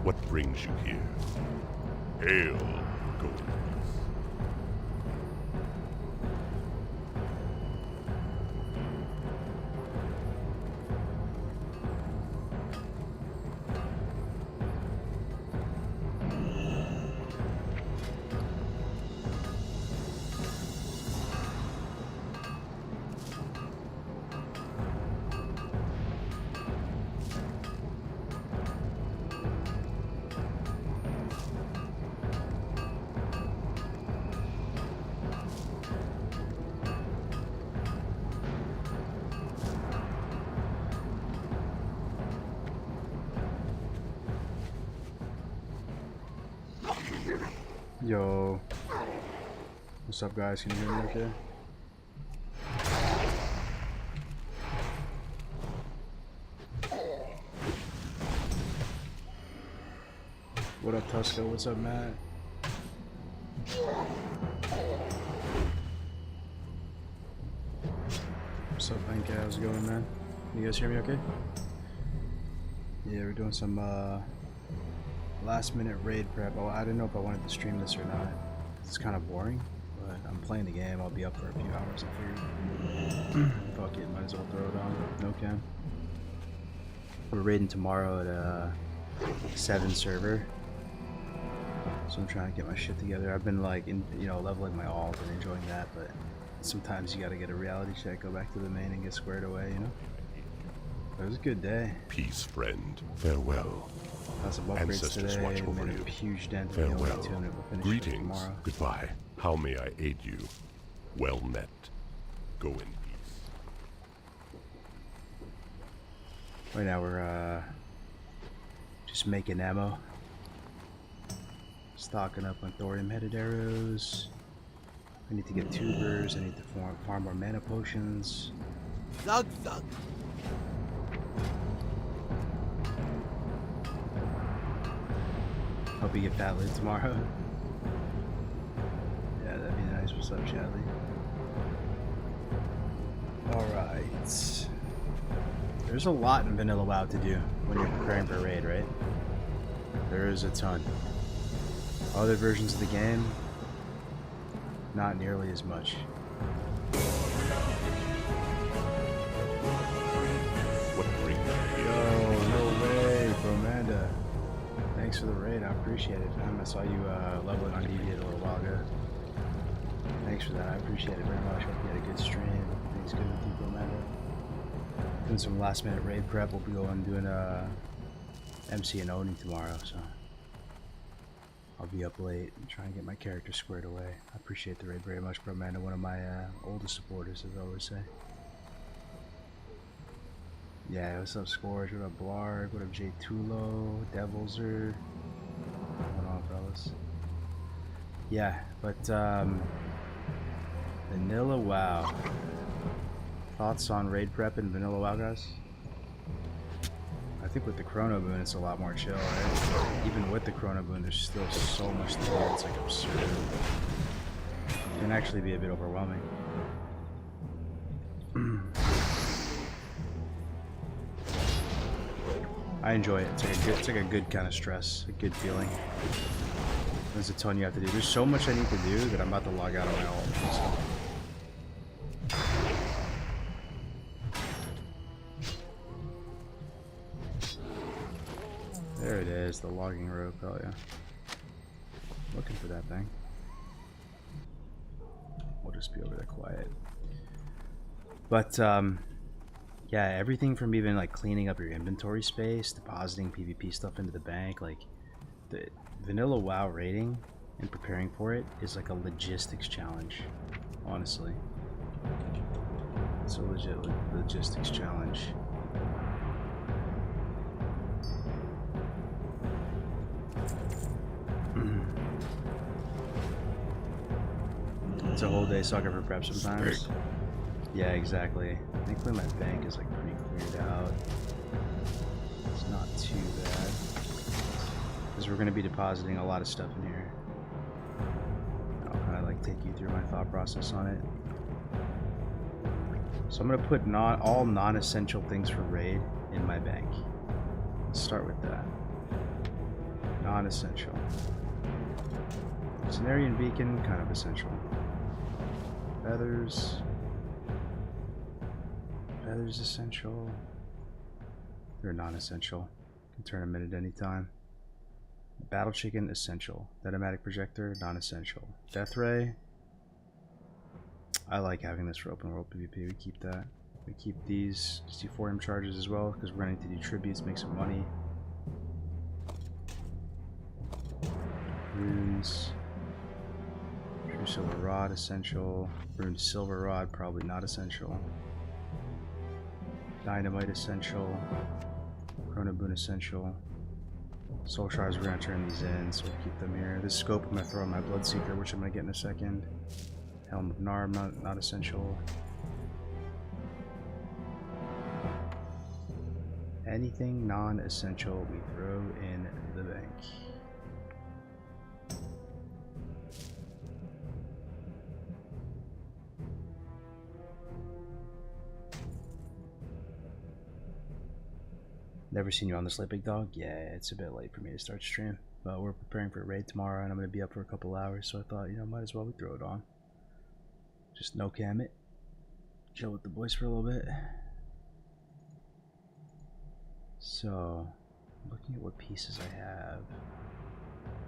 What brings you here? Hail, Golden. Yo, what's up, guys? Can you hear me okay? What up, Tusco? What's up, Matt? What's up, Bank? How's it going, man? You guys hear me okay? Yeah, we're doing some last minute raid prep. Oh, I didn't know if I wanted to stream this or not. It's kind of boring, but I'm playing the game. I'll be up for a few hours, I figured. Fuck it, might as well throw it on. No cam. We're raiding tomorrow at a 7 server. So I'm trying to get my shit together. I've been like, leveling my alt and enjoying that, but sometimes you gotta get a reality check, go back to the main and get squared away, you know? But it was a good day. Peace, friend. Farewell. Got some upgrades Ancestors today, watch over made you. a huge dent in the Farewell. only tune that we'll finish Greetings. tomorrow. Goodbye. How may I aid you? Well met. Go in peace. Right now we're just making ammo. Stocking up on thorium-headed arrows. I need to get tubers. I need to farm more mana potions. Zug zug. Hope you get fat lit tomorrow. Yeah, that'd be nice. What's up, Chadley? Alright. There's a lot in Vanilla WoW to do when you're preparing for a raid, right? There is a ton. Other versions of the game, not nearly as much. What brings you here? Oh, no way, Bromanda. Thanks for the raid, I appreciate it, fam. I saw you leveling on Deviant a little while ago. Thanks for that, I appreciate it very much. Hope you had a good stream. Things good with you, Bromanda. Doing some last minute raid prep. We'll be going doing Mc+Ony tomorrow, so I'll be up late and try and get my character squared away. I appreciate the raid very much, Bromanda. One of my oldest supporters, as I always say. Yeah, what's up, Scourge? What up, Blarg? What up, J Tulo? Devilzer? What's going on, fellas? Yeah, but Vanilla WoW. Thoughts on raid prep in Vanilla WoW, guys? I think with the Chrono Boon, it's a lot more chill, right? Even with the Chrono Boon, there's still so much to do. It's like absurd. It can actually be a bit overwhelming. I enjoy it. It's like a good kind of stress, a good feeling. There's a ton you have to do. There's so much I need to do that I'm about to log out on my alt. So. There it is, the logging rope. Oh yeah. Looking for that thing. We'll just be over there quiet. But yeah, everything from even like cleaning up your inventory space, depositing PvP stuff into the bank, like the Vanilla WoW raiding and preparing for it is like a logistics challenge, honestly. It's a legit logistics challenge. It's a whole day sucker for prep sometimes. Yeah, exactly. Thankfully my bank is like pretty cleared out. It's not too bad. Because we're going to be depositing a lot of stuff in here. I'll kind of like take you through my thought process on it. So I'm going to put all non-essential things for raid in my bank. Let's start with that. non-essential. Cenarian beacon, kind of essential. Feathers. Feathers essential. They're non-essential. Can turn them in at any time. Battle chicken essential. Detomatic projector non-essential. Death ray. I like having this for open world PvP. We keep that. We keep these C4M charges as well because we're going to do tributes, make some money. Runes. True silver rod essential. Rune silver rod probably not essential. Dynamite essential. Chronoboon essential. Soul shards, we're going to turn these in, so we'll keep them here. This scope I'm going to throw on my Bloodseeker, which I'm going to get in a second. Helm of Narm, not essential. Anything non-essential we throw in the bank. Never seen you on this late, big dog? Yeah, it's a bit late for me to start stream, but we're preparing for a raid tomorrow and I'm going to be up for a couple hours, so I thought, you know, might as well we throw it on. Just no cam it. Chill with the boys for a little bit. So, looking at what pieces I have.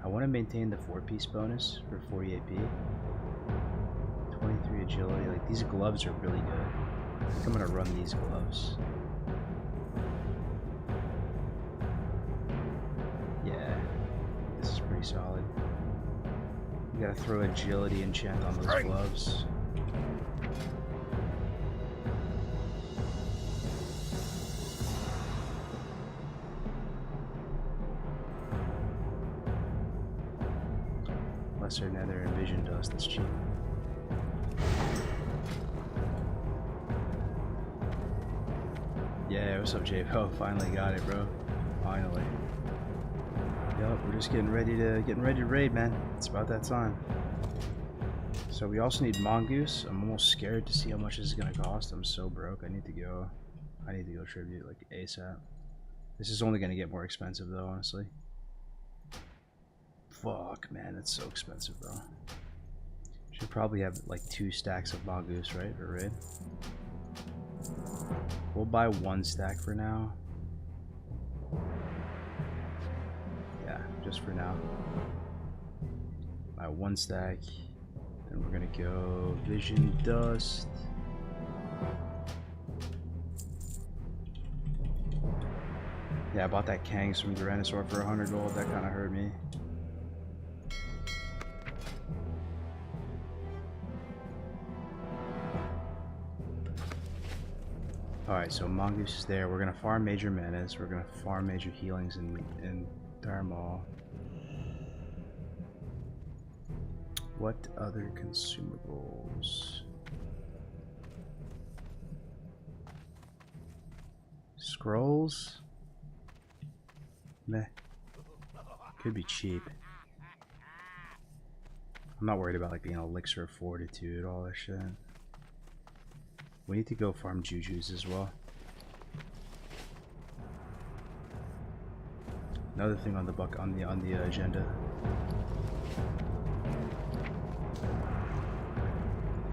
I want to maintain the 4-piece bonus for 40 AP. 23 agility. Like, these gloves are really good. I think I'm going to run these gloves. Yeah, this is pretty solid. You gotta throw agility enchant on those gloves. Lesser nether and vision dust, that's cheap. Yeah, what's up, J-Po? Finally got it, bro. Finally. Yup, we're just getting ready to raid, man. It's about that time. So we also need mongoose. I'm almost scared to see how much this is gonna cost. I'm so broke. I need to go tribute like ASAP. This is only gonna get more expensive though, honestly. Fuck, man, it's so expensive, bro. Should probably have like 2 stacks of mongoose, right, for raid. We'll buy 1 stack for now. Yeah, just for now. Buy 1 stack. Then we're gonna go vision dust. Yeah, I bought that Kangs from Tyrannosaur for 100 gold. That kind of hurt me. Alright, so mongoose is there. We're gonna farm major manas. We're gonna farm major healings in Dharmal. What other consumables? Scrolls? Meh. Could be cheap. I'm not worried about like being elixir of fortitude, all that shit. We need to go farm jujus as well. Another thing on the agenda.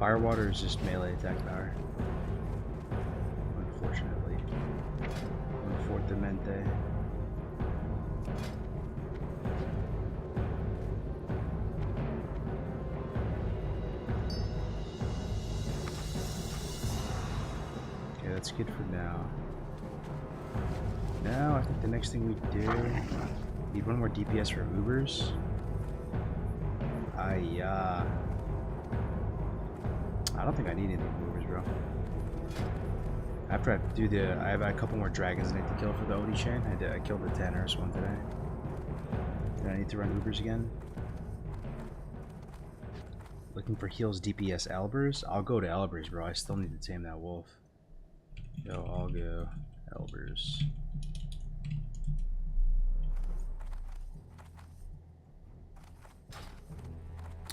Firewater is just melee attack power. Unfortunately. Unfortunately. Okay, that's good for now. Now I think the next thing we do, need 1 more DPS for Ubers. I don't think I need any Ubers, bro. After I do I have a couple more dragons I need to kill for the Odie chain. I killed the Tanner's one today. Then I need to run Ubers again. Looking for heals DPS Albers. I'll go to Albers, bro. I still need to tame that wolf. Yo, I'll go Albers.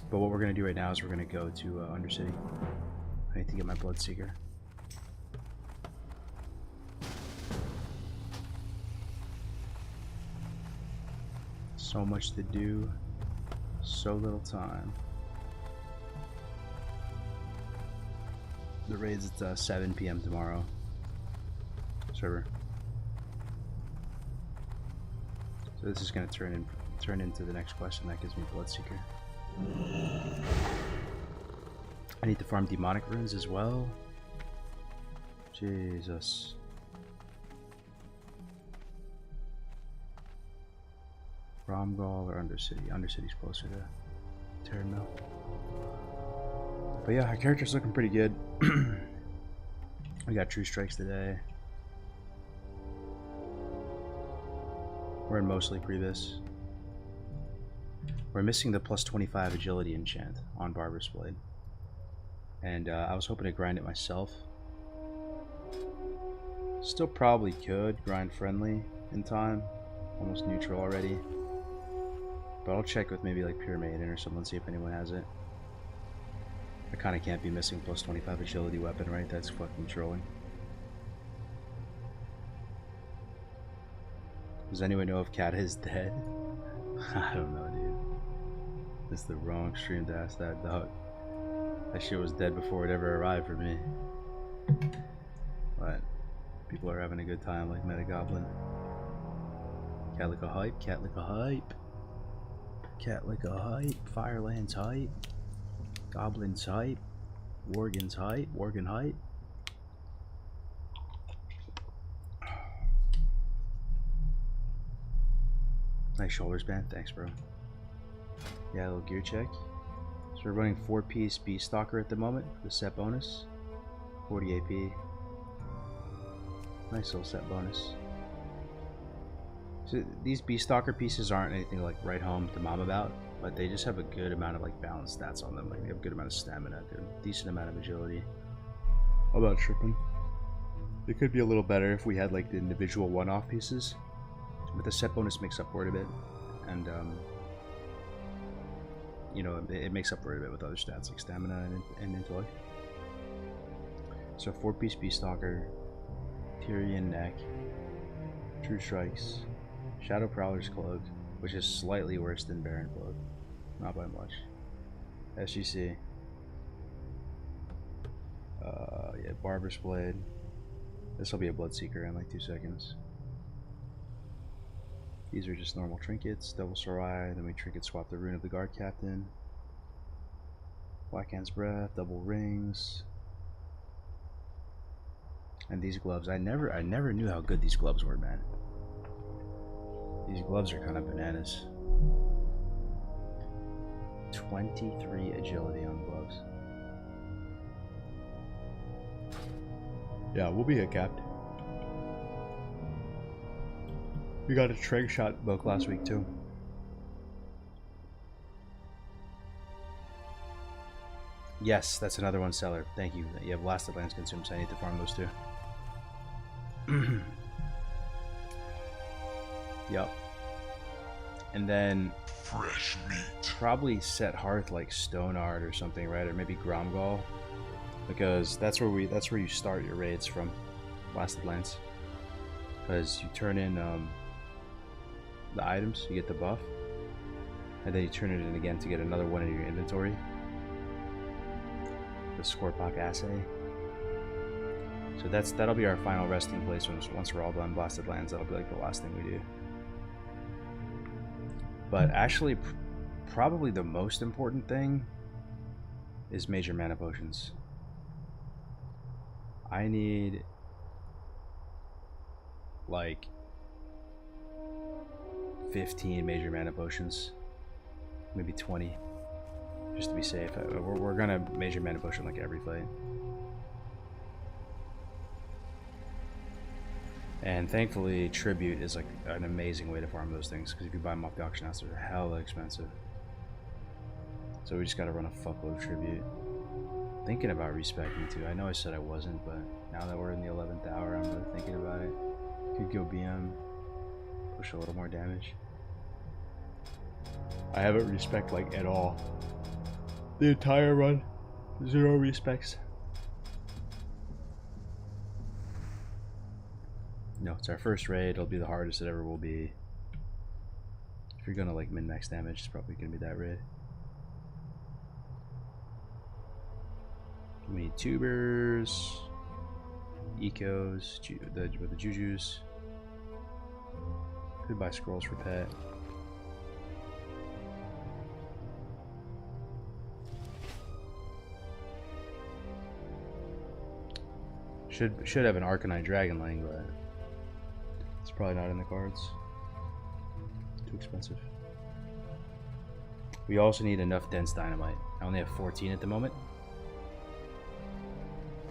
But what we're going to do right now is we're going to go to Undercity. I need to get my Bloodseeker. So much to do, so little time. The raid's at 7 p.m. tomorrow. Server. So this is going to turn into the next quest, and that gives me Bloodseeker. I need to farm demonic runes as well. Jesus. Romgal or Undercity? Undercity's closer to Terran Mill. But yeah, our character's looking pretty good. We got True Strikes today. We're in mostly Priebus. We're missing the plus 25 agility enchant on Barber's Blade. And I was hoping to grind it myself. Still probably could grind friendly in time. Almost neutral already. But I'll check with maybe like Pure Maiden or someone, see if anyone has it. I kind of can't be missing plus 25 agility weapon, right? That's fucking trolling. Does anyone know if Cat is dead? I don't know, dude. It's the wrong stream to ask that, dog. That shit was dead before it ever arrived for me. But people are having a good time like Metagoblin. Cat like a hype, cat like a hype. Cat like a hype, Fireland's hype. Goblin's hype. Worgen's hype, Worgen hype. Nice shoulders band, thanks bro. Yeah, a little gear check. So we're running 4-piece Beast Stalker at the moment for the set bonus. 40 AP. Nice little set bonus. So these Beast Stalker pieces aren't anything to like write home to mom about, but they just have a good amount of like balanced stats on them. Like they have a good amount of stamina, a decent amount of agility. How about tripping? It could be a little better if we had like the individual one-off pieces, but the set bonus makes up for it a bit, and you know, it makes up for it a bit with other stats like stamina and intellect. So 4-piece Beast Stalker, Tyrian neck, True Strikes, Shadow Prowler's Cloak, which is slightly worse than Baron Cloak, not by much. SGC. Yeah, Barber's Blade. This will be a Bloodseeker in like 2 seconds. These are just normal trinkets. Double Sarai, then we trinket swap the Rune of the Guard Captain. Black Hand's Breath, double rings. And these gloves, I never knew how good these gloves were, man. These gloves are kind of bananas. 23 agility on gloves. Yeah, we'll be a captain. We got a Treg shot book last week too. Yes, that's another one seller. Thank you. You have Blasted Lands consumed, so I need to farm those too. Yep. And then Fresh meat. probably set Hearth like Stoneheart or something, right? Or maybe Gromgal, because that's where you start your raids from, Blasted Lands. Because you turn in the items, you get the buff, and then you turn it in again to get another one in your inventory. The Scorpok Assay. So that'll be our final resting place once we're all done Blasted Lands. That'll be like the last thing we do. But actually, probably the most important thing is major mana potions. I need like 15 major mana potions, maybe 20, just to be safe. We're gonna major mana potion like every fight. And thankfully, Tribute is like an amazing way to farm those things, because if you buy them off the auction house, they're hella expensive. So we just gotta run a fuckload of Tribute. Thinking about respecting too. I know I said I wasn't, but now that we're in the 11th hour, I'm really thinking about it. Could go BM, push a little more damage. I haven't respect like at all. The entire run, 0 respects. No, it's our first raid. It'll be the hardest it ever will be. If you're gonna like min-max damage, it's probably gonna be that raid. We need tubers, ecos, with the jujus. Could buy scrolls for pet. Should have an Arcanine Dragonling, but it's probably not in the cards. Too expensive. We also need enough dense dynamite. I only have 14 at the moment.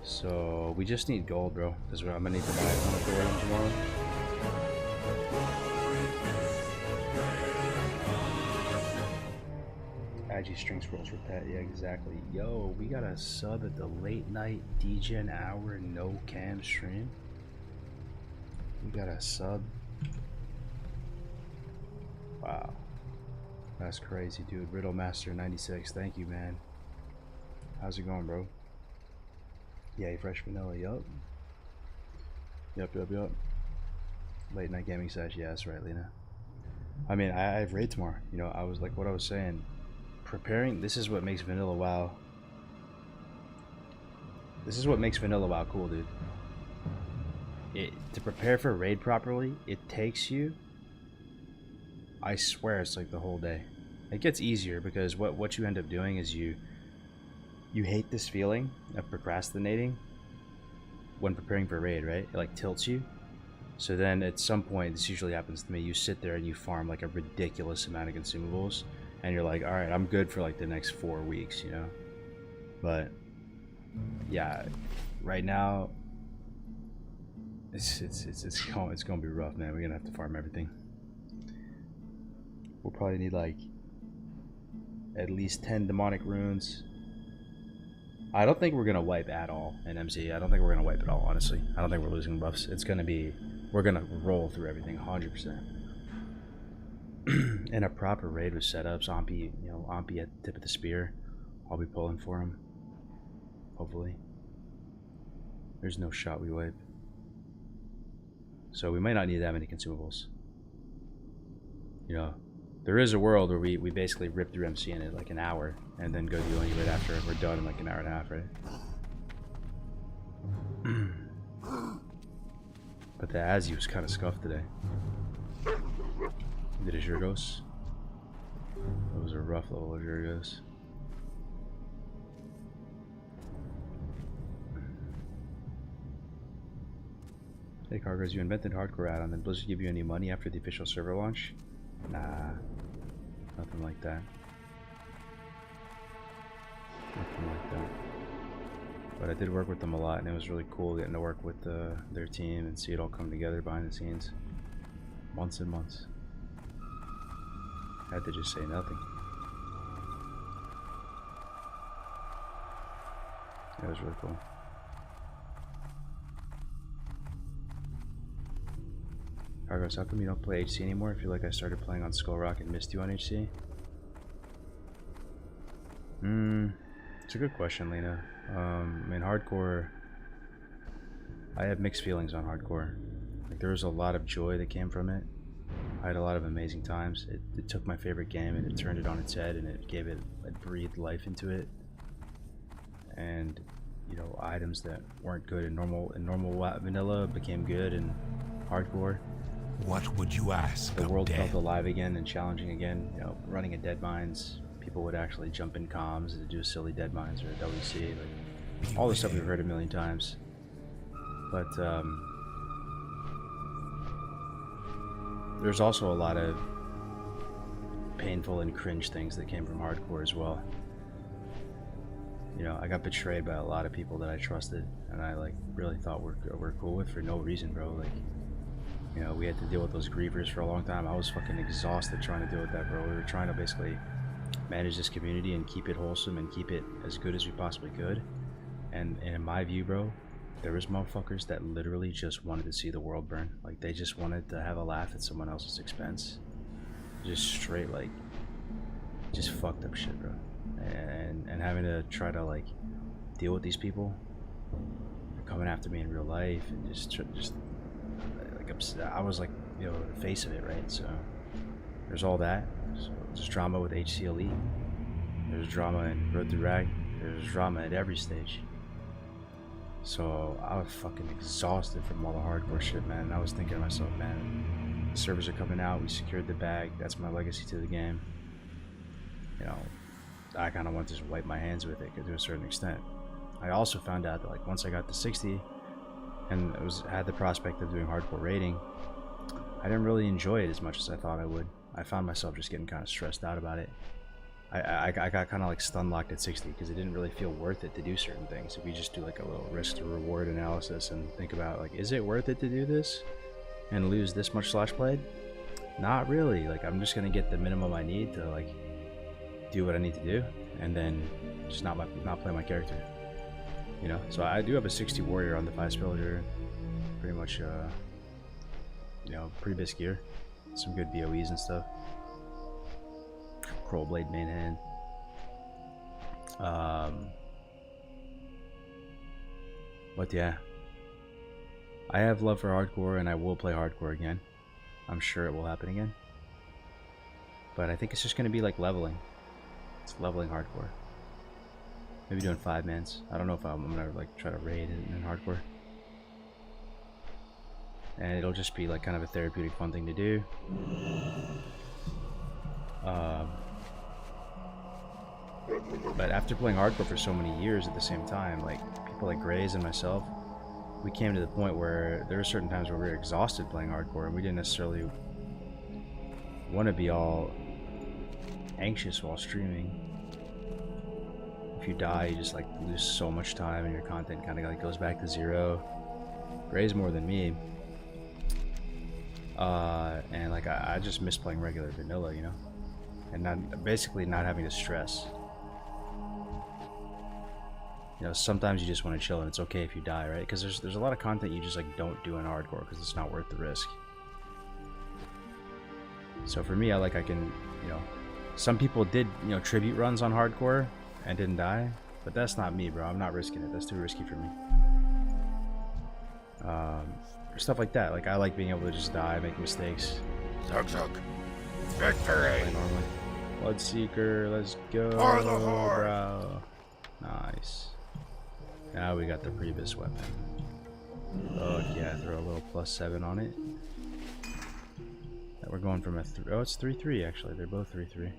So we just need gold, bro. Because I'm gonna need to buy a ton of thorium tomorrow. IG string scrolls for pet, yeah, exactly. Yo, we got a sub at the late night DGen hour no cam stream. We got a sub. Wow. That's crazy, dude. Riddle Master 96, thank you, man. How's it going, bro? Yeah, fresh vanilla, yup. Yup. Late night gaming sesh, yeah, that's right, Lena. I mean, I have raid tomorrow. You know, I was like, what I was saying. Preparing, this is what makes vanilla WoW. This is what makes vanilla WoW cool, dude. To prepare for raid properly, it takes you, I swear it's like the whole day. It gets easier because what you end up doing is you hate this feeling of procrastinating when preparing for raid, right? It like tilts you. So then at some point, this usually happens to me, you sit there and you farm like a ridiculous amount of consumables. And you're like, all right, I'm good for like the next 4 weeks, you know. But yeah, right now it's gonna be rough, man. We're gonna have to farm everything. We'll probably need like at least 10 demonic runes. I don't think we're gonna wipe at all in MC. I don't think we're gonna wipe at all, honestly. I don't think we're losing buffs. It's gonna be, we're gonna roll through everything 100%. And a proper raid with setups, Ompi, you know, Ompi at the tip of the spear. I'll be pulling for him. Hopefully. There's no shot we wipe. So we might not need that many consumables. You know, there is a world where we basically rip through MC in it like an hour and then go do Oni right after we're done in like an hour and a half, right? But the Azzy was kind of scuffed today. Did a Jurgos? That was a rough level of Jurgos. Hey Cargos, you invented hardcore add-on, then Blizzard give you any money after the official server launch? Nah, nothing like that. Nothing like that. But I did work with them a lot, and it was really cool getting to work with their team and see it all come together behind the scenes. Months and months. I had to just say nothing. It was really cool. Cargos, how come you don't play HC anymore? I feel like I started playing on Skull Rock and missed you on HC. It's a good question, Lena. I mean, hardcore, I have mixed feelings on hardcore. Like, there was a lot of joy that came from it. I had a lot of amazing times. It took my favorite game and it turned it on its head, and it breathed life into it. And, you know, items that weren't good in normal vanilla became good in hardcore. What would you ask? The world felt alive again and challenging again. You know, running at dead mines, people would actually jump in comms and do silly dead mines or a WC, like all the stuff we've heard a million times. But there's also a lot of painful and cringe things that came from hardcore as well. You know, I got betrayed by a lot of people that I trusted and I like really thought we're cool with for no reason, bro. Like, you know, we had to deal with those grievers for a long time. I was fucking exhausted trying to deal with that, bro. We were trying to basically manage this community and keep it wholesome and keep it as good as we possibly could. And in my view, bro, there was motherfuckers that literally just wanted to see the world burn. Like, they just wanted to have a laugh at someone else's expense. Just straight, like, just fucked up shit, bro. And having to try to, like, deal with these people coming after me in real life and just like, upset. I was like, you know, the face of it, right? So There's all that. There's drama with HCLE. There's drama in Road to Rag. There's drama at every stage. So I was fucking exhausted from all the hardcore shit, man. And I was thinking to myself, man, the servers are coming out. We secured the bag. That's my legacy to the game. You know, I kind of want to just wipe my hands with it to a certain extent. I also found out that like once I got to 60 and had the prospect of doing hardcore raiding, I didn't really enjoy it as much as I thought I would. I found myself just getting kind of stressed out about it. I got kind of like stun locked at 60 because it didn't really feel worth it to do certain things. If you just do like a little risk to reward analysis and think about like, is it worth it to do this and lose this much slash played? Not really. Like, I'm just gonna get the minimum I need to like do what I need to do and then just not play my character, you know. So I do have a 60 warrior on the 5 spillager, pretty much you know, pretty base gear, some good BOEs and stuff. Kroll blade main hand. But yeah, I have love for hardcore and I will play hardcore again. I'm sure it will happen again, but I think it's just going to be like leveling. It's leveling hardcore. Maybe doing 5-mans. I don't know if I'm gonna like try to raid in hardcore, and it'll just be like kind of a therapeutic fun thing to do. But after playing hardcore for so many years at the same time, like people like Grays and myself, we came to the point where there were certain times where we were exhausted playing hardcore and we didn't necessarily want to be all anxious while streaming. If you die, you just like lose so much time and your content kind of like goes back to zero. Grays more than me. And like I just miss playing regular vanilla, you know, and basically not having to stress. You know, sometimes you just want to chill and it's okay if you die, right? Because there's a lot of content you just like don't do in hardcore because it's not worth the risk. So for me, I can, you know, some people did, you know, tribute runs on hardcore and didn't die, but that's not me, bro. I'm not risking it. That's too risky for me. Stuff like that. Like I like being able to just die, make mistakes. Zug. Victory! Normally. Bloodseeker, let's go, For the horde. bro. Nice. Now we got the Priebus weapon. Oh yeah, throw a little +7 on it. We're going from a oh, it's 3-3 actually. They're both 3-3.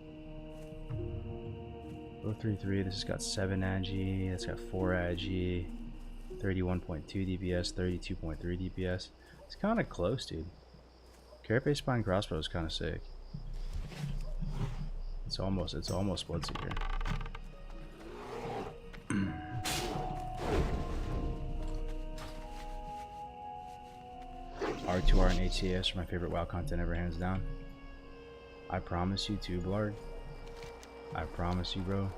Both 3-3. This has got 7 agi. It's got 4 agi. 31.2 DPS, 32.3 DPS. It's kind of close, dude. Carapace Spine Crossbow is kind of sick. It's almost Bloodseeker. R2R and HCS are my favorite WoW content ever, hands down. I promise you too, Blard. I promise you, bro.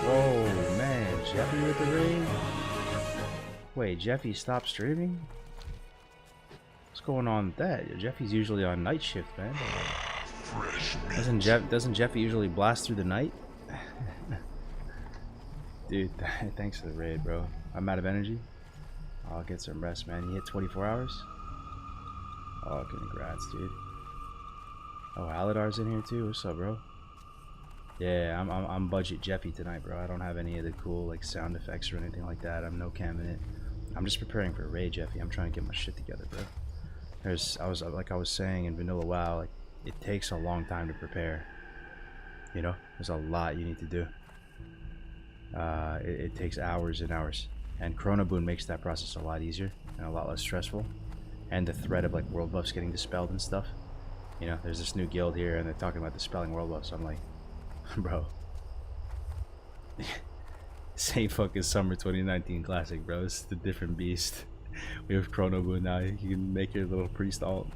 Whoa, man, Jeffy with the raid? Wait, Jeffy stopped streaming? What's going on with that? Jeffy's usually on night shift, man. Doesn't Jeffy usually blast through the night? Dude, thanks for the raid, bro. I'm out of energy. I'll get some rest, man. You hit 24 hours? Oh, congrats, dude. Oh, Aladar's in here too. What's up, bro? Yeah, I'm budget Jeffy tonight, bro. I don't have any of the cool like sound effects or anything like that. I'm no cam in it. I'm just preparing for raid Jeffy. I'm trying to get my shit together, bro. I was saying in Vanilla WoW, like it takes a long time to prepare. You know, there's a lot you need to do. It takes hours and hours, and Chrono Boon makes that process a lot easier and a lot less stressful. And the threat of like world buffs getting dispelled and stuff. You know, there's this new guild here, and they're talking about dispelling world buffs. So I'm like, bro, same fucking summer 2019 classic, bro. It's a different beast. We have Chrono Boon now. You can make your little priest alt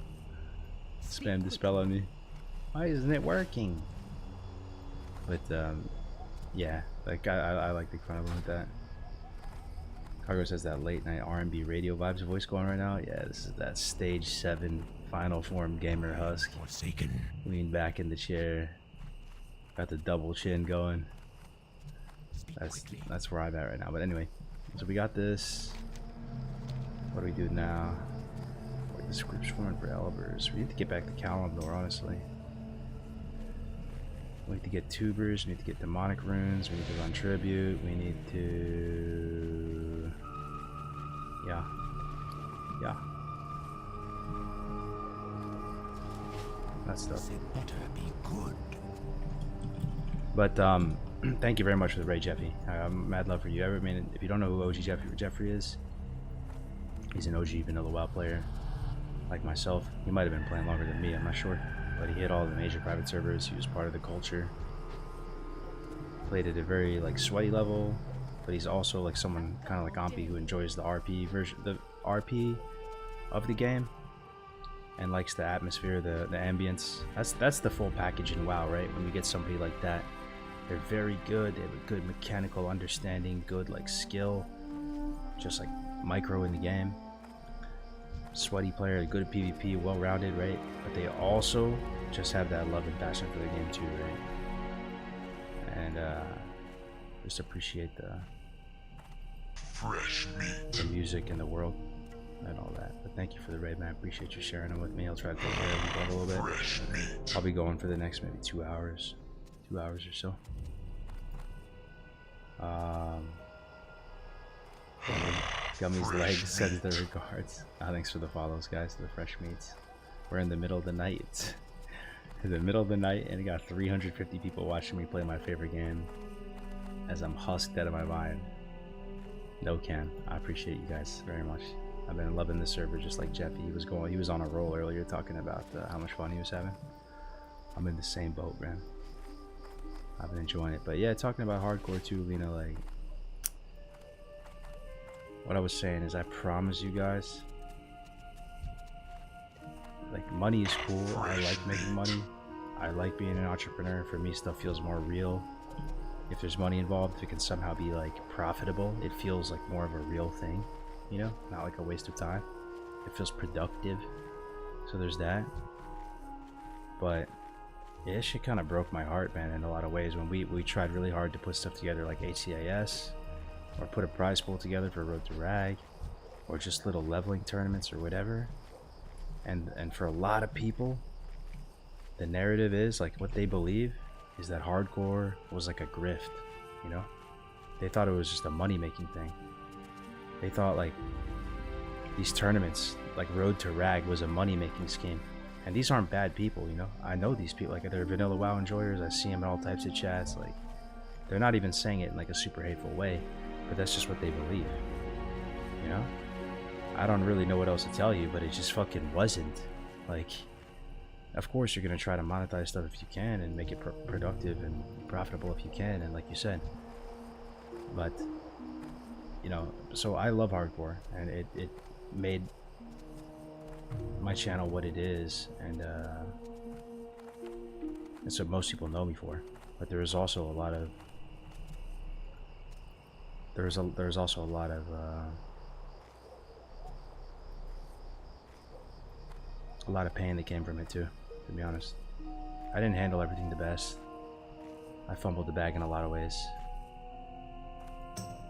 spam dispel on me. Why isn't it working? But yeah, like I like the Chrono Boon with that. Cargo says that late night R&B radio vibes voice going right now. Yeah, this is that stage 7 final form gamer husk. Forsaken. Lean back in the chair. Got the double chin going. That's where I'm at right now. But anyway, so we got this. What do we do now? This group's forming for Elbers. We need to get back to Kalimdor, honestly. We need to get tubers, we need to get demonic runes, we need to run tribute, we need to... Yeah. Yeah. That stuff. But, thank you very much for the raid, Jeffy. I'm mad love for you. I mean, if you don't know who OG Jeffrey is, he's an OG vanilla WoW player, like myself. He might have been playing longer than me, I'm not sure. But he hit all the major private servers. He was part of the culture. Played at a very like sweaty level, but he's also like someone kind of like Ampy who enjoys the RP version, the RP of the game, and likes the atmosphere, the ambience. That's the full package in WoW, right? When you get somebody like that, they're very good. They have a good mechanical understanding, good like skill, just like micro in the game. Sweaty player, good at PvP, well-rounded, right? But they also just have that love and passion for the game too, right? And just appreciate the Fresh meat. the music and the world and all that. But thank you for the raid, man. I appreciate you sharing it with me. I'll try to take care of you a little bit. Fresh meat. I'll be going for the next maybe 2 hours or so. Gummy's legs sends their regards. Thanks for the follows, guys. The fresh meats. We're in the middle of the night. It's in the middle of the night, and I got 350 people watching me play my favorite game as I'm husked out of my mind. No can. I appreciate you guys very much. I've been loving this server just like Jeffy. He was on a roll earlier talking about how much fun he was having. I'm in the same boat, man. I've been enjoying it. But yeah, talking about hardcore too, Lena, like what I was saying is I promise you guys, like money is cool. I like making money. I like being an entrepreneur. For me, stuff feels more real. If there's money involved, if it can somehow be like profitable, it feels like more of a real thing, you know, not like a waste of time. It feels productive. So there's that. But yeah, this shit kind of broke my heart, man, in a lot of ways. When we tried really hard to put stuff together like HCAS, or put a prize pool together for Road to Rag, or just little leveling tournaments or whatever. And for a lot of people, the narrative is like what they believe is that hardcore was like a grift, you know? They thought it was just a money-making thing. They thought like these tournaments, like Road to Rag, was a money-making scheme. And these aren't bad people, you know? I know these people, like they're vanilla WoW enjoyers. I see them in all types of chats. Like, they're not even saying it in like a super hateful way, but that's just what they believe, you know? I don't really know what else to tell you, but it just fucking wasn't. Like, of course you're gonna try to monetize stuff if you can and make it productive and profitable if you can, and like you said. But, you know, so I love hardcore, and it made my channel what it is, and that's what most people know me for. But there is also a lot of there's also a lot of pain that came from it too, to be honest. I didn't handle everything the best. I fumbled the bag in a lot of ways.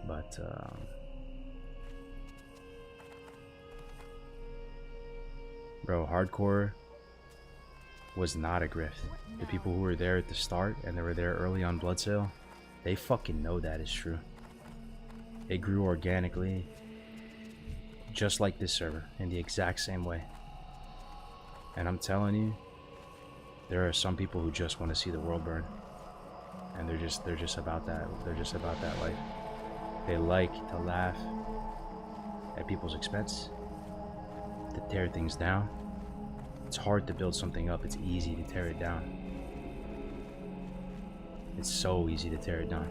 But bro, hardcore was not a grift. The people who were there at the start and they were there early on Blood Sale, they fucking know that is true. It grew organically, just like this server, in the exact same way. And I'm telling you, there are some people who just want to see the world burn, and they're just about that. They're just about that life. They like to laugh at people's expense, to tear things down. It's hard to build something up. It's easy to tear it down. It's so easy to tear it down.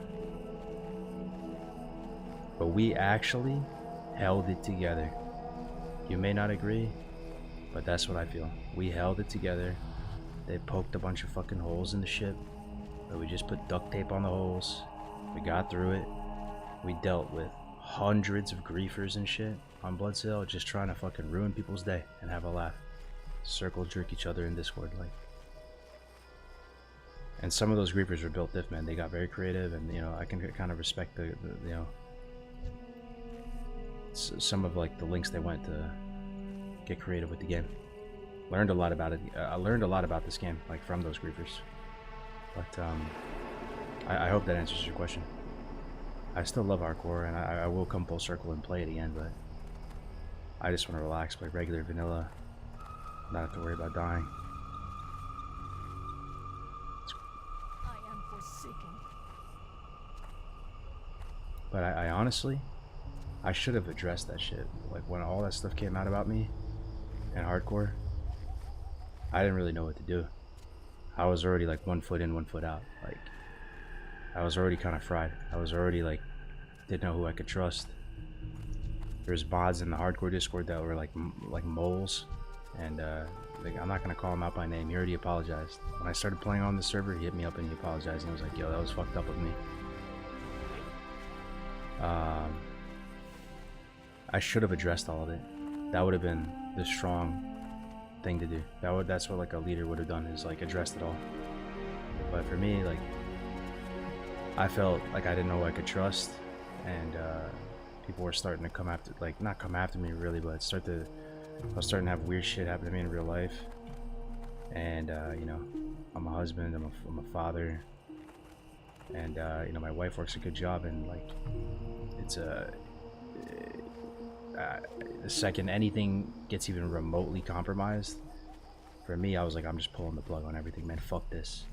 But we actually held it together. You may not agree, but that's what I feel. We held it together. They poked a bunch of fucking holes in the ship, but we just put duct tape on the holes. We got through it. We dealt with hundreds of griefers and shit on Blood Sale, just trying to fucking ruin people's day and have a laugh. Circle jerk each other in Discord, like. And some of those griefers were built diff, man. They got very creative, and you know, I can kind of respect the you know, some of like the links they went to get creative with the game. Learned a lot about it. I learned a lot about this game, like from those griefers. But I hope that answers your question. I still love hardcore, and I will come full circle and play it again, but I just want to relax, play regular vanilla, not have to worry about dying. I am forsaken. But I honestly, I should have addressed that shit. Like when all that stuff came out about me in hardcore, I didn't really know what to do. I was already like 1 foot in, 1 foot out. Like I was already kind of fried. I was already like, didn't know who I could trust. There's mods in the hardcore Discord that were like moles, and like, I'm not gonna call him out by name. He already apologized. When I started playing on the server, he hit me up and he apologized. And he was like, "Yo, that was fucked up of me." I should have addressed all of it. That would have been the strong thing to do. That's what like a leader would have done, is like addressed it all. But for me, like, I felt like I didn't know who I could trust, and people were starting to come after, like, not come after me really, but I was starting to have weird shit happen to me in real life. And you know, I'm a husband, I'm a father, and you know, my wife works a good job, and like, it's the second anything gets even remotely compromised, for me, I was like, I'm just pulling the plug on everything, man. Fuck this.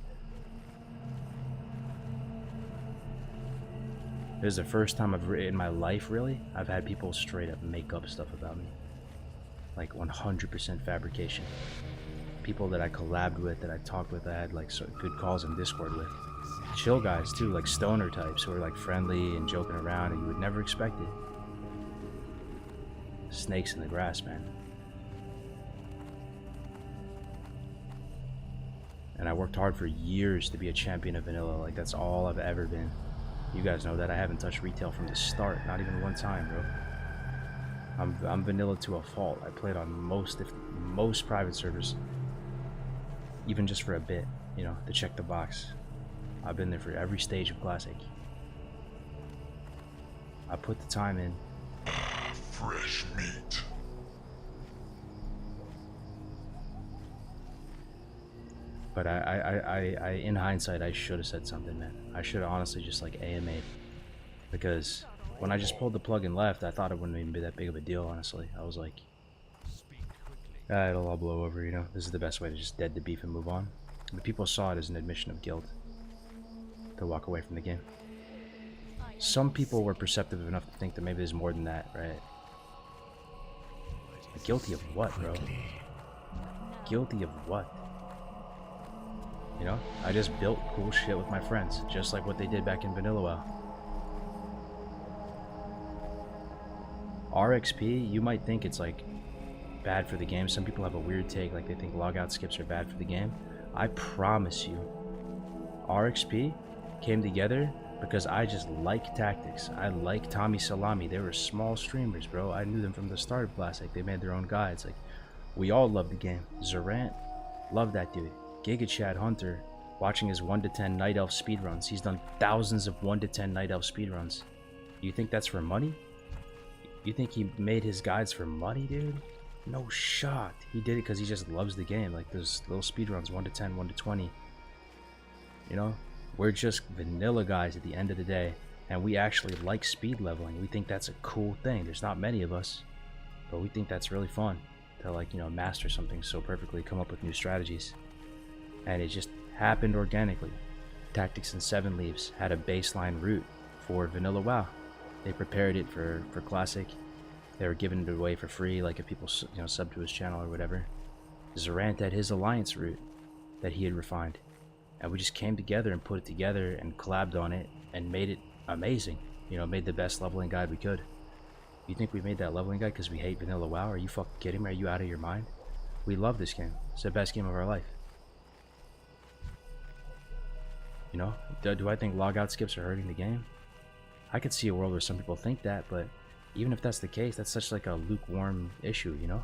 This is the first time in my life, really, I've had people straight up make up stuff about me. Like 100% fabrication. People that I collabed with, that I talked with, I had like good calls in Discord with. Chill guys too, like stoner types who are like friendly and joking around, and you would never expect it. Snakes in the grass, man. And I worked hard for years to be a champion of vanilla. Like, that's all I've ever been. You guys know that. I haven't touched retail from the start, not even one time, bro. I'm vanilla to a fault. I played on most private servers, even just for a bit, you know, to check the box. I've been there for every stage of Classic. I put the time in. Fresh meat. But I in hindsight, I should have said something, man. I should have honestly just like AMA'd. Because when I just pulled the plug and left, I thought it wouldn't even be that big of a deal, honestly. I was like, it'll all blow over, you know? This is the best way to just dead the beef and move on. But people saw it as an admission of guilt to walk away from the game. Some people were perceptive enough to think that maybe there's more than that, right? But guilty of what, bro? Guilty of what? You know, I just built cool shit with my friends, just like what they did back in Vanilla WoW. RXP, you might think it's like bad for the game. Some people have a weird take, like they think logout skips are bad for the game. I promise you, RXP came together because I just like tactics. I like Tommy Salami. They were small streamers, bro. I knew them from the start of Classic. They made their own guides. Like, we all love the game. Zorant, love that dude. Giga Chad Hunter, watching his 1 to 10 Night Elf speedruns. He's done thousands of 1 to 10 Night Elf speedruns. You think that's for money? You think he made his guides for money, dude? No shot. He did it because he just loves the game. Like those little speedruns, 1 to 10, 1 to 20. You know? We're just vanilla guys at the end of the day. And we actually like speed leveling. We think that's a cool thing. There's not many of us. But we think that's really fun. To, like, you know, master something so perfectly, come up with new strategies. And it just happened organically. Tactics and 7 Leaves had a baseline route for Vanilla WoW. They prepared it for Classic. They were giving it away for free, like if people, you know, sub to his channel or whatever. Zorant had his Alliance route that he had refined. And we just came together and put it together and collabed on it and made it amazing. You know, made the best leveling guide we could. You think we made that leveling guide because we hate Vanilla WoW? Are you fucking kidding me? Are you out of your mind? We love this game. It's the best game of our life. You know, do I think logout skips are hurting the game? I could see a world where some people think that, but even if that's the case, that's such like a lukewarm issue, you know?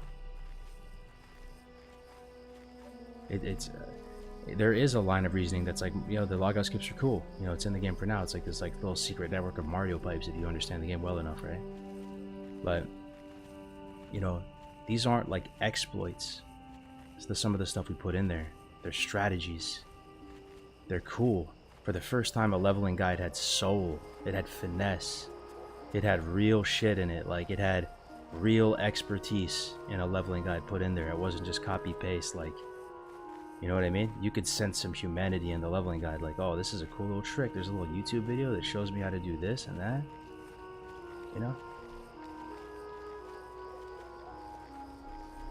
There is a line of reasoning that's like, you know, the logout skips are cool. You know, it's in the game for now. It's like this like little secret network of Mario pipes if you understand the game well enough, right? But, you know, These aren't like exploits. It's some of the stuff we put in there. They're strategies. They're cool. For the first time, a leveling guide had soul. It had finesse. It had real shit in it. Like, it had real expertise in a leveling guide put in there. It wasn't just copy paste. Like, you know what I mean? You could sense some humanity in the leveling guide. Like, oh, this is a cool little trick. There's a little YouTube video that shows me how to do this and that. You know?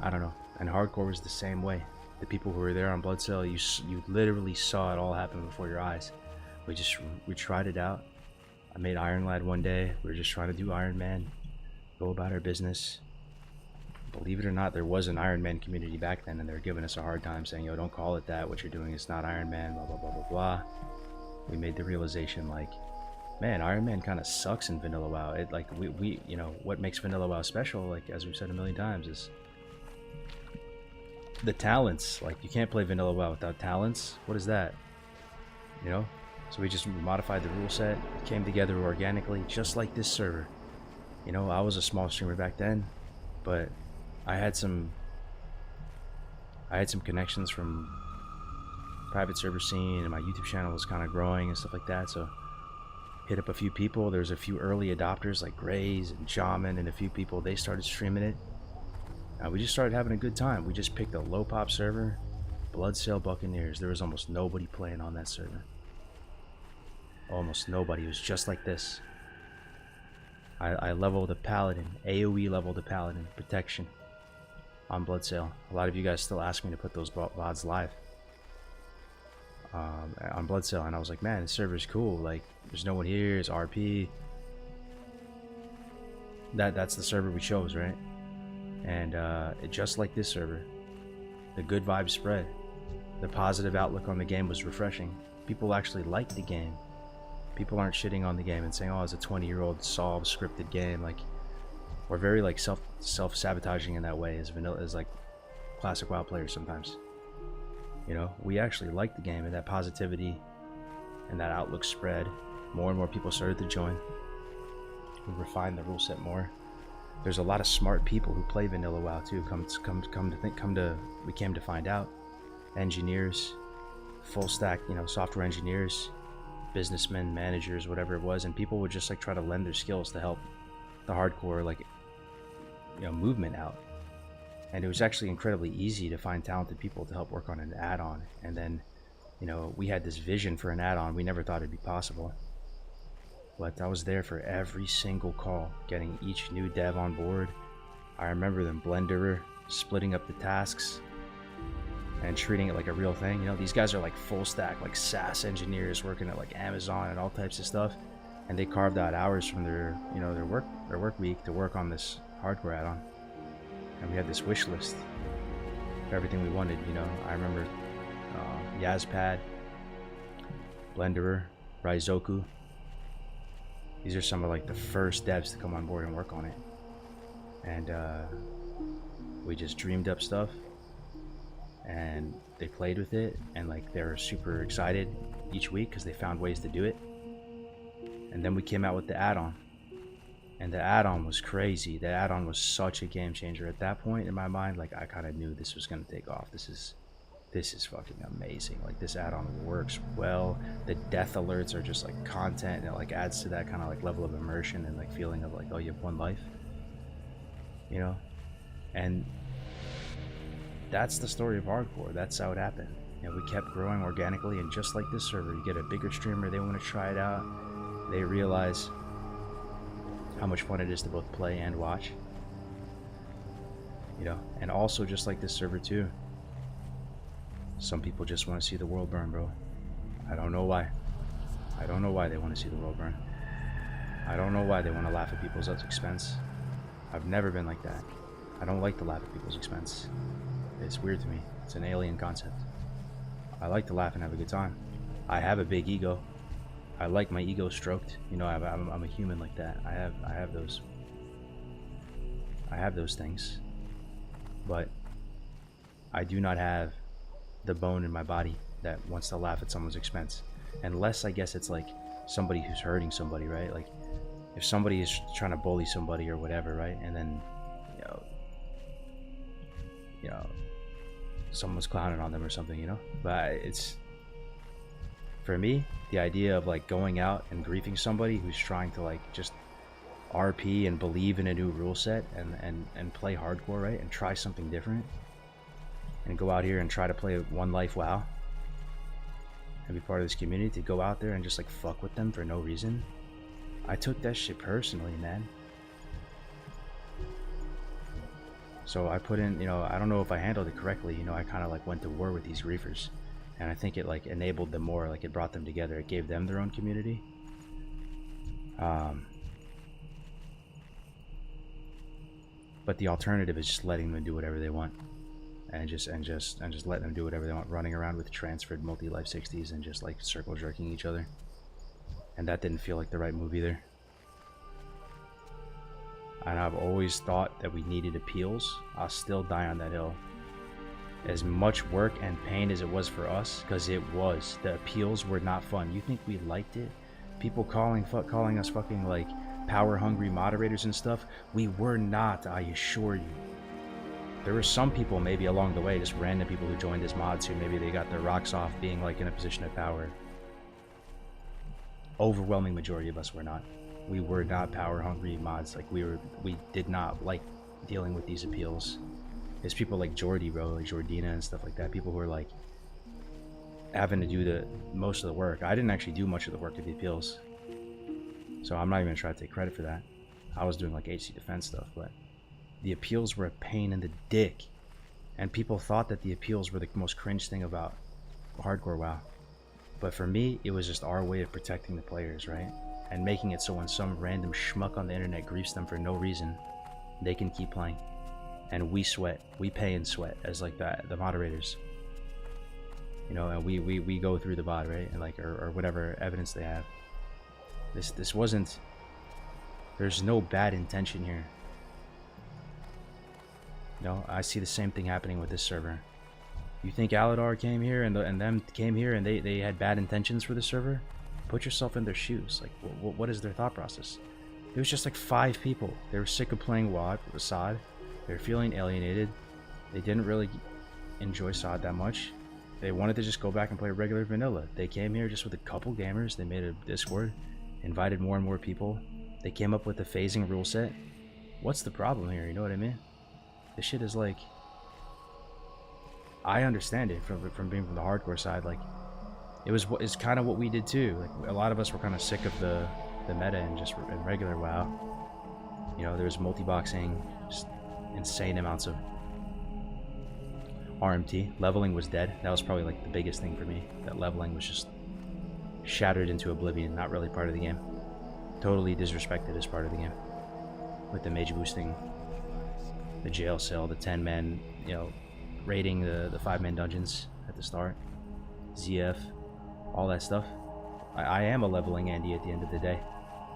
I don't know. And hardcore was the same way. The people who were there on Blood Cell, you literally saw it all happen before your eyes. We tried it out. I made Iron Lad one day. We were just trying to do Iron Man, go about our business. Believe it or not, there was an Iron Man community back then, and they were giving us a hard time, saying, yo, don't call it that. What you're doing is not Iron Man, blah, blah, blah, blah, blah. We made the realization, like, man, Iron Man kind of sucks in Vanilla WoW. It, like, we, you know, what makes Vanilla WoW special, like, as we've said a million times, is the talents. Like, you can't play Vanilla WoW without talents. What is that? You know? So we just modified the rule set. It came together organically, just like this server. You know, I was a small streamer back then, but I had some connections from private server scene, and my YouTube channel was kind of growing and stuff like that. So hit up a few people. There's a few early adopters like Grays and Jamin and a few people. They started streaming it. We just started having a good time. We just picked a low pop server, Bloodsail Buccaneers. There was almost nobody playing on that server. Almost nobody. It was just like this. I leveled a paladin, AoE leveled a paladin, protection on Bloodsail. A lot of you guys still ask me to put those VODs live on Bloodsail, and I was like, man, this server is cool. Like, there's no one here. It's RP. That's the server we chose, right? And just like this server, the good vibes spread. The positive outlook on the game was refreshing. People actually liked the game. People aren't shitting on the game and saying, oh, it's a 20-year-old solved scripted game. Like, we're very like self-sabotaging in that way as like classic WoW players sometimes. You know, we actually liked the game, and that positivity and that outlook spread. More and more people started to join. We refined the rule set more. There's a lot of smart people who play vanilla WoW too. We came to find out. Engineers, full stack, you know, software engineers, businessmen, managers, whatever it was, and people would just like try to lend their skills to help the hardcore, like, you know, movement out. And it was actually incredibly easy to find talented people to help work on an add-on. And then, you know, we had this vision for an add-on. We never thought it'd be possible, but I was there for every single call, getting each new dev on board. I remember them Blenderer splitting up the tasks and treating it like a real thing. You know, these guys are like full stack, like SaaS engineers working at like Amazon and all types of stuff, and they carved out hours from their, you know, their work week to work on this hardcore add-on. And we had this wish list of everything we wanted. You know, I remember Yazpad, Blenderer, Raizoku. These are some of like the first devs to come on board and work on it. And we just dreamed up stuff, and they played with it, and like they were super excited each week because they found ways to do it. And then we came out with the add-on, and the add-on was crazy. The add-on was such a game changer. At that point in my mind, like, I kind of knew this was going to take off. This is fucking amazing. Like, this add-on works well. The death alerts are just like content, and it like adds to that kind of like level of immersion and like feeling of like, oh, you have one life, you know. And that's the story of hardcore. That's how it happened. And we kept growing organically, and just like this server, you get a bigger streamer, they want to try it out. They realize how much fun it is to both play and watch, you know. And also, just like this server too, some people just want to see the world burn, bro. I don't know why. I don't know why they want to see the world burn. I don't know why they want to laugh at people's expense. I've never been like that. I don't like to laugh at people's expense. It's weird to me. It's an alien concept. I like to laugh and have a good time. I have a big ego. I like my ego stroked. You know, I'm a human like that. I have those things, but I do not have the bone in my body that wants to laugh at someone's expense, unless I guess it's like somebody who's hurting somebody, right? Like if somebody is trying to bully somebody or whatever, right? And then, you know, you know, someone's clowning on them or something, you know. But it's, for me, the idea of like going out and griefing somebody who's trying to like just RP and believe in a new rule set and play hardcore, right, and try something different, and go out here and try to play One Life WoW and be part of this community, to go out there and just like fuck with them for no reason. I took that shit personally, man. So I put in, you know, I don't know if I handled it correctly, you know. I kind of like went to war with these griefers, and I think it like enabled them more, like it brought them together, it gave them their own community. But the alternative is just letting them do whatever they want, and just letting them do whatever they want, running around with transferred multi-life 60s and just like circle jerking each other. And that didn't feel like the right move either. And I've always thought that we needed appeals. I'll still die on that hill. As much work and pain as it was for us, because it was, the appeals were not fun. You think we liked it? People calling us fucking like power hungry moderators and stuff. We were not, I assure you. There were some people maybe along the way, just random people who joined as mods, who maybe they got their rocks off being like in a position of power. Overwhelming majority of us were not. We were not power hungry mods. Like we did not like dealing with these appeals. There's people like Jordy, bro, like Jordina and stuff like that. People who are like having to do the most of the work. I didn't actually do much of the work of the appeals, so I'm not even gonna try to take credit for that. I was doing like HC defense stuff, but the appeals were a pain in the dick, and people thought that the appeals were the most cringe thing about hardcore WoW. But for me, it was just our way of protecting the players, right? And making it so when some random schmuck on the internet griefs them for no reason, they can keep playing. And we sweat, we pay and sweat as like the moderators, you know, and we go through the bot, right, and like or whatever evidence they have. This wasn't, there's no bad intention here. No, I see the same thing happening with this server. You think Aladar came here and them came here and they had bad intentions for the server? Put yourself in their shoes. Like, what is their thought process? It was just like 5 people. They were sick of playing WoD with SOD. They were feeling alienated. They didn't really enjoy SOD that much. They wanted to just go back and play regular vanilla. They came here just with a couple gamers. They made a Discord, invited more and more people. They came up with a phasing rule set. What's the problem here? You know what I mean? This shit is like, I understand it from being from the hardcore side. Like, it's kind of what we did too. Like, a lot of us were kind of sick of the meta and just in regular WoW. You know, there was multi-boxing, just insane amounts of RMT. Leveling was dead. That was probably like the biggest thing for me. That leveling was just shattered into oblivion, not really part of the game. Totally disrespected as part of the game. With the mage boosting, the jail cell, the 10-man, you know, raiding the 5-man dungeons at the start, ZF, all that stuff. I am a leveling Andy at the end of the day.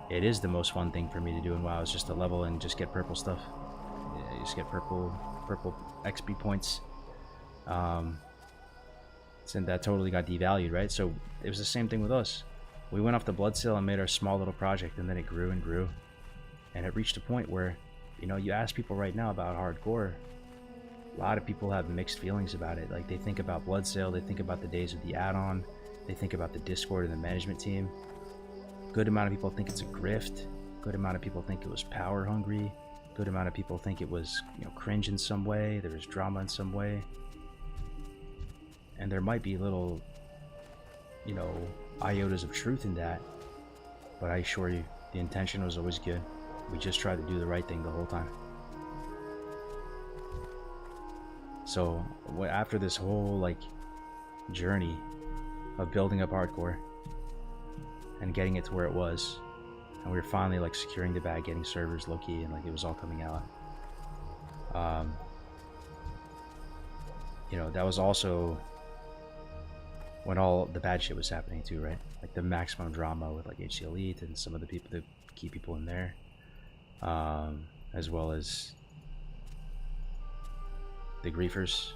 It is the most fun thing for me to do in WoW, is just to level and just get purple stuff. Yeah, you just get purple XP points. And that totally got devalued, right? So it was the same thing with us. We went off the blood sale and made our small little project, and then it grew and grew, and it reached a point where, you know, you ask people right now about hardcore, a lot of people have mixed feelings about it. Like, they think about blood sale, they think about the days of the add-on, they think about the Discord and the management team. Good amount of people think it's a grift. Good amount of people think it was power hungry. Good amount of people think it was, you know, cringe in some way. There was drama in some way. And there might be little, you know, iotas of truth in that. But I assure you, the intention was always good. We just tried to do the right thing the whole time. So after this whole like journey of building up hardcore and getting it to where it was, and we were finally like securing the bag, getting servers low-key, and like it was all coming out, you know, that was also when all the bad shit was happening too, right? Like the maximum drama with like HC Elite and some of the people, the key people in there, as well as the griefers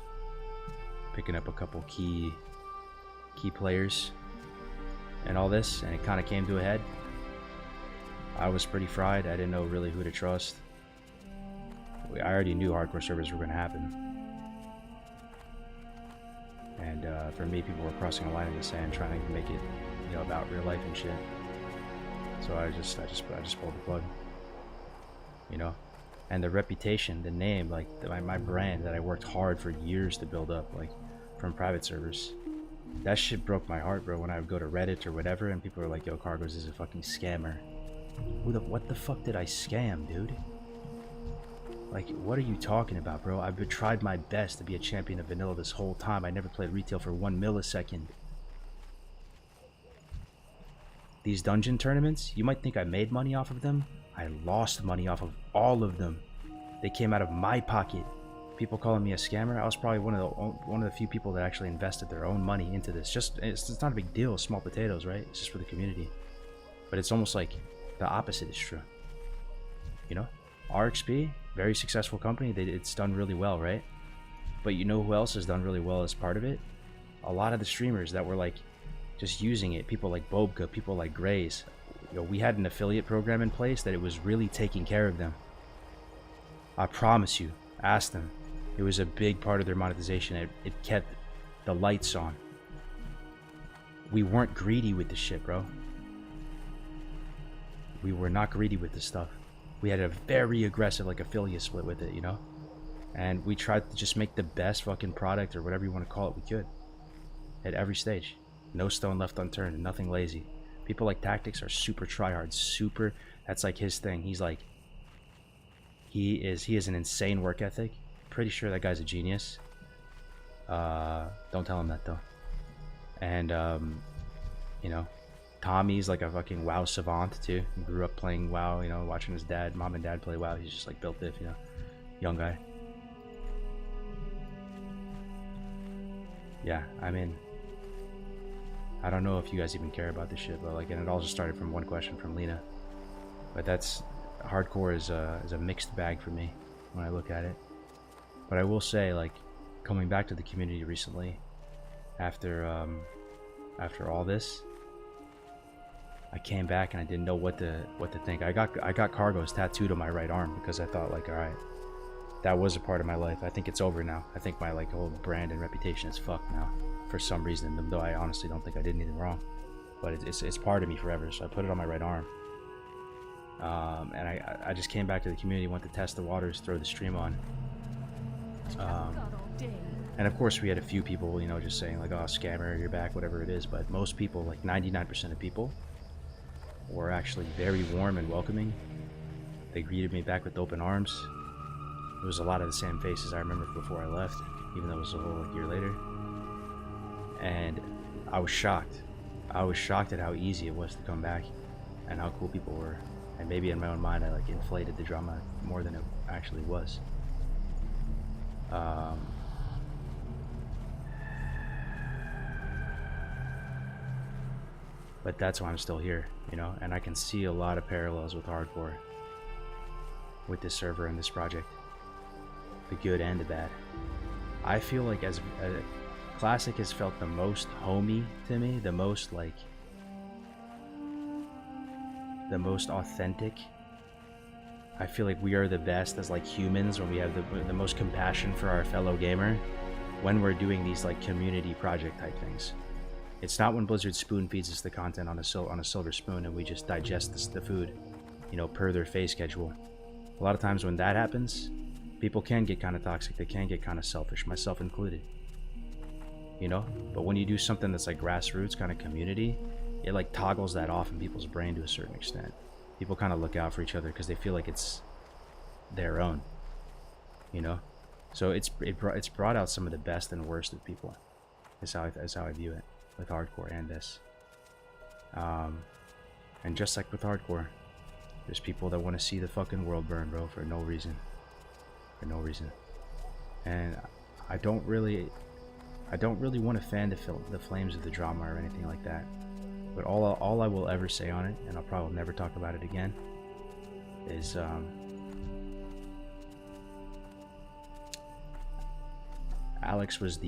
picking up a couple key players and all this, and it kind of came to a head. I was pretty fried. I didn't know really who to trust. I already knew hardcore servers were going to happen, for me, people were crossing a line in the sand, trying to make it, you know, about real life and shit. So I just pulled the plug, you know. And the reputation, the name, like my brand that I worked hard for years to build up, like from private servers, that shit broke my heart, bro. When I would go to Reddit or whatever, and people were like, "Yo, Cargos is a fucking scammer." What the fuck did I scam, dude? Like, what are you talking about, bro? I've tried my best to be a champion of vanilla this whole time. I never played retail for 1 millisecond. These dungeon tournaments, you might think I made money off of them. I lost money off of all of them. They came out of my pocket. People calling me a scammer. I was probably one of the few people that actually invested their own money into this. It's not a big deal, small potatoes, right? It's just for the community. But it's almost like the opposite is true. You know, RXP, very successful company. It's done really well, right? But you know who else has done really well as part of it? A lot of the streamers that were like just using it. People like Bobka, people like Grays. You know, we had an affiliate program in place that it was really taking care of them. I promise you, ask them. It was a big part of their monetization. It kept the lights on. We weren't greedy with the shit, bro. We were not greedy with the stuff. We had a very aggressive like affiliate split with it, you know? And we tried to just make the best fucking product or whatever you want to call it we could. At every stage. No stone left unturned and nothing lazy. People like Tactics are super tryhard, super, that's like his thing. He's like, he has an insane work ethic. Pretty sure that guy's a genius. Don't tell him that though. And you know, Tommy's like a fucking WoW savant too. He grew up playing WoW, you know, watching his mom and dad play WoW. He's just like built diff, you know, young guy. Yeah, I mean, I don't know if you guys even care about this shit, but like, and it all just started from one question from Lena. But that's, hardcore is a mixed bag for me when I look at it. But I will say, like, coming back to the community recently, after all this, I came back and I didn't know what to think. I got Cargos tattooed on my right arm because I thought, like, all right, that was a part of my life. I think it's over now. I think my like whole brand and reputation is fucked now for some reason, though I honestly don't think I did anything wrong. But it's part of me forever, so I put it on my right arm. And I just came back to the community, went to test the waters, throw the stream on. And of course we had a few people, you know, just saying like, oh, scammer, you're back, whatever it is. But most people, like 99% of people, were actually very warm and welcoming. They greeted me back with open arms. It was a lot of the same faces I remember before I left, even though it was a whole like year later. And I was shocked. I was shocked at how easy it was to come back and how cool people were. And maybe in my own mind I like inflated the drama more than it actually was. But that's why I'm still here, you know, and I can see a lot of parallels with hardcore, with this server and this project, the good and the bad. I feel like as Classic has felt the most homey to me, the most like, the most authentic. I feel like we are the best as like humans when we have the most compassion for our fellow gamer when we're doing these like community project type things. It's not when Blizzard spoon feeds us the content on a silver spoon and we just digest the food, you know, per their phase schedule. A lot of times when that happens, people can get kind of toxic, they can get kind of selfish, myself included. You know, but when you do something that's like grassroots kind of community, it like toggles that off in people's brain to a certain extent. People kind of look out for each other because they feel like it's their own, you know. So it's brought out some of the best and worst of people. Is how I view it with hardcore and this. And just like with hardcore, there's people that want to see the fucking world burn, bro, for no reason. For no reason. And I don't really want to fan the flames of the drama or anything like that. But all I will ever say on it, and I'll probably never talk about it again, is Alex was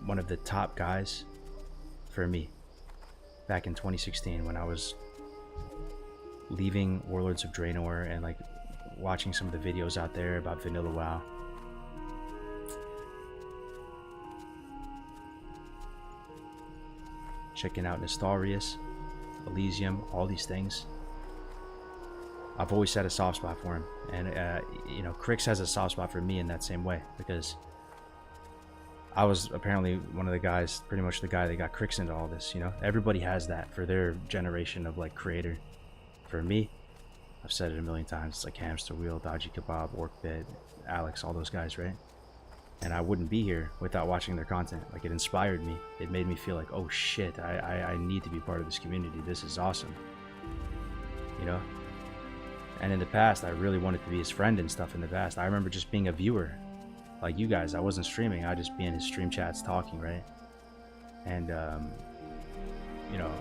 one of the top guys for me back in 2016 when I was leaving Warlords of Draenor and like watching some of the videos out there about vanilla WoW. checking out Nestorius, Elysium, all these things. I've always had a soft spot for him, and you know, Crix has a soft spot for me in that same way, because I was apparently one of the guys, pretty much the guy that got Crix into all this. You know, everybody has that for their generation of like creator. For me, I've said it a million times, it's like Hamster Wheel, Dodgy Kebab, Orkbit, Alex, all those guys, right? And I wouldn't be here without watching their content. Like, it inspired me. It made me feel like, oh shit, I need to be part of this community. This is awesome. You know? And in the past, I really wanted to be his friend and stuff in the past. I remember just being a viewer. Like you guys, I wasn't streaming. I'd just be in his stream chats talking, right? And, you know,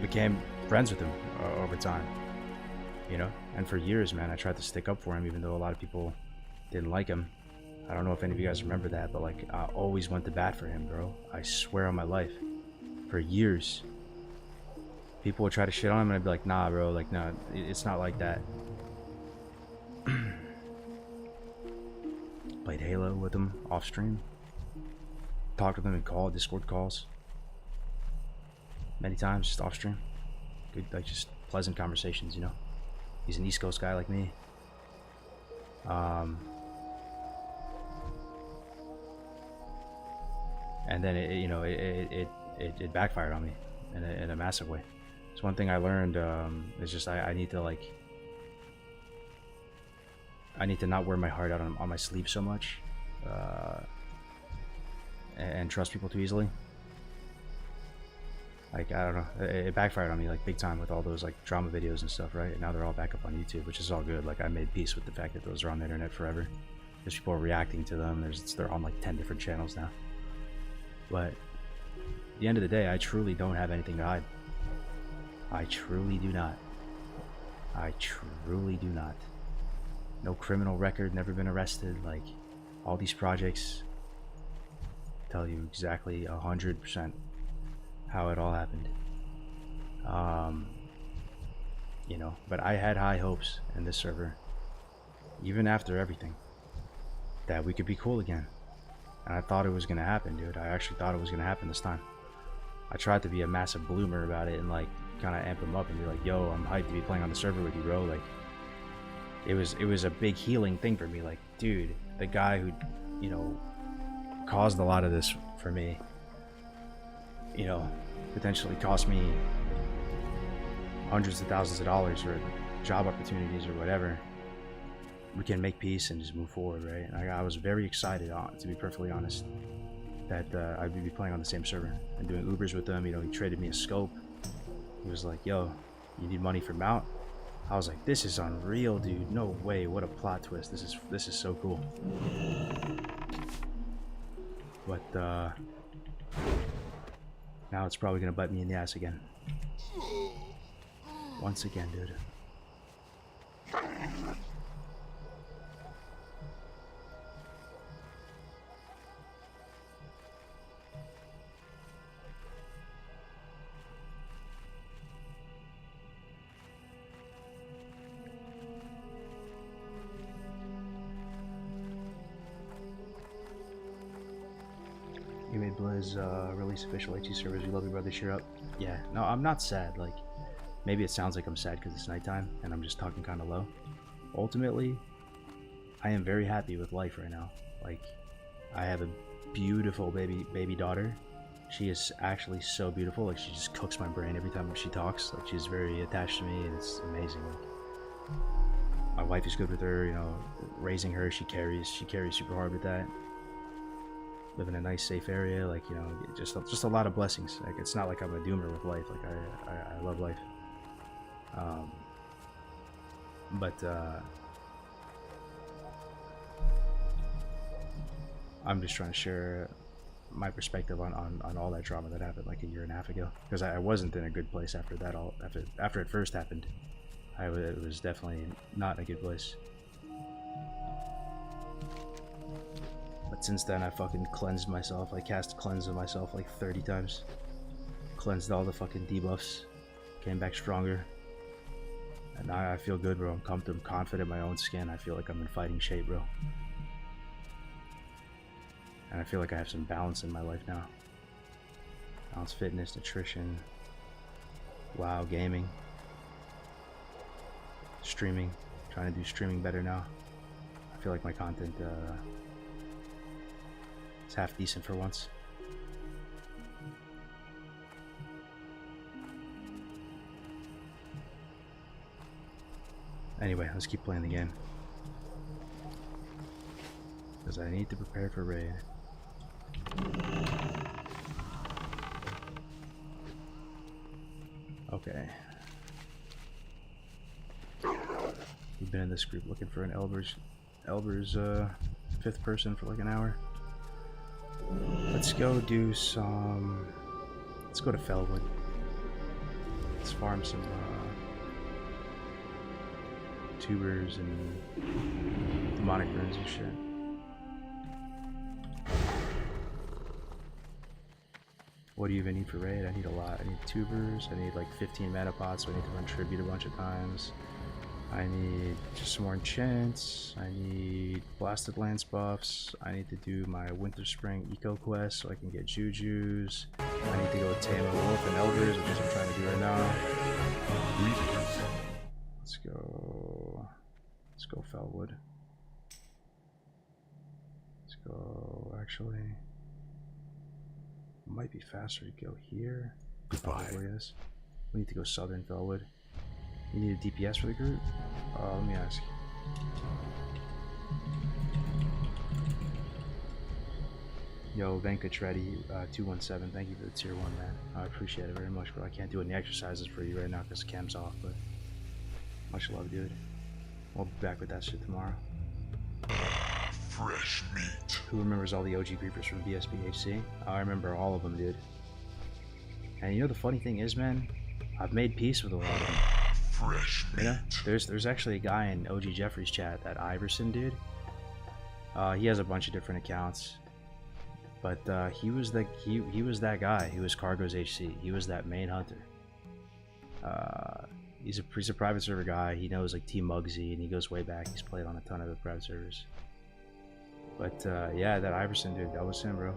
became friends with him over time. You know? And for years, man, I tried to stick up for him, even though a lot of people didn't like him. I don't know if any of you guys remember that, but like, I always went to bat for him, bro. I swear on my life. For years. People would try to shit on him and I'd be like, nah, bro, like, nah, it's not like that. Played Halo with him off stream. Talked with him in Discord calls. Many times, just off stream. Good, like, just pleasant conversations, you know? He's an East Coast guy like me. And then it backfired on me in a massive way. It's one thing I learned. Is just I need to like. I need to not wear my heart out on my sleeve so much, and trust people too easily. Like, I don't know, it backfired on me like big time with all those like drama videos and stuff, right? And now they're all back up on YouTube, which is all good. Like, I made peace with the fact that those are on the internet forever. There's people reacting to them. They're on like 10 different channels now. But at the end of the day, I truly don't have anything to hide. I truly do not. I truly do not. No criminal record, never been arrested. Like, all these projects tell you exactly 100% how it all happened. You know, but I had high hopes in this server, even after everything, that we could be cool again. And I thought it was gonna happen, dude. I actually thought it was gonna happen this time. I tried to be a massive bloomer about it and like kind of amp him up and be like, yo, I'm hyped to be playing on the server with you, bro. Like, it was a big healing thing for me. Like, dude, the guy who, you know, caused a lot of this for me, you know, potentially cost me hundreds of thousands of dollars or job opportunities or whatever. We can make peace and just move forward, right? And I was very excited, to be perfectly honest, that I would be playing on the same server and doing Ubers with him. You know, he traded me a scope. He was like, yo, you need money for mount? I was like, this is unreal, dude. No way. What a plot twist. This is so cool. But now it's probably gonna bite me in the ass again. Once again, dude. You made Blizz release official HE servers. You love your brother. Cheer up. Yeah, no, I'm not sad. Like, maybe it sounds like I'm sad because it's nighttime and I'm just talking kind of low. Ultimately, I am very happy with life right now. Like, I have a beautiful baby daughter. She is actually so beautiful. Like, she just cooks my brain every time she talks. Like, she's very attached to me and it's amazing. Like, my wife is good with her, you know, raising her. She carries super hard with that. Live in a nice, safe area, like, you know, just a lot of blessings. Like, it's not like I'm a doomer with life. Like, I love life. I'm just trying to share my perspective on all that drama that happened like a year and a half ago, because I wasn't in a good place after that. After it first happened, it was definitely not a good place. But since then, I fucking cleansed myself. I cast cleanse on myself like 30 times. Cleansed all the fucking debuffs. Came back stronger. And now I feel good, bro. I'm comfortable, confident in my own skin. I feel like I'm in fighting shape, bro. And I feel like I have some balance in my life now. Balance fitness, nutrition, WoW, gaming, streaming. Trying to do streaming better now. I feel like my content is half decent for once. Anyway, let's keep playing the game. Because I need to prepare for raid. Okay. We've been in this group looking for an Elber's 5th person for like an hour. Let's go do some... Let's go to Fellwood. Let's farm some tubers and demonic runes and shit. What do you even need for raid? I need a lot. I need tubers. I need like 15 mana pots, so I need to run tribute a bunch of times. I need just some more enchants. I need blasted lance buffs. I need to do my winter spring eco quest so I can get jujus. I need to go tame a wolf and elders, which is what I'm trying to do right now. Let's go Fellwood. Let's go, actually, it might be faster to go here. Goodbye. Probably is. We need to go southern Fellwood. You need a DPS for the group? Let me ask. Yo, Venkach ready, 217, thank you for the tier 1, man. I appreciate it very much, bro. I can't do any exercises for you right now because cam's off, but much love, dude. We'll be back with that shit tomorrow. Fresh meat. Who remembers all the OG Reapers from BSBHC? I remember all of them, dude. And you know the funny thing is, man, I've made peace with a lot of them. Fresh meat. You know, there's actually a guy in OG Jeffrey's chat, that Iverson dude. He has a bunch of different accounts, but he was that guy. He was Cargo's HC. He was that main hunter. He's a private server guy. He knows like Team Muggsy, and he goes way back. He's played on a ton of the private servers. But yeah, that Iverson dude, that was him, bro.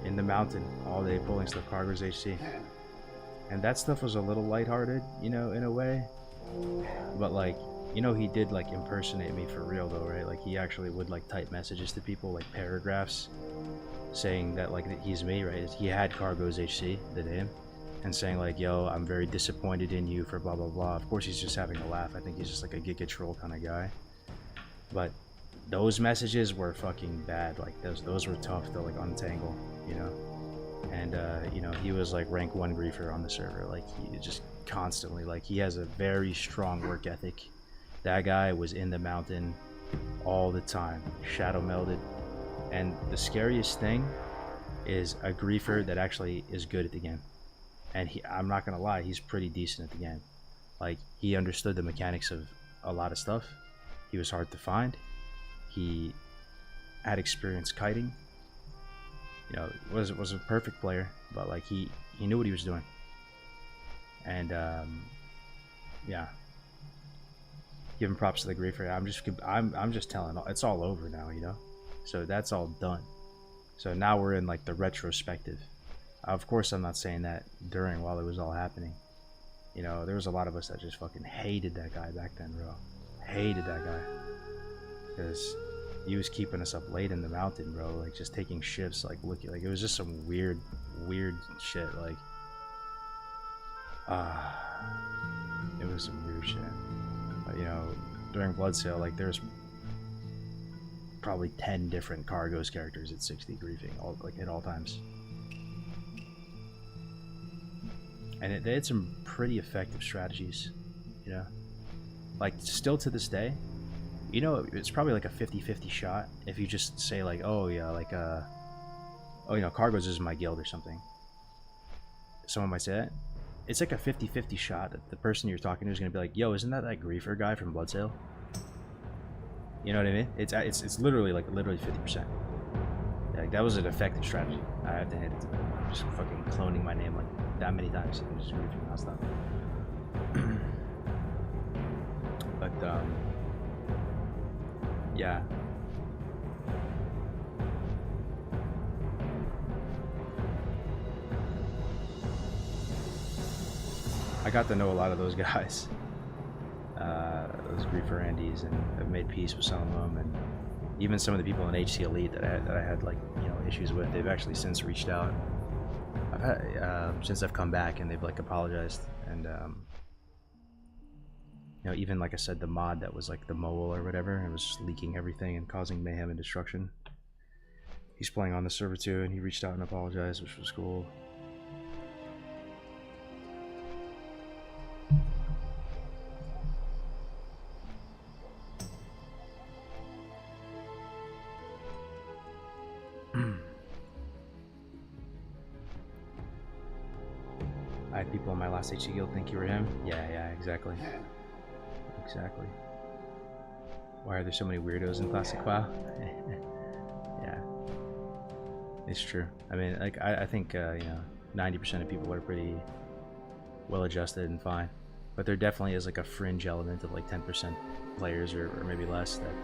In the mountain all day pulling stuff, Cargo's HC. And that stuff was a little lighthearted, you know, in a way. But like, you know, he did like impersonate me for real though, right? Like he actually would like type messages to people, like paragraphs, saying that like he's me, right? He had Cargo's HC, the name, and saying like, yo, I'm very disappointed in you for blah blah blah. Of course he's just having a laugh. I think he's just like a Giga troll kind of guy. But those messages were fucking bad. Like those were tough to like untangle, you know. And you know, he was like rank 1 griefer on the server. Like he just constantly, like he has a very strong work ethic. That guy was in the mountain all the time, shadow melded. And the scariest thing is a griefer that actually is good at the game. And I'm not gonna lie, he's pretty decent at the game. Like he understood the mechanics of a lot of stuff. He was hard to find. He had experience kiting. You know, was a perfect player, but like he knew what he was doing. And yeah, give him props to the griefer. I'm just telling, it's all over now, you know. So that's all done. So now we're in like the retrospective. Of course, I'm not saying that while it was all happening. You know, there was a lot of us that just fucking hated that guy back then, bro. Hated that guy because he was keeping us up late in the mountain, bro. Like just taking shifts, like looking, like it was just some weird shit. Like, it was some weird shit. But, you know, during Blood Sale, like there's probably 10 different Cargo's characters at 60 griefing, at all times. And they had some pretty effective strategies, you know. Like still to this day, you know, it's probably like a 50-50 shot if you just say like, oh yeah, like oh, you know, Cargo's is my guild or something. Someone might say that. It's like a 50-50 shot that the person you're talking to is gonna be like, yo, isn't that griefer guy from Blood Sale? You know what I mean? It's literally 50%. Like that was an effective strategy. I have to hand it to them. I'm just fucking cloning my name like that many times and just griefing nonstop. But yeah. got to know a lot of those guys, those griefer Andes, and I've made peace with some of them, and even some of the people in HC Elite that I had like, you know, issues with. They've actually since reached out. I've had since I've come back, and they've like apologized, and you know, even like I said, the mod that was like the mole or whatever, and it was leaking everything and causing mayhem and destruction. He's playing on the server too, and he reached out and apologized, which was cool. I had people in my last HC guild think you were him. Yeah, exactly. Exactly. Why are there so many weirdos in Classic WoW? Yeah. It's true. I mean, like, I think, you know, 90% of people are pretty well adjusted and fine. But there definitely is like a fringe element of like 10% players or maybe less that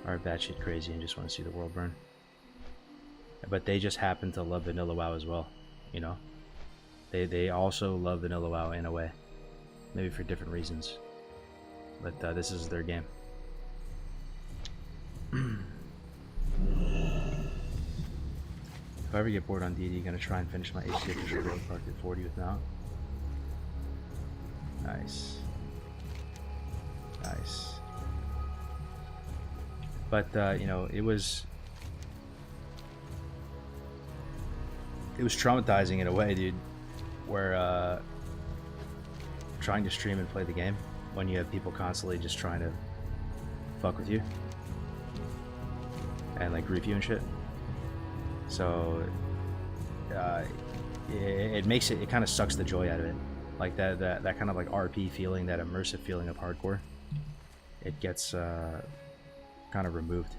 are batshit crazy and just want to see the world burn. But they just happen to love vanilla WoW as well, you know? They also love vanilla WoW in a way. Maybe for different reasons. But this is their game. If I ever get bored on DD, gonna try and finish my HC official road park at 40 with mount. Nice. Nice. But you know, it was traumatizing in a way, dude, where trying to stream and play the game when you have people constantly just trying to fuck with you and like grief you and shit. So it makes it kind of sucks the joy out of it, like that kind of like RP feeling, that immersive feeling of hardcore. It gets kind of removed.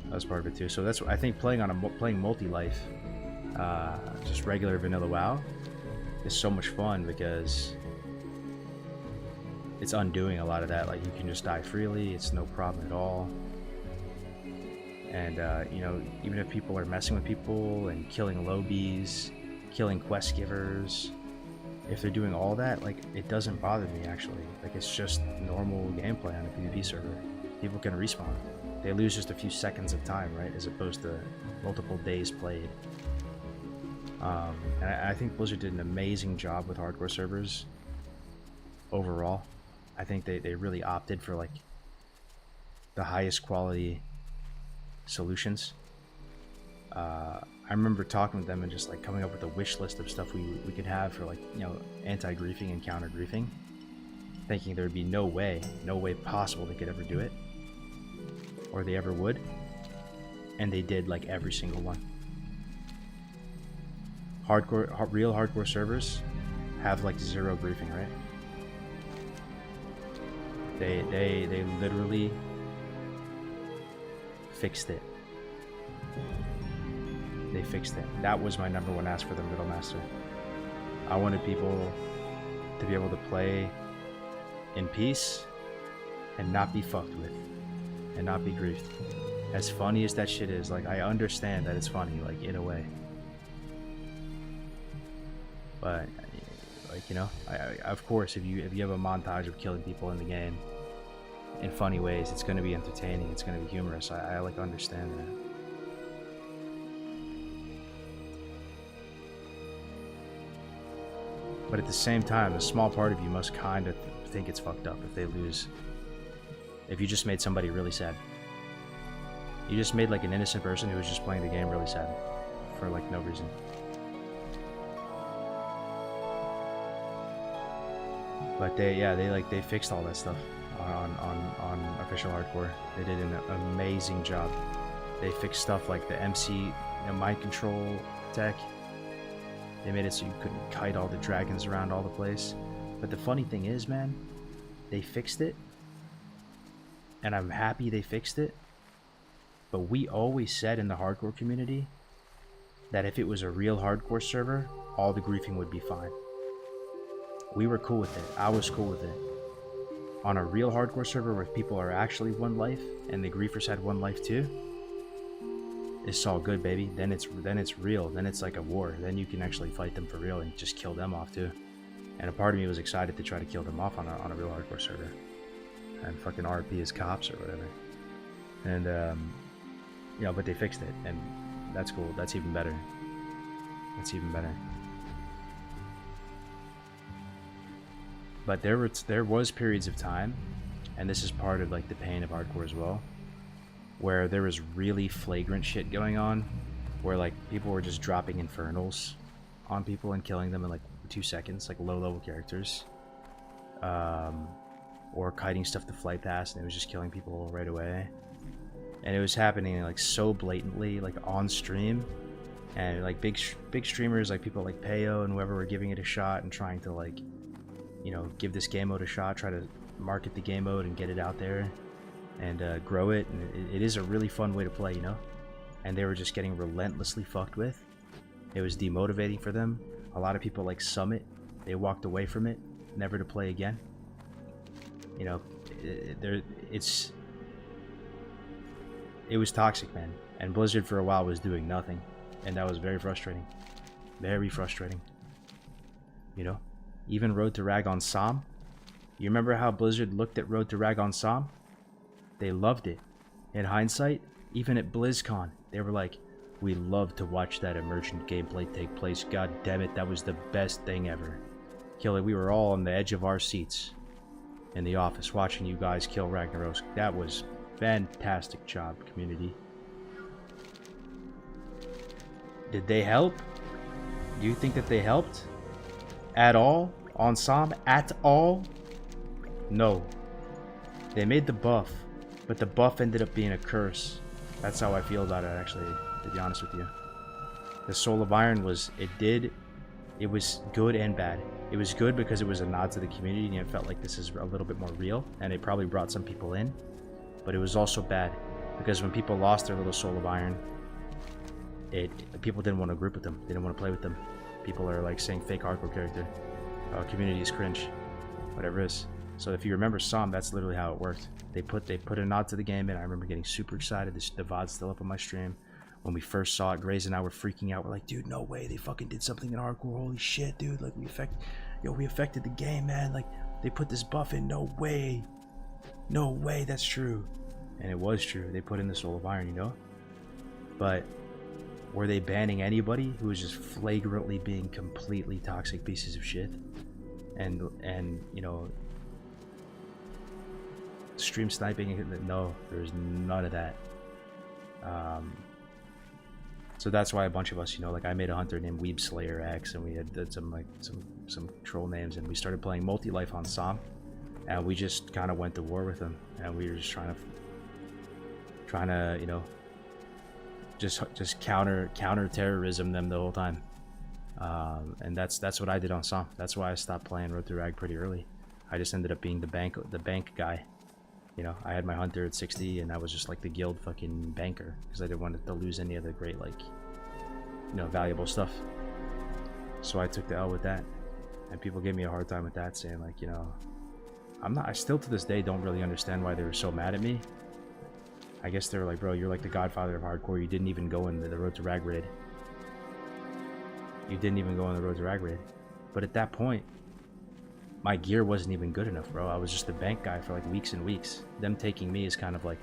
That was part of it too. So that's what I think, playing multi-life, just regular vanilla WoW, is so much fun because it's undoing a lot of that. Like, you can just die freely, it's no problem at all. And you know, even if people are messing with people and killing lobies, killing quest givers, if they're doing all that, like, it doesn't bother me actually. Like, it's just normal gameplay on a PvP server. People can respawn. They lose just a few seconds of time, right, as opposed to multiple days played. And I think Blizzard did an amazing job with hardcore servers overall. I think they really opted for like the highest quality solutions. I remember talking with them and just like coming up with a wish list of stuff we could have for, like, you know, anti-griefing and counter-griefing, thinking there would be no way possible they could ever do it, or they ever would, and they did like every single one. Real hardcore servers have like zero griefing, right? They literally fixed it. They fixed it. That was my #1 ask for the Middle Master. I wanted people to be able to play in peace and not be fucked with and not be griefed. As funny as that shit is, like, I understand that it's funny, like, in a way. But, like, you know, of course, if you have a montage of killing people in the game in funny ways, it's going to be entertaining, it's going to be humorous. I like understand that. But at the same time, a small part of you must kind of think it's fucked up if they lose. If you just made somebody really sad. You just made like an innocent person who was just playing the game really sad for like no reason. But they fixed all that stuff on official hardcore. They did an amazing job. They fixed stuff like the MC, mind control tech. They made it so you couldn't kite all the dragons around all the place. But the funny thing is, man, they fixed it, and I'm happy they fixed it. But we always said in the hardcore community that if it was a real hardcore server, all the griefing would be fine. We were cool with it. I was cool with it. On a real hardcore server where people are actually one life and the griefers had one life too, it's all good, baby. Then it's real. Then it's like a war. Then you can actually fight them for real and just kill them off too. And a part of me was excited to try to kill them off on a real hardcore server, and fucking RP as cops or whatever. And you know, but they fixed it, and that's cool. That's even better. That's even better. But there was periods of time, and this is part of like the pain of hardcore as well, where there was really flagrant shit going on, where like people were just dropping infernals on people and killing them in like 2 seconds, like low-level characters, or kiting stuff to flight past, and it was just killing people right away. And it was happening like so blatantly, like on stream, and like big streamers like people like Payo and whoever were giving it a shot and trying to like, you know, give this game mode a shot, try to market the game mode and get it out there and grow it. And it is a really fun way to play, you know. And they were just getting relentlessly fucked with. It was demotivating for them. A lot of people like Summit, they walked away from it, never to play again. You know, it was toxic, man. And Blizzard for a while was doing nothing, and that was very frustrating. Very frustrating. You know, even Road to Rag on Som. You remember how Blizzard looked at Road to Rag on Som? They loved it. In hindsight, even at BlizzCon, they were like, we love to watch that emergent gameplay take place. God damn it, that was the best thing ever. Kill it. We were all on the edge of our seats in the office watching you guys kill Ragnaros. That was fantastic job, community. Did they help? Do you think that they helped? At all? On Som? At all? No. They made the buff, but the buff ended up being a curse. That's how I feel about it, actually, to be honest with you. The Soul of Iron was, it was good and bad. It was good because it was a nod to the community and it felt like this is a little bit more real, and it probably brought some people in. But it was also bad because when people lost their little Soul of Iron, people didn't want to group with them. They didn't want to play with them. People are like saying fake hardcore character. Community is cringe. Whatever it is. So if you remember Som, that's literally how it worked. They put a nod to the game in. I remember getting super excited. The VOD's still up on my stream. When we first saw it, Graze and I were freaking out. We're like, dude, no way. They fucking did something in hardcore. Holy shit, dude. Like, we affected the game, man. Like, they put this buff in. No way. No way that's true. And it was true. They put in the Soul of Iron, you know? But were they banning anybody who was just flagrantly being completely toxic pieces of shit? And you know, stream sniping? No, there's none of that. So that's why a bunch of us, you know, like I made a hunter named Weeb Slayer X, and we had some troll names, and we started playing multi-life on Som, and we just kind of went to war with them, and we were just trying to, you know, just counter terrorism them the whole time. And that's what I did on Som. That's why I stopped playing Road to Rag pretty early. I just ended up being the bank guy. You know, I had my hunter at 60, and I was just like the guild fucking banker because I didn't want to lose any of the great, like, you know, valuable stuff. So I took the L with that, and people gave me a hard time with that, saying like, you know, I still to this day don't really understand why they were so mad at me. I guess they were like, bro, you're like the godfather of hardcore. You didn't even go in the Road to Rag raid. You didn't even go on the Road to Rag raid. But at that point, my gear wasn't even good enough, bro. I was just the bank guy for like weeks and weeks. Them taking me is kind of like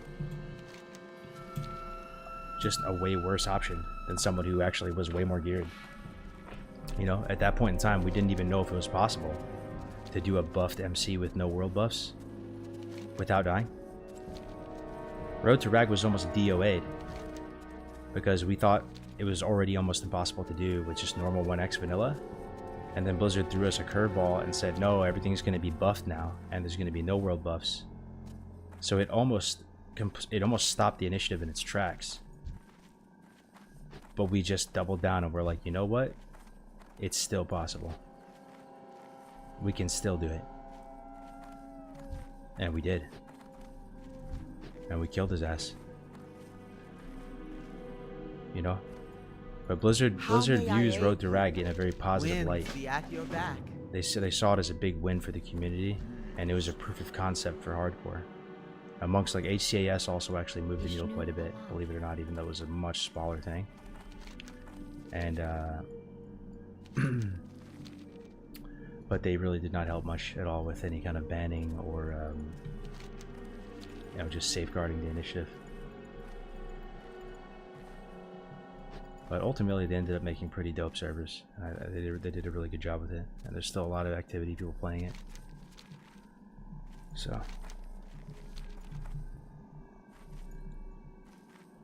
just a way worse option than someone who actually was way more geared. You know, at that point in time, we didn't even know if it was possible to do a buffed MC with no world buffs without dying. Road to Rag was almost DOA'd because we thought it was already almost impossible to do with just normal 1x vanilla. And then Blizzard threw us a curveball and said, no, everything's going to be buffed now, and there's going to be no world buffs. So it almost stopped the initiative in its tracks. But we just doubled down and we're like, you know what? It's still possible. We can still do it. And we did. And we killed his ass. You know? But Blizzard views Road to Rag in a very positive light. They saw it as a big win for the community, and it was a proof of concept for hardcore. Amongst like HCAS also actually moved the needle quite a bit, believe it or not, even though it was a much smaller thing. And but they really did not help much at all with any kind of banning or you know, just safeguarding the initiative. But ultimately they ended up making pretty dope servers. They did a really good job with it, and there's still a lot of activity, people playing it. So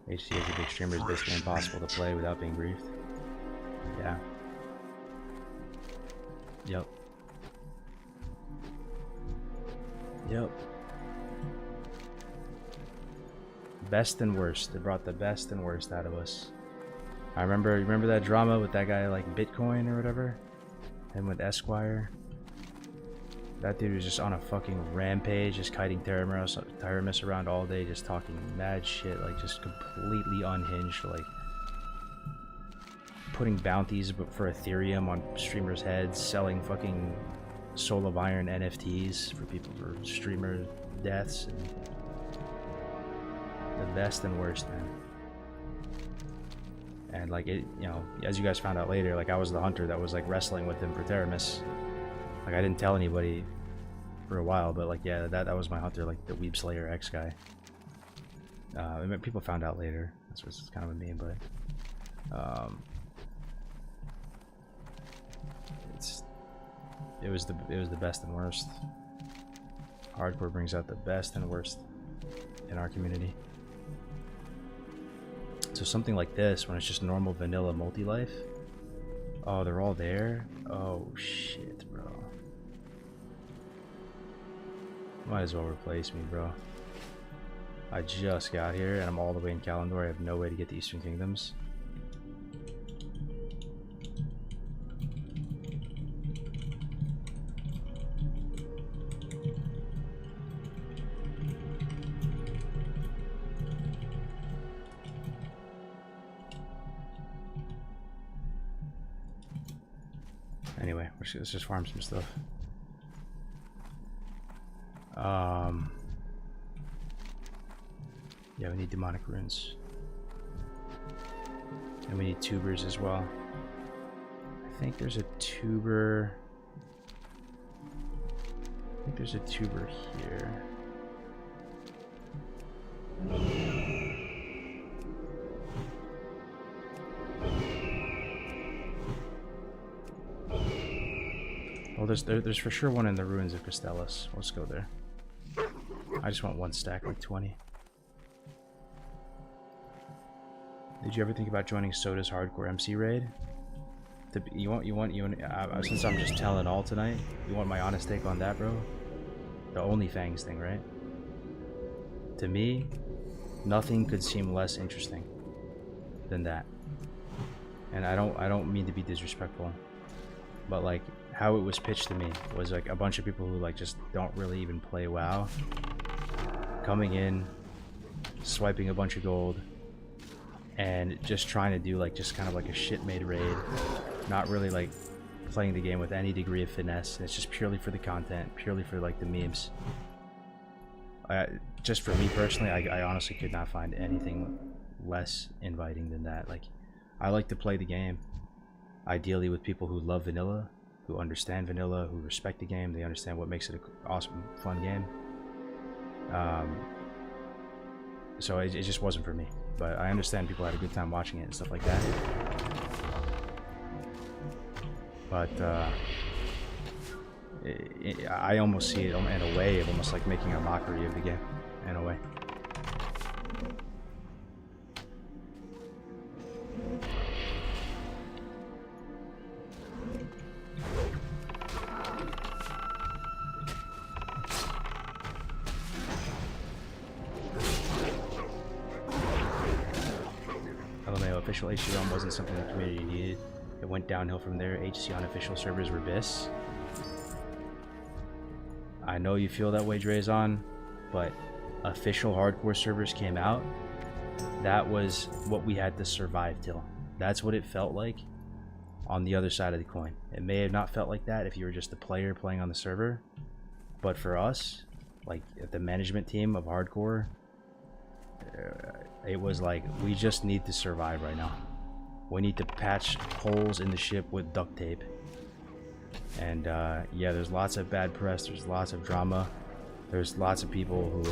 HC as a big streamer is basically impossible to play without being briefed. Yeah. Yep. Yep. Best and worst. They brought the best and worst out of us. I remember that drama with that guy like Bitcoin or whatever? And with Esquire. That dude was just on a fucking rampage, just kiting Tyramis around all day, just talking mad shit, like just completely unhinged, like putting bounties for Ethereum on streamers' heads, selling fucking Soul of Iron NFTs for people for streamer deaths. And the best and worst, man. And like it, you know, as you guys found out later, like I was the hunter that was like wrestling with him for Theramis. Like I didn't tell anybody for a while, but like yeah, that was my hunter, like the Weeb Slayer X guy. I mean, people found out later. That's what's kind of a meme, but it was the best and worst. Hardcore brings out the best and worst in our community. So something like this, when it's just normal vanilla multi-life, oh, they're all there? Oh shit, bro. Might as well replace me, bro. I just got here and I'm all the way in Kalimdor. I have no way to get to Eastern Kingdoms. Anyway, let's just farm some stuff. Yeah, we need demonic runes. And we need tubers as well. I think there's a tuber. I think there's a tuber here. Well, there's for sure one in the ruins of Castellus. Let's go there. I just want one stack, like 20. Did you ever think about joining Soda's Hardcore MC raid? Since I'm just telling all tonight, you want my honest take on that, bro? The OnlyFans thing, right? To me, nothing could seem less interesting than that. And I don't mean to be disrespectful, but like how it was pitched to me was like a bunch of people who like just don't really even play WoW coming in, swiping a bunch of gold, and just trying to do like just kind of like a shit made raid, not really like playing the game with any degree of finesse. It's just purely for the content, purely for like the memes. Just for me personally, I honestly could not find anything less inviting than that. Like, I like to play the game ideally with people who love vanilla, who understand vanilla, who respect the game, they understand what makes it an awesome, fun game. So it just wasn't for me, but I understand people had a good time watching it and stuff like that. But I almost see it in a way of almost like making a mockery of the game, in a way. Official HC on wasn't something the community needed. It went downhill from there. HC on official servers were BIS. I know you feel that way, Drazon, but official hardcore servers came out. That was what we had to survive till. That's what it felt like on the other side of the coin. It may have not felt like that if you were just a player playing on the server, but for us, like the management team of hardcore, it was like, we just need to survive right now. We need to patch holes in the ship with duct tape. And yeah, there's lots of bad press, there's lots of drama, there's lots of people who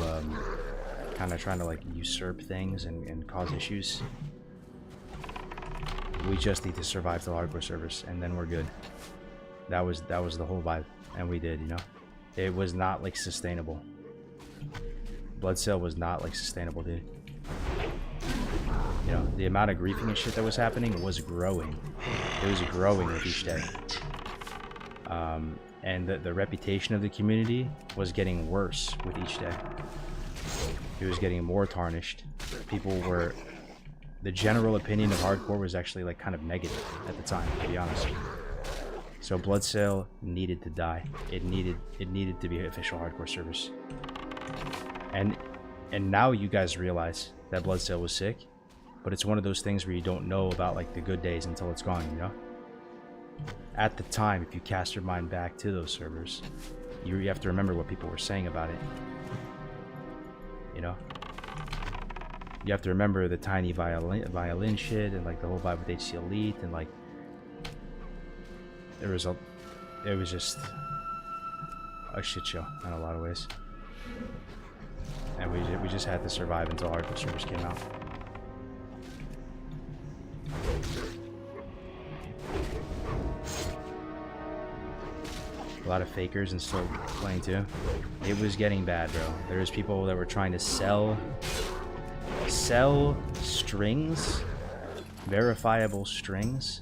kind of trying to like usurp things and cause issues. We just need to survive the hardcore servers, and then we're good. That was the whole vibe, and we did, you know. It was not like sustainable. Bloodsail was not like sustainable, dude. You know, the amount of griefing and shit that was happening was growing. It was growing with each day. And the reputation of the community was getting worse with each day. It was getting more tarnished. People were... The general opinion of hardcore was actually like kind of negative at the time, to be honest. So Bloodsail needed to die. It needed to be official hardcore service. And now you guys realize that Bloodsail was sick, but it's one of those things where you don't know about like the good days until it's gone, you know? At the time, if you cast your mind back to those servers, you have to remember what people were saying about it. You know? You have to remember the tiny violin shit and like the whole vibe with HC Elite, and like it was just a shit show in a lot of ways. And we just had to survive until hardcore servers came out. A lot of fakers and still playing too. It was getting bad, bro. There was people that were trying to sell strings, verifiable strings,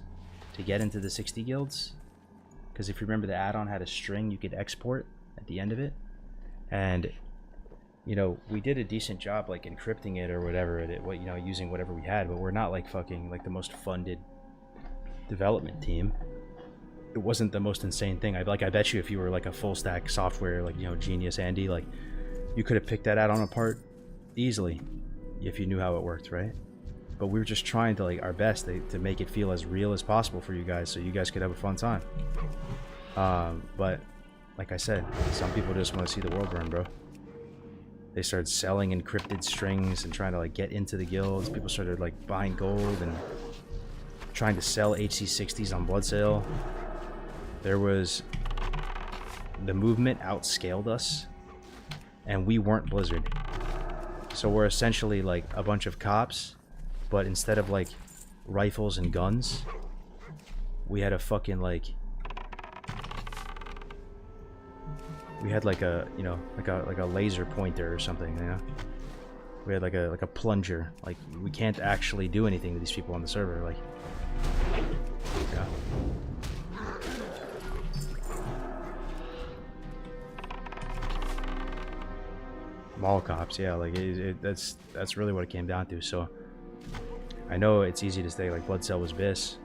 to get into the 60 guilds. Because if you remember, the add-on had a string you could export at the end of it. And you know, we did a decent job like encrypting it or whatever you know, using whatever we had, but we're not like fucking like the most funded development team. It wasn't the most insane thing. I bet you if you were like a full stack software, like, you know, genius Andy, like you could have picked that add-on apart easily if you knew how it worked, right? But we were just trying to like our best to make it feel as real as possible for you guys, so you guys could have a fun time. But like I said, some people just want to see the world burn, bro. They started selling encrypted strings and trying to like get into the guilds. People started like buying gold and trying to sell HC60s on Bloodsail. There was... The movement outscaled us, and we weren't Blizzard. So we're essentially like a bunch of cops, but instead of like rifles and guns, we had a fucking like... We had like a, you know, like a laser pointer or something, you know? We had like a plunger. Like, we can't actually do anything to these people on the server, like... Yeah. Mall cops, yeah, like that's really what it came down to. So I know it's easy to say like Bloodsail was BIS,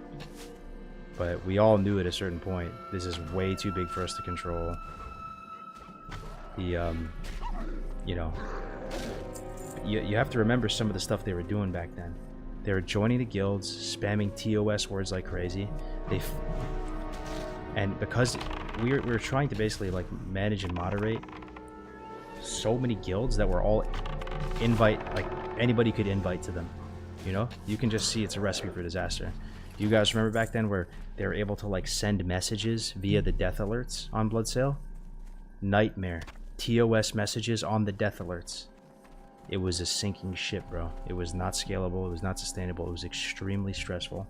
but we all knew at a certain point this is way too big for us to control. The you know, you have to remember some of the stuff they were doing back then. They were joining the guilds, spamming TOS words like crazy. And because we were trying to basically like manage and moderate so many guilds that were all like anybody could invite to them, you know? You can just see it's a recipe for disaster. Do you guys remember back then where they were able to like send messages via the death alerts on Bloodsail? Nightmare. TOS messages on the death alerts. It was a sinking ship, bro. It was not scalable, it was not sustainable, it was extremely stressful.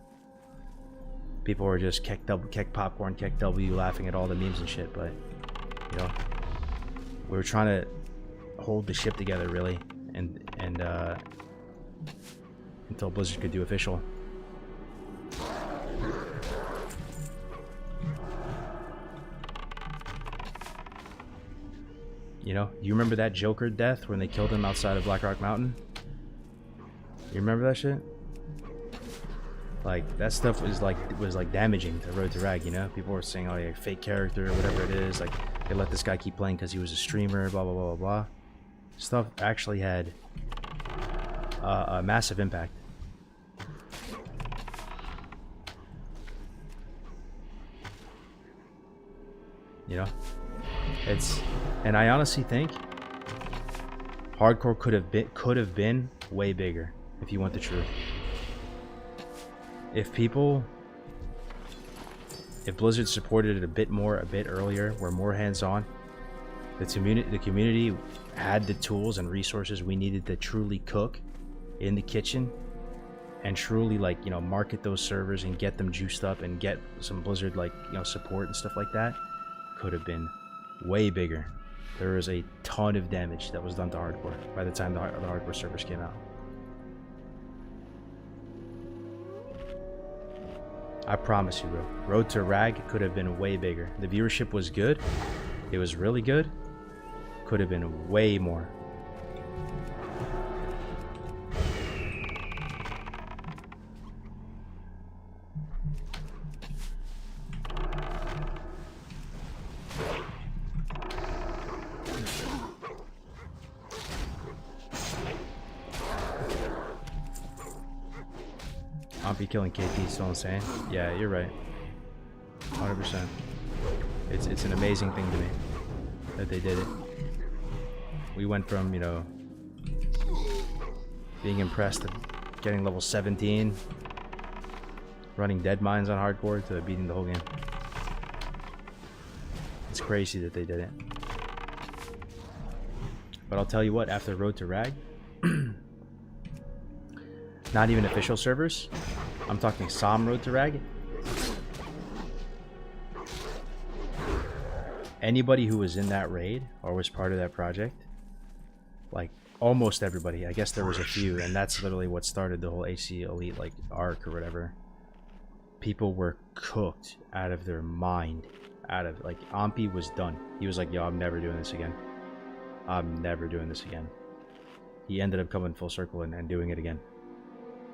People were just keck popcorn, keck W, laughing at all the memes and shit, but you know, we were trying to hold the ship together, really, and until Blizzard could do official. You know, you remember that Joker death when they killed him outside of Black Rock Mountain? You remember that shit? Like, that stuff was like damaging to Road to Rag, you know? People were saying, oh, yeah, fake character or whatever it is, like they let this guy keep playing because he was a streamer, blah blah blah blah blah. Stuff actually had a massive impact. You know, and I honestly think Hardcore could have been way bigger if you want the truth. If Blizzard supported it a bit more, a bit earlier, were more hands-on, the community had the tools and resources we needed to truly cook in the kitchen and truly, like, you know, market those servers and get them juiced up and get some Blizzard, like, you know, support and stuff like that, could have been way bigger. There was a ton of damage that was done to hardcore by the time the hardcore servers came out. I promise you, bro. Road to Rag could have been way bigger. The viewership was good. It was really good. Could have been way more. Be killing KP still insane. Yeah, you're right. 100%. It's an amazing thing to me that they did it. We went from, you know, being impressed at getting level 17, running dead mines on hardcore, to beating the whole game. It's crazy that they did it. But I'll tell you what, after Road to Rag, not even official servers, I'm talking SOM Road to Rag, anybody who was in that raid or was part of that project, like almost everybody, I guess there was a few, and that's literally what started the whole AC Elite like arc or whatever. People were cooked out of their mind, like Ampi was done. He was like, yo, I'm never doing this again. I'm never doing this again. He ended up coming full circle and doing it again.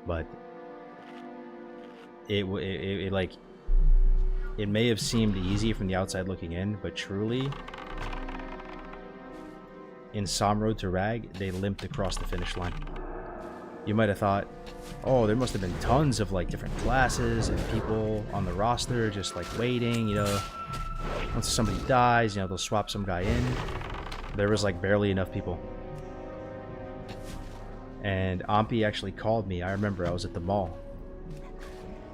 But it may have seemed easy from the outside looking in, but truly, in SOM Road to Rag, they limped across the finish line. You might have thought, oh, there must have been tons of like different classes and people on the roster just like waiting, you know, once somebody dies, you know, they'll swap some guy in. There was like barely enough people. And Ampi actually called me. I remember I was at the mall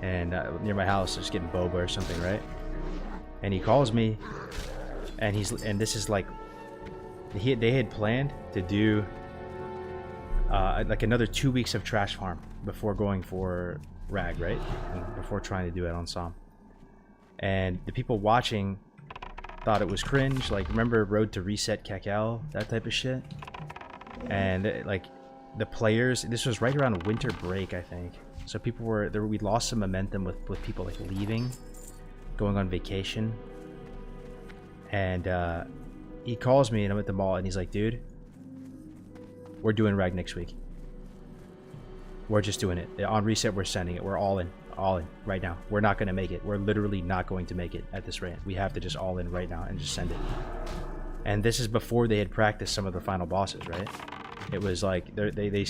and near my house, just getting boba or something, right? And he calls me, and this is like, they had planned to do like another 2 weeks of trash farm before going for Rag, right? And before trying to do it on SOM. And the people watching thought it was cringe. Like, remember Road to Reset Cacao, that type of shit? And like the players, this was right around winter break, I think. So people were there. We lost some momentum with people like leaving, going on vacation. And he calls me, and I'm at the mall, and he's like, dude, we're doing Rag next week. We're just doing it. On Reset, we're sending it. We're all in right now. We're not going to make it. We're literally not going to make it at this rate. We have to just all in right now and just send it. And this is before they had practiced some of the final bosses, right? It was like, they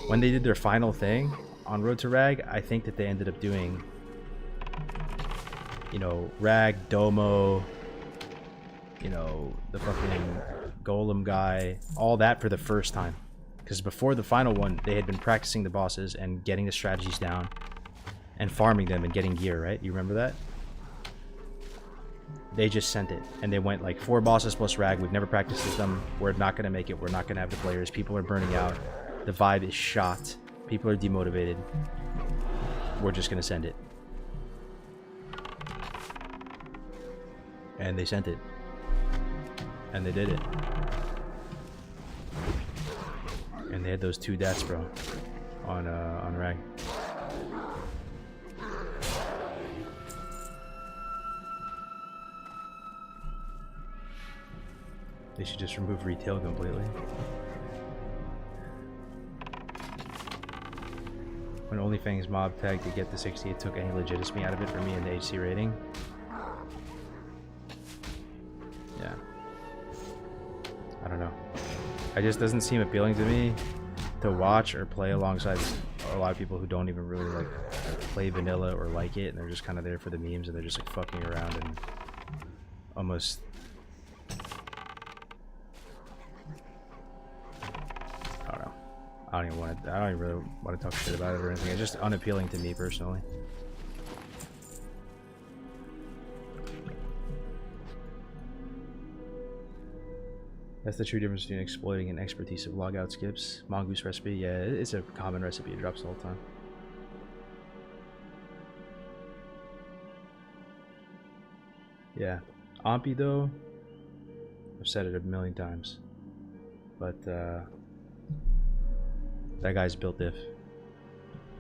when they did their final thing on Road to Rag, I think that they ended up doing, you know, Rag, Domo, you know, the fucking Golem guy, all that for the first time. Because before the final one, they had been practicing the bosses and getting the strategies down and farming them and getting gear, right? You remember that? They just sent it, and they went like 4 bosses plus Rag. We've never practiced with them. We're not going to make it. We're not going to have the players. People are burning out. The vibe is shot. People are demotivated. We're just going to send it. And they sent it. And they did it. And they had those 2 deaths, bro, on Rag. They should just remove retail completely. When OnlyFans mob tagged to get the 60, it took any legitimacy out of it for me in the HC rating. Yeah. I don't know. It just doesn't seem appealing to me to watch or play alongside a lot of people who don't even really like play vanilla or like it, and they're just kind of there for the memes, and they're just like fucking around and almost I don't even really want to talk shit about it or anything. It's just unappealing to me personally. That's the true difference between exploiting and expertise of logout skips. Mongoose recipe, yeah, it's a common recipe. It drops all the time. Yeah, Ompi though, I've said it a million times, but that guy's built diff.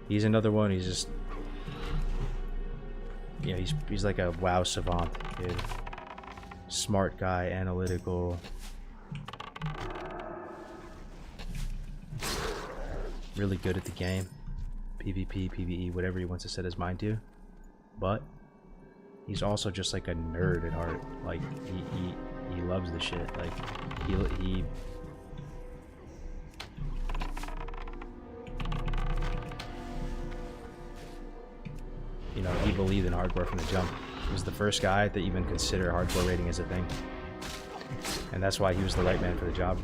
He's another one. He's just, yeah, he's like a WoW savant, dude. Smart guy, analytical. Really good at the game, PvP, PvE, whatever he wants to set his mind to. But he's also just like a nerd at heart. Like he loves the shit. Like he you know, he believed in hardcore from the jump. He was the first guy to even consider hardcore rating as a thing, and that's why he was the right man for the job.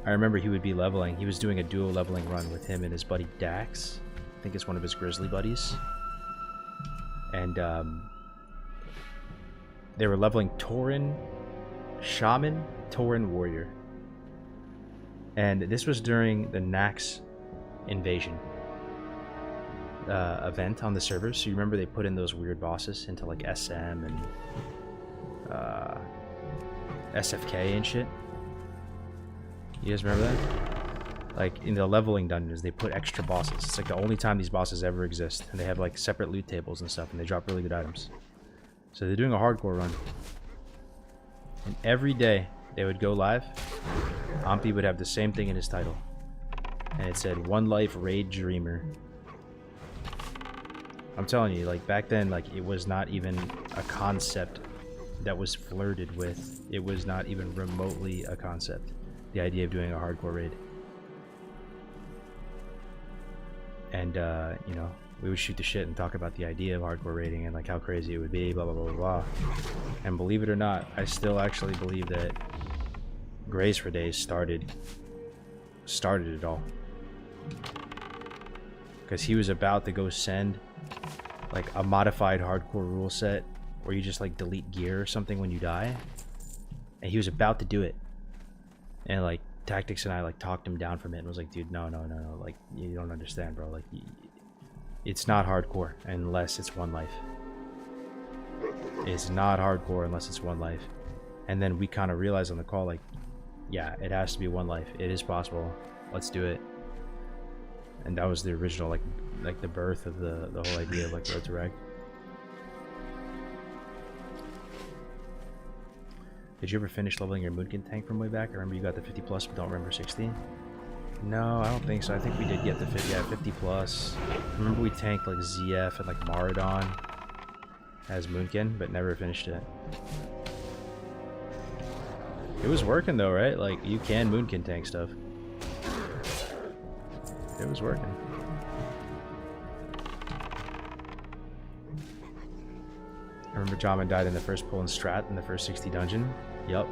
I remember he would be leveling. He was doing a duo leveling run with him and his buddy Dax. I think it's one of his grizzly buddies. And they were leveling Tauren Shaman, Tauren Warrior. And this was during the Nax invasion event on the servers. So you remember they put in those weird bosses into like SM and SFK and shit? You guys remember that? Like in the leveling dungeons, they put extra bosses. It's like the only time these bosses ever exist, and they have like separate loot tables and stuff, and they drop really good items. So they're doing a hardcore run, and every day they would go live. Ompi would have the same thing in his title, and it said "One Life Raid Dreamer." I'm telling you, like back then, like it was not even a concept that was flirted with. It was not even remotely a concept. The idea of doing a hardcore raid. And you know, we would shoot the shit and talk about the idea of hardcore raiding and like how crazy it would be, blah blah blah blah blah. And believe it or not, I still actually believe that Grays for Days started it all. Because he was about to go send like a modified hardcore rule set where you just like delete gear or something when you die. And he was about to do it. And like Tactics and I like talked him down from it and was like, dude, no, like you don't understand, bro. Like it's not hardcore unless it's one life. It's not hardcore unless it's one life. And then we kind of realized on the call, like, yeah, it has to be one life. It is possible. Let's do it. And that was the original, like the birth of the whole idea of like Road to Rag. Did you ever finish leveling your Moonkin tank from way back? I remember you got the 50 plus, but don't remember 60. No, I don't think so. I think we did get the 50, yeah, 50 plus. I remember we tanked like ZF and like Maradon as Moonkin, but never finished it. It was working though, right? Like you can Moonkin tank stuff. It was working. I remember Jamin died in the first pull and strat in the first 60 dungeon. Yup.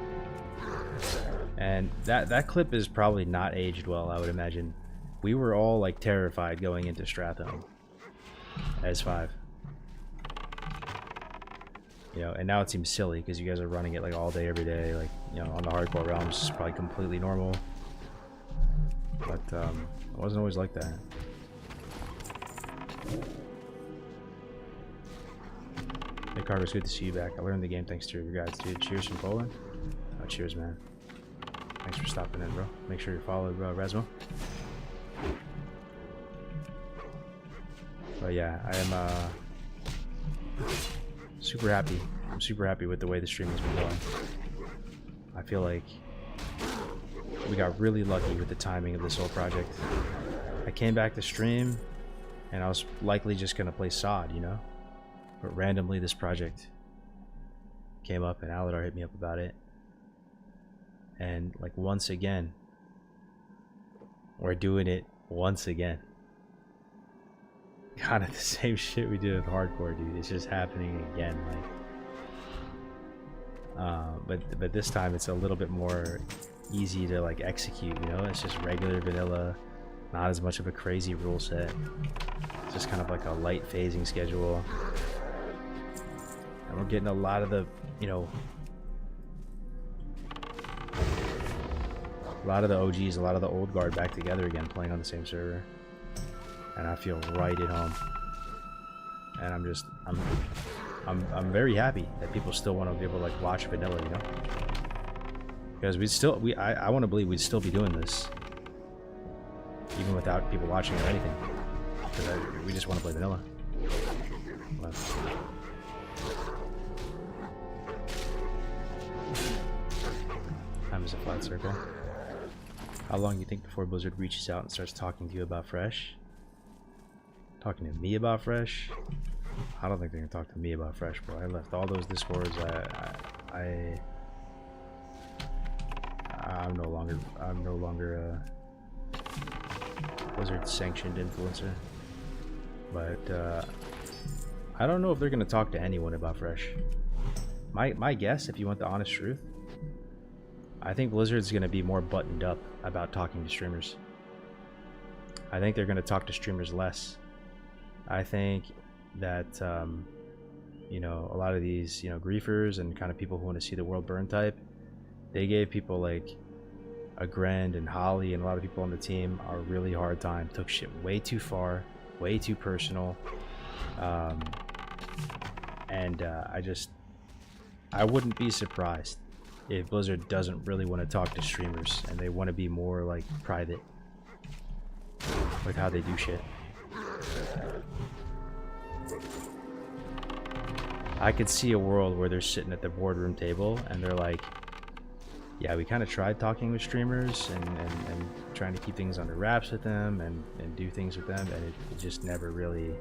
And that clip is probably not aged well, I would imagine. We were all like terrified going into Stratham as 5. You know, and now it seems silly because you guys are running it like all day, every day, like, you know, on the hardcore realms. It's probably completely normal. But it wasn't always like that. Hey Carver, it's good to see you back. I learned the game thanks to your guides, dude. Cheers from Poland. Oh, cheers, man. Thanks for stopping in, bro. Make sure you follow Resmo. But yeah, I am super happy. I'm super happy with the way the stream has been going. I feel like we got really lucky with the timing of this whole project. I came back to stream and I was likely just gonna play SOD, you know? But randomly this project came up and Aladar hit me up about it. And like once again, we're doing it once again. Kind of the same shit we did with hardcore, dude. It's just happening again, like. But this time it's a little bit more easy to like execute, you know? It's just regular vanilla, not as much of a crazy rule set. It's just kind of like a light phasing schedule. And we're getting a lot of the, you know, a lot of the OGs, a lot of the old guard back together again, playing on the same server. And I feel right at home. And I'm very happy that people still want to be able to like watch vanilla, you know? Because I want to believe we'd still be doing this even without people watching or anything. Because we just want to play vanilla. But, time is a flat circle. How long do you think before Blizzard reaches out and starts talking to you about Fresh? Talking to me about Fresh? I don't think they're gonna talk to me about Fresh, bro. I left all those discords. I'm no longer Blizzard sanctioned influencer. But I don't know if they're gonna talk to anyone about Fresh. My guess, if you want the honest truth, I think Blizzard's gonna be more buttoned up about talking to streamers. I think they're gonna talk to streamers less. I think that you know, a lot of these, you know, griefers and kind of people who want to see the world burn type, they gave people like a Grand and Holly and a lot of people on the team a really hard time. Took shit way too far, way too personal, and I wouldn't be surprised if Blizzard doesn't really want to talk to streamers and they want to be more like private with how they do shit. I could see a world where they're sitting at the boardroom table and they're like, yeah, we kind of tried talking with streamers and trying to keep things under wraps with them and do things with them, and it just never really,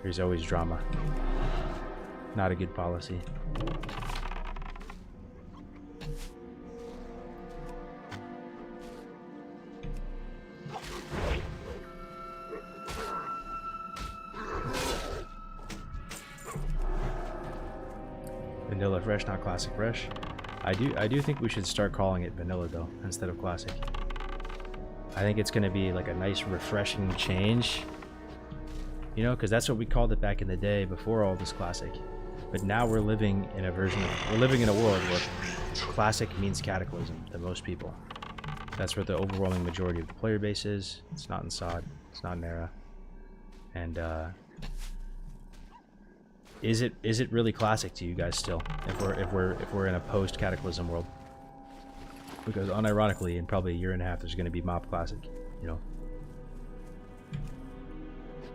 there's always drama. Not a good policy. Vanilla Fresh, not Classic Fresh. I do think we should start calling it vanilla though, instead of classic. I think it's gonna be like a nice refreshing change, you know, because that's what we called it back in the day before all this classic. But now we're living in a world where classic means cataclysm to most people. That's where the overwhelming majority of the player base is. It's not in SOD, it's not in Era. And is it really classic to you guys still? If we're in a post cataclysm world? Because unironically, in probably a year and a half, there's going to be Mob Classic. You know.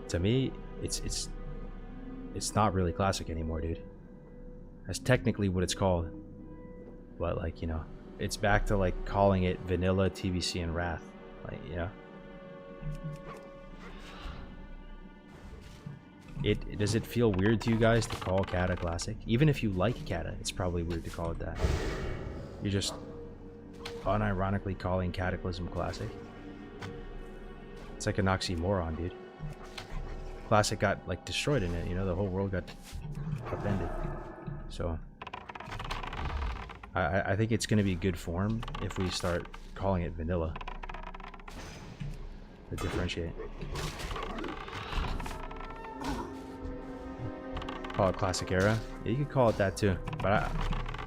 To me, it's not really classic anymore, dude. That's technically what it's called, but like, you know, it's back to like calling it vanilla, TBC, and Wrath. Like, you know. Does it feel weird to you guys to call Kata classic? Even if you like Kata, it's probably weird to call it that. You're just unironically calling Cataclysm classic. It's like an oxymoron, dude. Classic got like destroyed in it, you know, the whole world got upended. So I think it's gonna be good form if we start calling it vanilla to differentiate. Call it Classic Era. Yeah, you could call it that too. But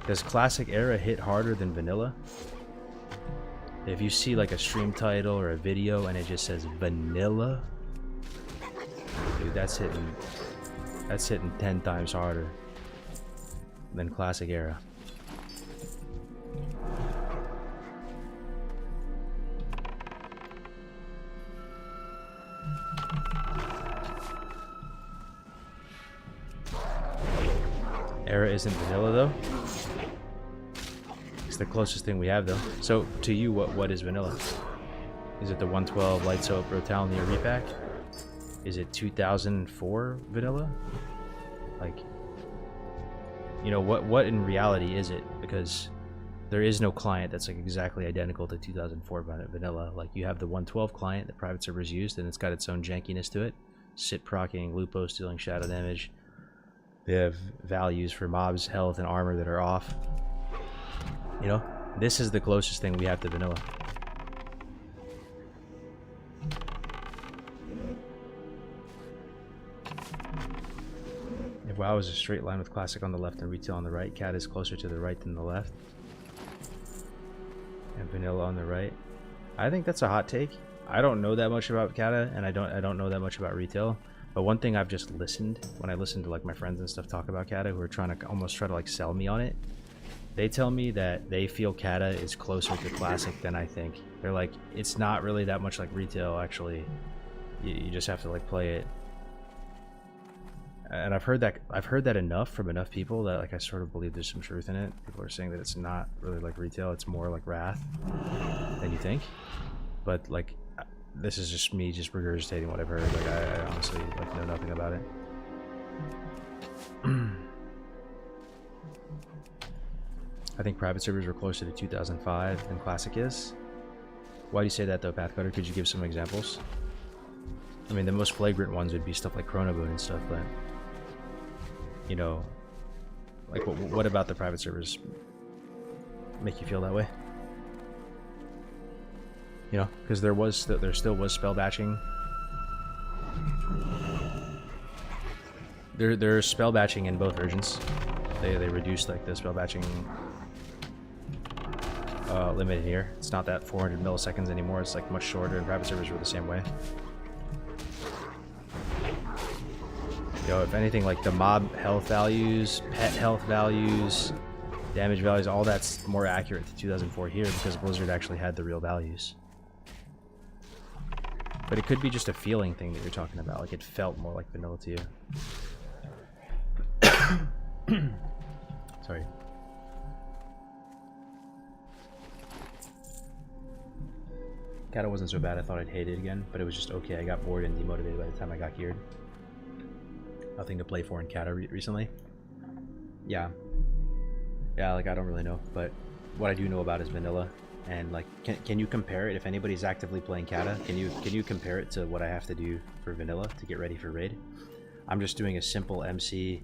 does Classic Era hit harder than vanilla? If you see like a stream title or a video and it just says vanilla, dude, that's hitting 10 times harder than Classic Era. Era isn't vanilla though. It's the closest thing we have though. So to you, what is vanilla? Is it the 112 Light Soap Brutality repack? Is it 2004 vanilla? Like, you know, what in reality is it? Because there is no client that's like exactly identical to 2004 vanilla. Like, you have the 112 client that private servers used, and it's got its own jankiness to it. Sit procking, lupo, stealing shadow damage. They have values for mobs, health, and armor that are off. You know? This is the closest thing we have to vanilla. If WoW is a straight line with classic on the left and retail on the right, cat is closer to the right than the left. And vanilla on the right. I think that's a hot take. I don't know that much about Kata, and I don't know that much about retail. But one thing I've just listened, when I listen to like my friends and stuff talk about Kata, who are trying to almost try to like sell me on it, they tell me that they feel Kata is closer to classic than I think. They're like, it's not really that much like retail actually. You just have to like play it. And I've heard that enough from enough people that like I sort of believe there's some truth in it. People are saying that it's not really like retail, it's more like Wrath than you think. But like, this is just me just regurgitating what I've heard. Like I honestly like know nothing about it. I think private servers were closer to 2005 than classic is. Why do you say that though, Pathcutter? Could you give some examples? I mean, the most flagrant ones would be stuff like Chronoboon and stuff, but you know, like what about the private servers make you feel that way? You know, because there still was spell batching. There's spell batching in both versions. They reduced like the spell batching limit here. It's not that 400 milliseconds anymore. It's like much shorter, and private servers were the same way. Yo, if anything, like the mob health values, pet health values, damage values, all that's more accurate to 2004 here because Blizzard actually had the real values. But it could be just a feeling thing that you're talking about. Like it felt more like vanilla to you. Sorry. Kata wasn't so bad. I thought I'd hate it again, but it was just okay. I got bored and demotivated by the time I got geared. Nothing to play for in Kata recently. Yeah, like I don't really know, but what I do know about is vanilla. And like, can you compare it? If anybody's actively playing Kata, can you compare it to what I have to do for vanilla to get ready for raid? I'm just doing a simple MC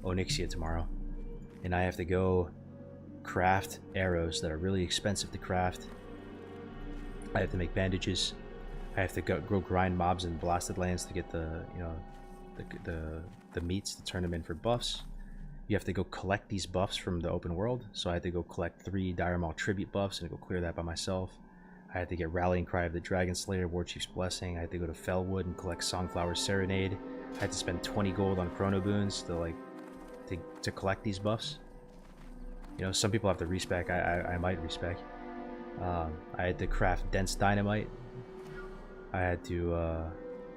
Onyxia tomorrow, and I have to go craft arrows that are really expensive to craft. I have to make bandages. I have to go grind mobs in blasted lands to get the the meats to turn them in for buffs. You have to go collect these buffs from the open world. So I had to go collect 3 Dire Maul tribute buffs and go clear that by myself. I had to get Rallying Cry of the Dragon Slayer, Warchief's Blessing. I had to go to Fellwood and collect Songflower's Serenade. I had to spend 20 gold on Chrono Boons to collect these buffs. You know, some people have to respec. I might respec. I had to craft Dense Dynamite. I had to,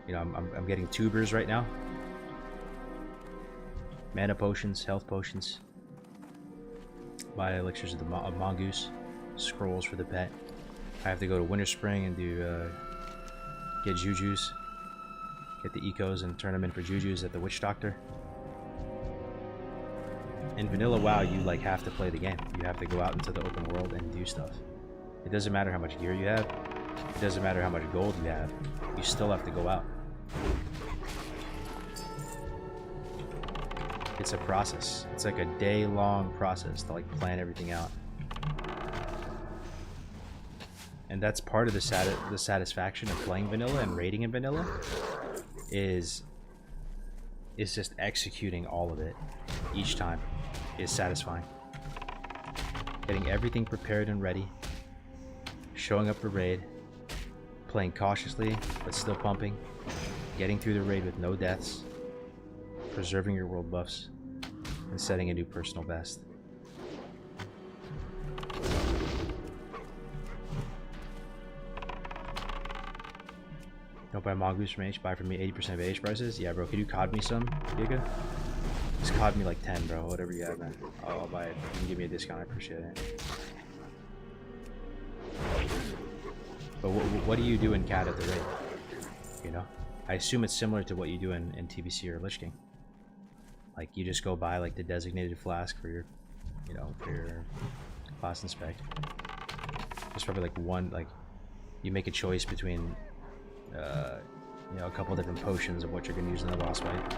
you know, I'm getting tubers right now. Mana potions, health potions. Buy elixirs of the mongoose. Scrolls for the pet. I have to go to Winter Spring and do get jujus. Get the ecos and turn them in for jujus at the Witch Doctor. In vanilla WoW, you like have to play the game. You have to go out into the open world and do stuff. It doesn't matter how much gear you have. It doesn't matter how much gold you have. You still have to go out. It's a process. It's like a day-long process to like plan everything out. And that's part of the satisfaction of playing vanilla and raiding in vanilla is just executing all of it each time is satisfying. Getting everything prepared and ready, showing up for raid, playing cautiously but still pumping, getting through the raid with no deaths, preserving your world buffs, and setting a new personal best. Don't buy mongoose from H, buy from me 80% of H prices. Yeah, bro, could you COD me some, Giga? Just COD me like 10, bro, whatever you have, man. I'll buy it. You can give me a discount, I appreciate it. But what do you do in CAD at the raid? You know? I assume it's similar to what you do in TBC or Lich King. Like, you just go buy, like, the designated flask for your, you know, for your class and spec. There's probably, like, one, like, you make a choice between, you know, a couple different potions of what you're going to use in the boss fight.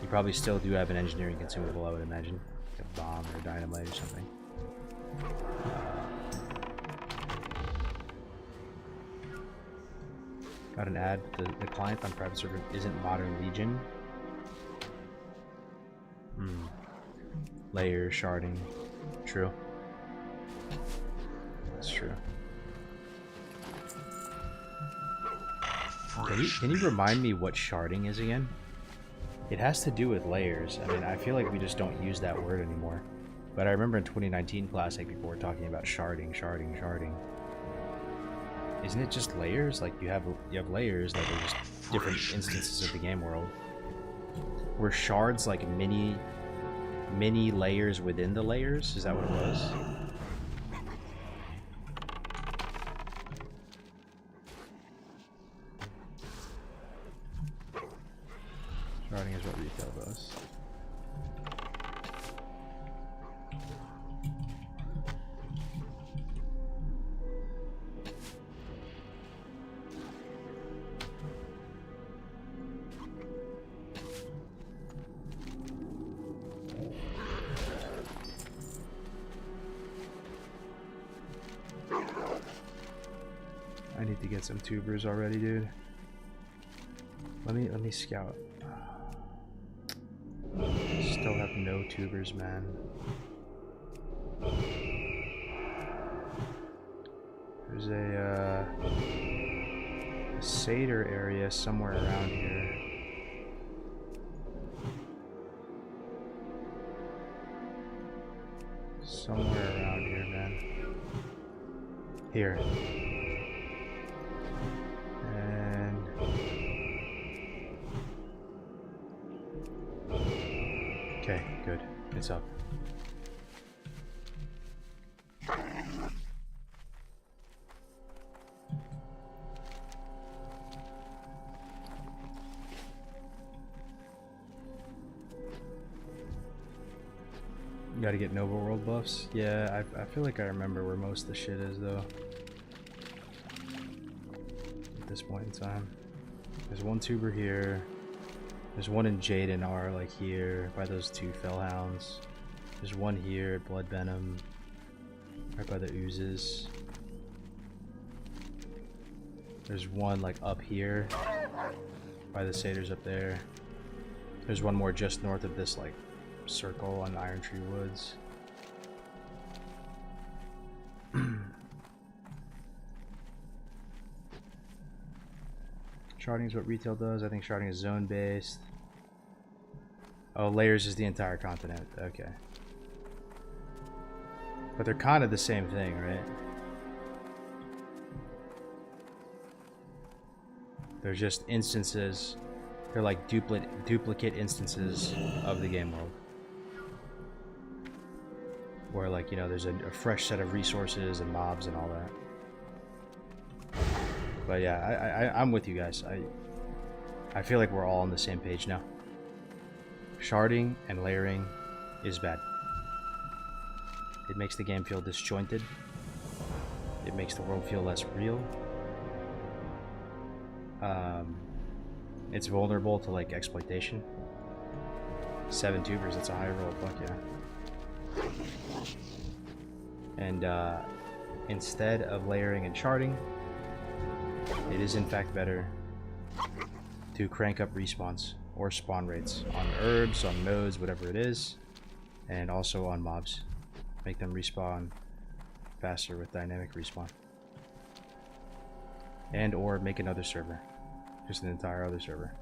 You probably still do have an engineering consumable, I would imagine. Like a bomb or dynamite or something. Got an ad. The client on private server isn't Modern Legion. Layer sharding. True. That's true. Can you remind me what sharding is again? It has to do with layers. I mean, I feel like we just don't use that word anymore. But I remember in 2019 Classic people were talking about sharding. Isn't it just layers? Like you have layers that are just different instances of the game world. Were shards like mini layers within the layers? Is that what it was? Sharding is what retail does. I need to get some tubers already, dude. Let me scout. Still have no tubers, man. There's a satyr area somewhere around here. Somewhere around here, man. Here. And okay, good. It's up. You gotta get Nova World buffs. Yeah, I feel like I remember where most of the shit is though. At this point in time. There's one tuber here. There's one in Jaden R, like here, by those two Fellhounds. There's one here at Blood Venom, right by the oozes. There's one like up here, by the satyrs up there. There's one more just north of this like circle on Iron Tree Woods. Sharding is what retail does. I think sharding is zone based. Oh, layers is the entire continent. Okay. But they're kind of the same thing, right? They're just instances. They're like duplicate instances of the game world. Where like, you know, there's a fresh set of resources and mobs and all that. But yeah, I'm with you guys. I feel like we're all on the same page now. Sharding and layering is bad. It makes the game feel disjointed. It makes the world feel less real. It's vulnerable to like exploitation. 7 tubers, that's a high roll, fuck yeah. And instead of layering and sharding, it is in fact better to crank up respawns or spawn rates on herbs, on nodes, whatever it is, and also on mobs. Make them respawn faster with dynamic respawn. And or make another server. Just an entire other server.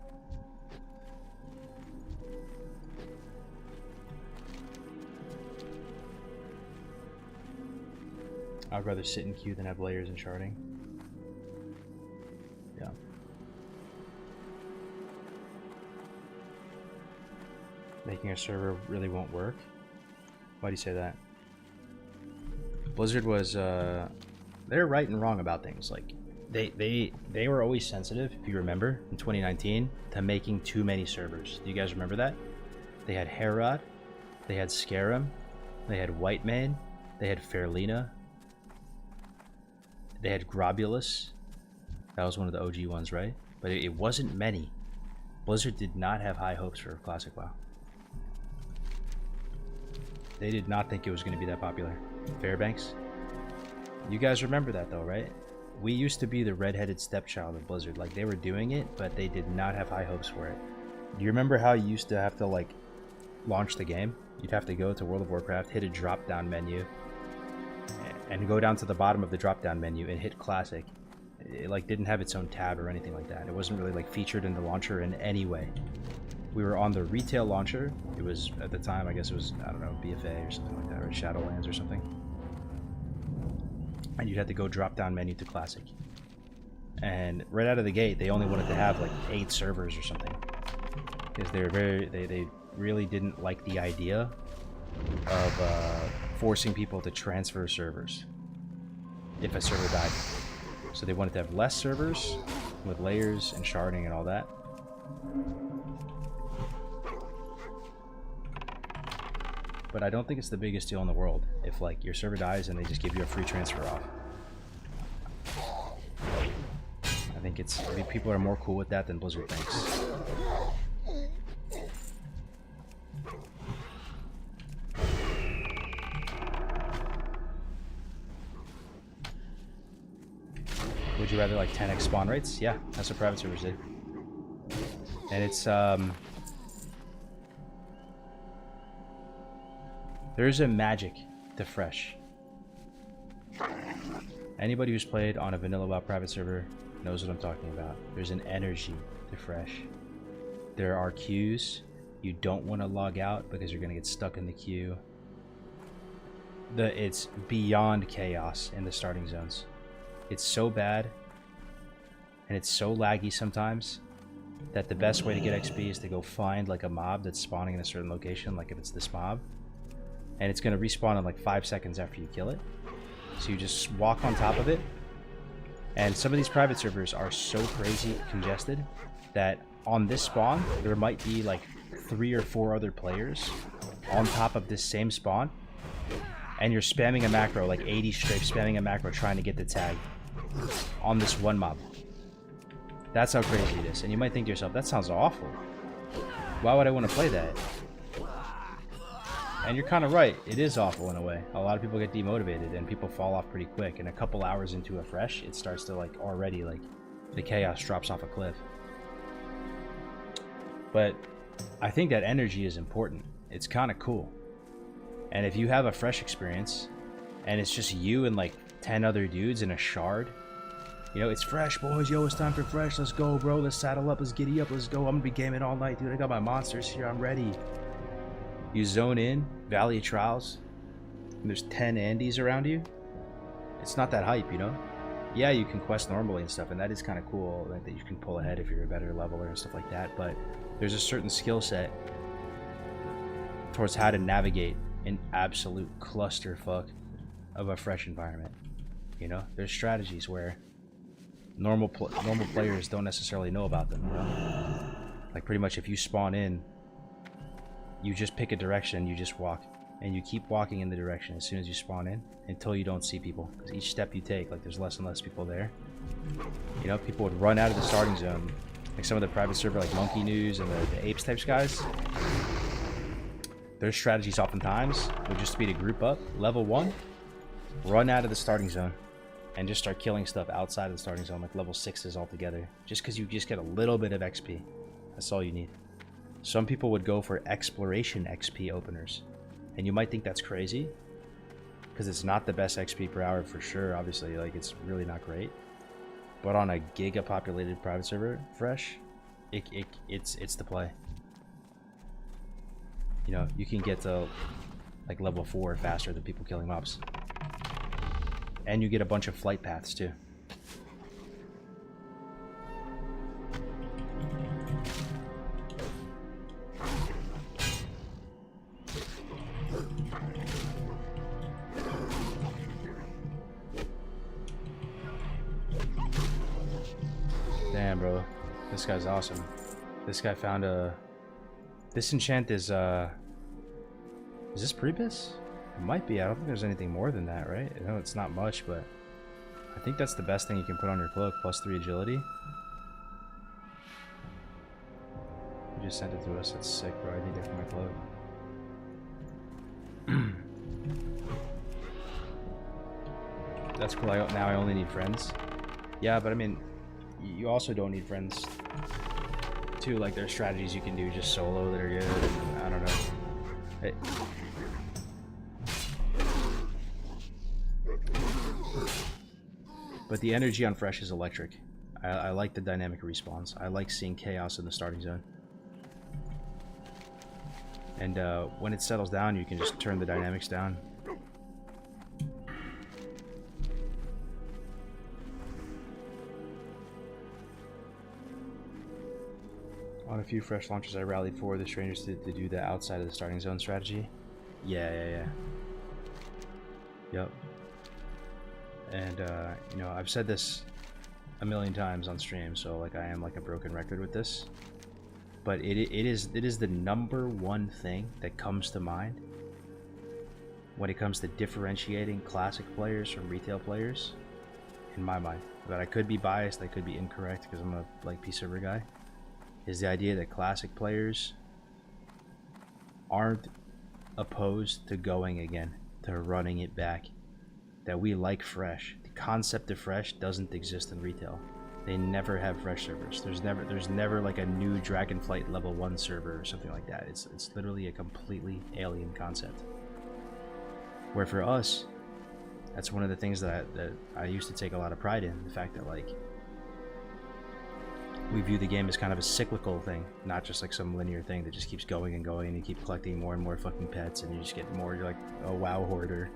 I'd rather sit in queue than have layers and sharding. Yeah. Making a server really won't work. Why do you say that? Blizzard was they're right and wrong about things. Like they were always sensitive, if you remember, in 2019 to making too many servers. Do you guys remember that? They had Herod, they had Scarum, they had Whitemane, they had Fairlina, they had Grobulus. That was one of the OG ones, right? But it wasn't many. Blizzard did not have high hopes for Classic WoW. They did not think it was going to be that popular. Fairbanks. You guys remember that though, right? We used to be the redheaded stepchild of Blizzard. Like, they were doing it, but they did not have high hopes for it. Do you remember how you used to have to, like, launch the game? You'd have to go to World of Warcraft, hit a drop-down menu, and go down to the bottom of the drop-down menu and hit Classic. It, like, didn't have its own tab or anything like that. It wasn't really, like, featured in the launcher in any way. We were on the retail launcher. It was, at the time, I guess it was, I don't know, BFA or something like that, or Shadowlands or something. And you'd have to go drop-down menu to Classic. And right out of the gate, they only wanted to have, like, 8 servers or something. Because they were they really didn't like the idea of forcing people to transfer servers if a server died. So they wanted to have less servers with layers and sharding and all that. But I don't think it's the biggest deal in the world if, like, your server dies and they just give you a free transfer off. I think people are more cool with that than Blizzard thinks. Would you rather like 10x spawn rates? Yeah, that's what private servers did. And it's there's a magic to fresh. Anybody who's played on a vanilla WoW private server knows what I'm talking about. There's an energy to fresh. There are queues. You don't want to log out because you're going to get stuck in the queue. It's beyond chaos in the starting zones. It's so bad and it's so laggy sometimes that the best way to get XP is to go find like a mob that's spawning in a certain location, like if it's this mob, and it's going to respawn in like 5 seconds after you kill it. So you just walk on top of it. And some of these private servers are so crazy congested that on this spawn there might be like 3 or 4 other players on top of this same spawn, and you're spamming a macro like 80 strafe, spamming a macro trying to get the tag on this one mob. That's how crazy it is. And you might think to yourself, that sounds awful. Why would I want to play that? And you're kind of right. It is awful in a way. A lot of people get demotivated and people fall off pretty quick. And a couple hours into a fresh, it starts to like already like the chaos drops off a cliff. But I think that energy is important. It's kind of cool. And if you have a fresh experience and it's just you and like 10 other dudes in a shard, you know, it's fresh, boys. Yo, it's time for fresh. Let's go, bro. Let's saddle up. Let's giddy up. Let's go. I'm gonna be gaming all night, dude. I got my monsters here. I'm ready. You zone in, Valley of Trials, and there's 10 Andes around you. It's not that hype, you know? Yeah, you can quest normally and stuff, and that is kind of cool, like, that you can pull ahead if you're a better leveler and stuff like that, but there's a certain skill set towards how to navigate an absolute clusterfuck of a fresh environment. You know? There's strategies where normal players don't necessarily know about them, you know? Like, pretty much if you spawn in, you just pick a direction, you just walk, and you keep walking in the direction as soon as you spawn in until you don't see people. Because each step you take, like, there's less and less people there. You know, people would run out of the starting zone. Like some of the private server, like Monkey News and the Apes types guys. Their strategies oftentimes would just be to group up, level 1, run out of the starting zone, and just start killing stuff outside of the starting zone, like level 6s altogether. Just because you just get a little bit of XP. That's all you need. Some people would go for exploration XP openers. And you might think that's crazy, because it's not the best XP per hour for sure, obviously. Like, it's really not great. But on a giga-populated private server, fresh, it's the play. You know, you can get to, like, level 4 faster than people killing mobs. And you get a bunch of flight paths, too. Damn, bro. This guy's awesome. This guy found a... This enchant is this Prebis? It might be. I don't think there's anything more than that, right? I know it's not much, but I think that's the best thing you can put on your cloak. +3 agility. You just sent it to us. That's sick, bro. I need it for my cloak. That's cool. Now I only need friends. Yeah, but I mean, you also don't need friends too. Like, there's strategies you can do just solo that are good. And I don't know. But the energy on Fresh is electric. I like the dynamic respawns. I like seeing chaos in the starting zone. And when it settles down, you can just turn the dynamics down. On a few Fresh launches, I rallied for the strangers to do the outside of the starting zone strategy. Yeah. Yep. And you know, I've said this a million times on stream, so like I am like a broken record with this. But it is the #1 thing that comes to mind when it comes to differentiating classic players from retail players, in my mind. But I could be biased, I could be incorrect because I'm a like PC server guy. Is the idea that classic players aren't opposed to going again, to running it back. That we like Fresh. The concept of Fresh doesn't exist in retail. They never have Fresh servers. There's never like a new Dragonflight level 1 server or something like that. It's literally a completely alien concept. Where for us, that's one of the things that I used to take a lot of pride in. The fact that like we view the game as kind of a cyclical thing, not just like some linear thing that just keeps going and going, and you keep collecting more and more fucking pets, and you just get more. You're like a WoW hoarder,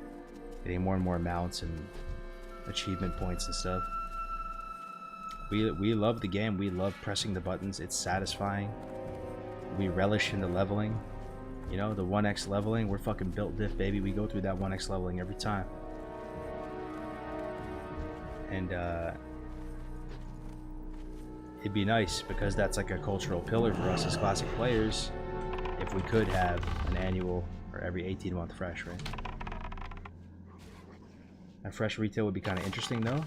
getting more and more mounts and achievement points and stuff. We love the game. We love pressing the buttons. It's satisfying. We relish in the leveling. You know, the 1x leveling. We're fucking built diff, baby. We go through that 1x leveling every time. And it'd be nice, because that's like a cultural pillar for us as classic players, if we could have an annual or every 18-month Fresh, right? A Fresh retail would be kind of interesting, though.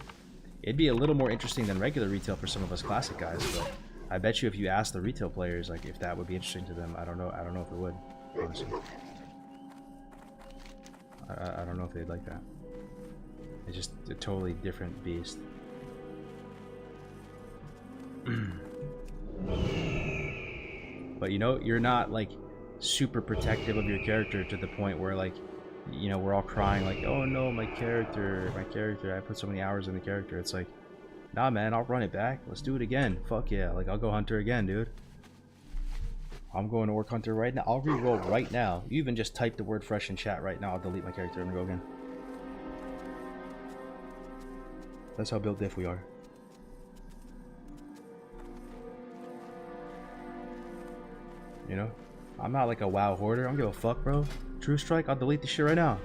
It'd be a little more interesting than regular retail for some of us classic guys, but I bet you if you ask the retail players, like, if that would be interesting to them, I don't know if it would, honestly. I don't know if they'd like that. It's just a totally different beast. But you know, you're not like super protective of your character to the point where like, you know, we're all crying like, oh no, my character, I put so many hours in the character. It's like, nah man, I'll run it back, let's do it again, fuck yeah, like I'll go Hunter again, dude. I'm going to work Hunter right now. I'll re-roll right now. You even just type the word Fresh in chat right now, I'll delete my character and go again. That's how built diff we are. You know, I'm not like a WoW hoarder. I don't give a fuck, bro. True Strike, I'll delete this shit right now.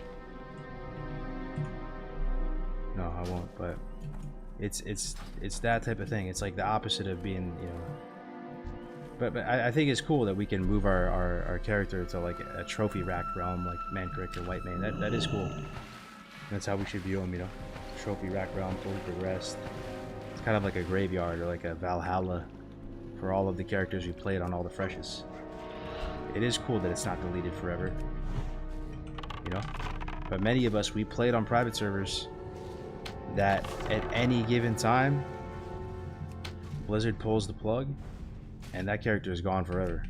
No, I won't. But it's that type of thing. It's like the opposite of being, you know. But I think it's cool that we can move our character to like a trophy rack realm, like man character, white man. That is cool. That's how we should view him, you know. Trophy rack realm, fully progressed. It's kind of like a graveyard or like a Valhalla for all of the characters we played on all the Freshes. It is cool that it's not deleted forever, you know. But many of us, we played on private servers that at any given time Blizzard pulls the plug and that character is gone forever,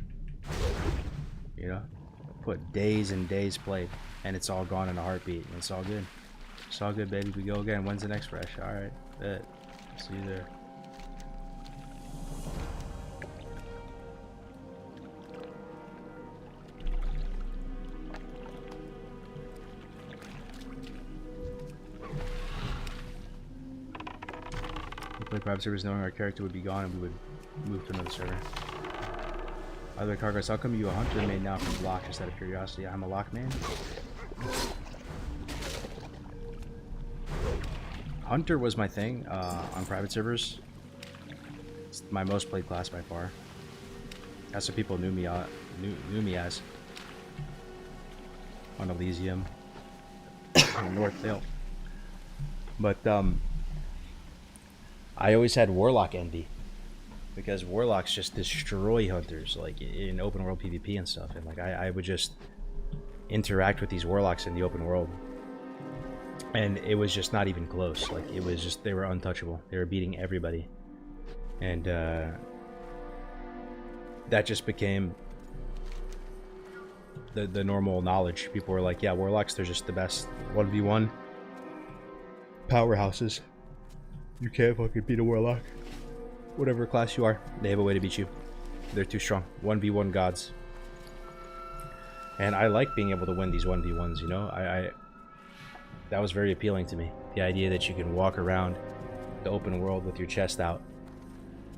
you know. Put days and days played and it's all gone in a heartbeat, and it's all good. It's all good, baby. We go again. When's the next Fresh? Alright, bet. See you there. Play private servers knowing our character would be gone and we would move to another server. Other Cargos, how come you a Hunter main now from Block, just out of curiosity? I'm a Lock man. Hunter was my thing on private servers. It's my most played class by far. That's what people knew me as on Elysium and Northdale. But I always had Warlock envy, because Warlocks just destroy Hunters, like in open world PvP and stuff, and like I would just interact with these Warlocks in the open world, And it was just not even close. Like, it was just, they were untouchable. They were beating everybody. And that just became the normal knowledge. People were like, yeah, Warlocks, they're just the best 1v1 powerhouses. You can't fucking beat a Warlock. Whatever class you are, they have a way to beat you. They're too strong. 1v1 gods. And I like being able to win these 1v1s, you know? That was very appealing to me. The idea that you can walk around the open world with your chest out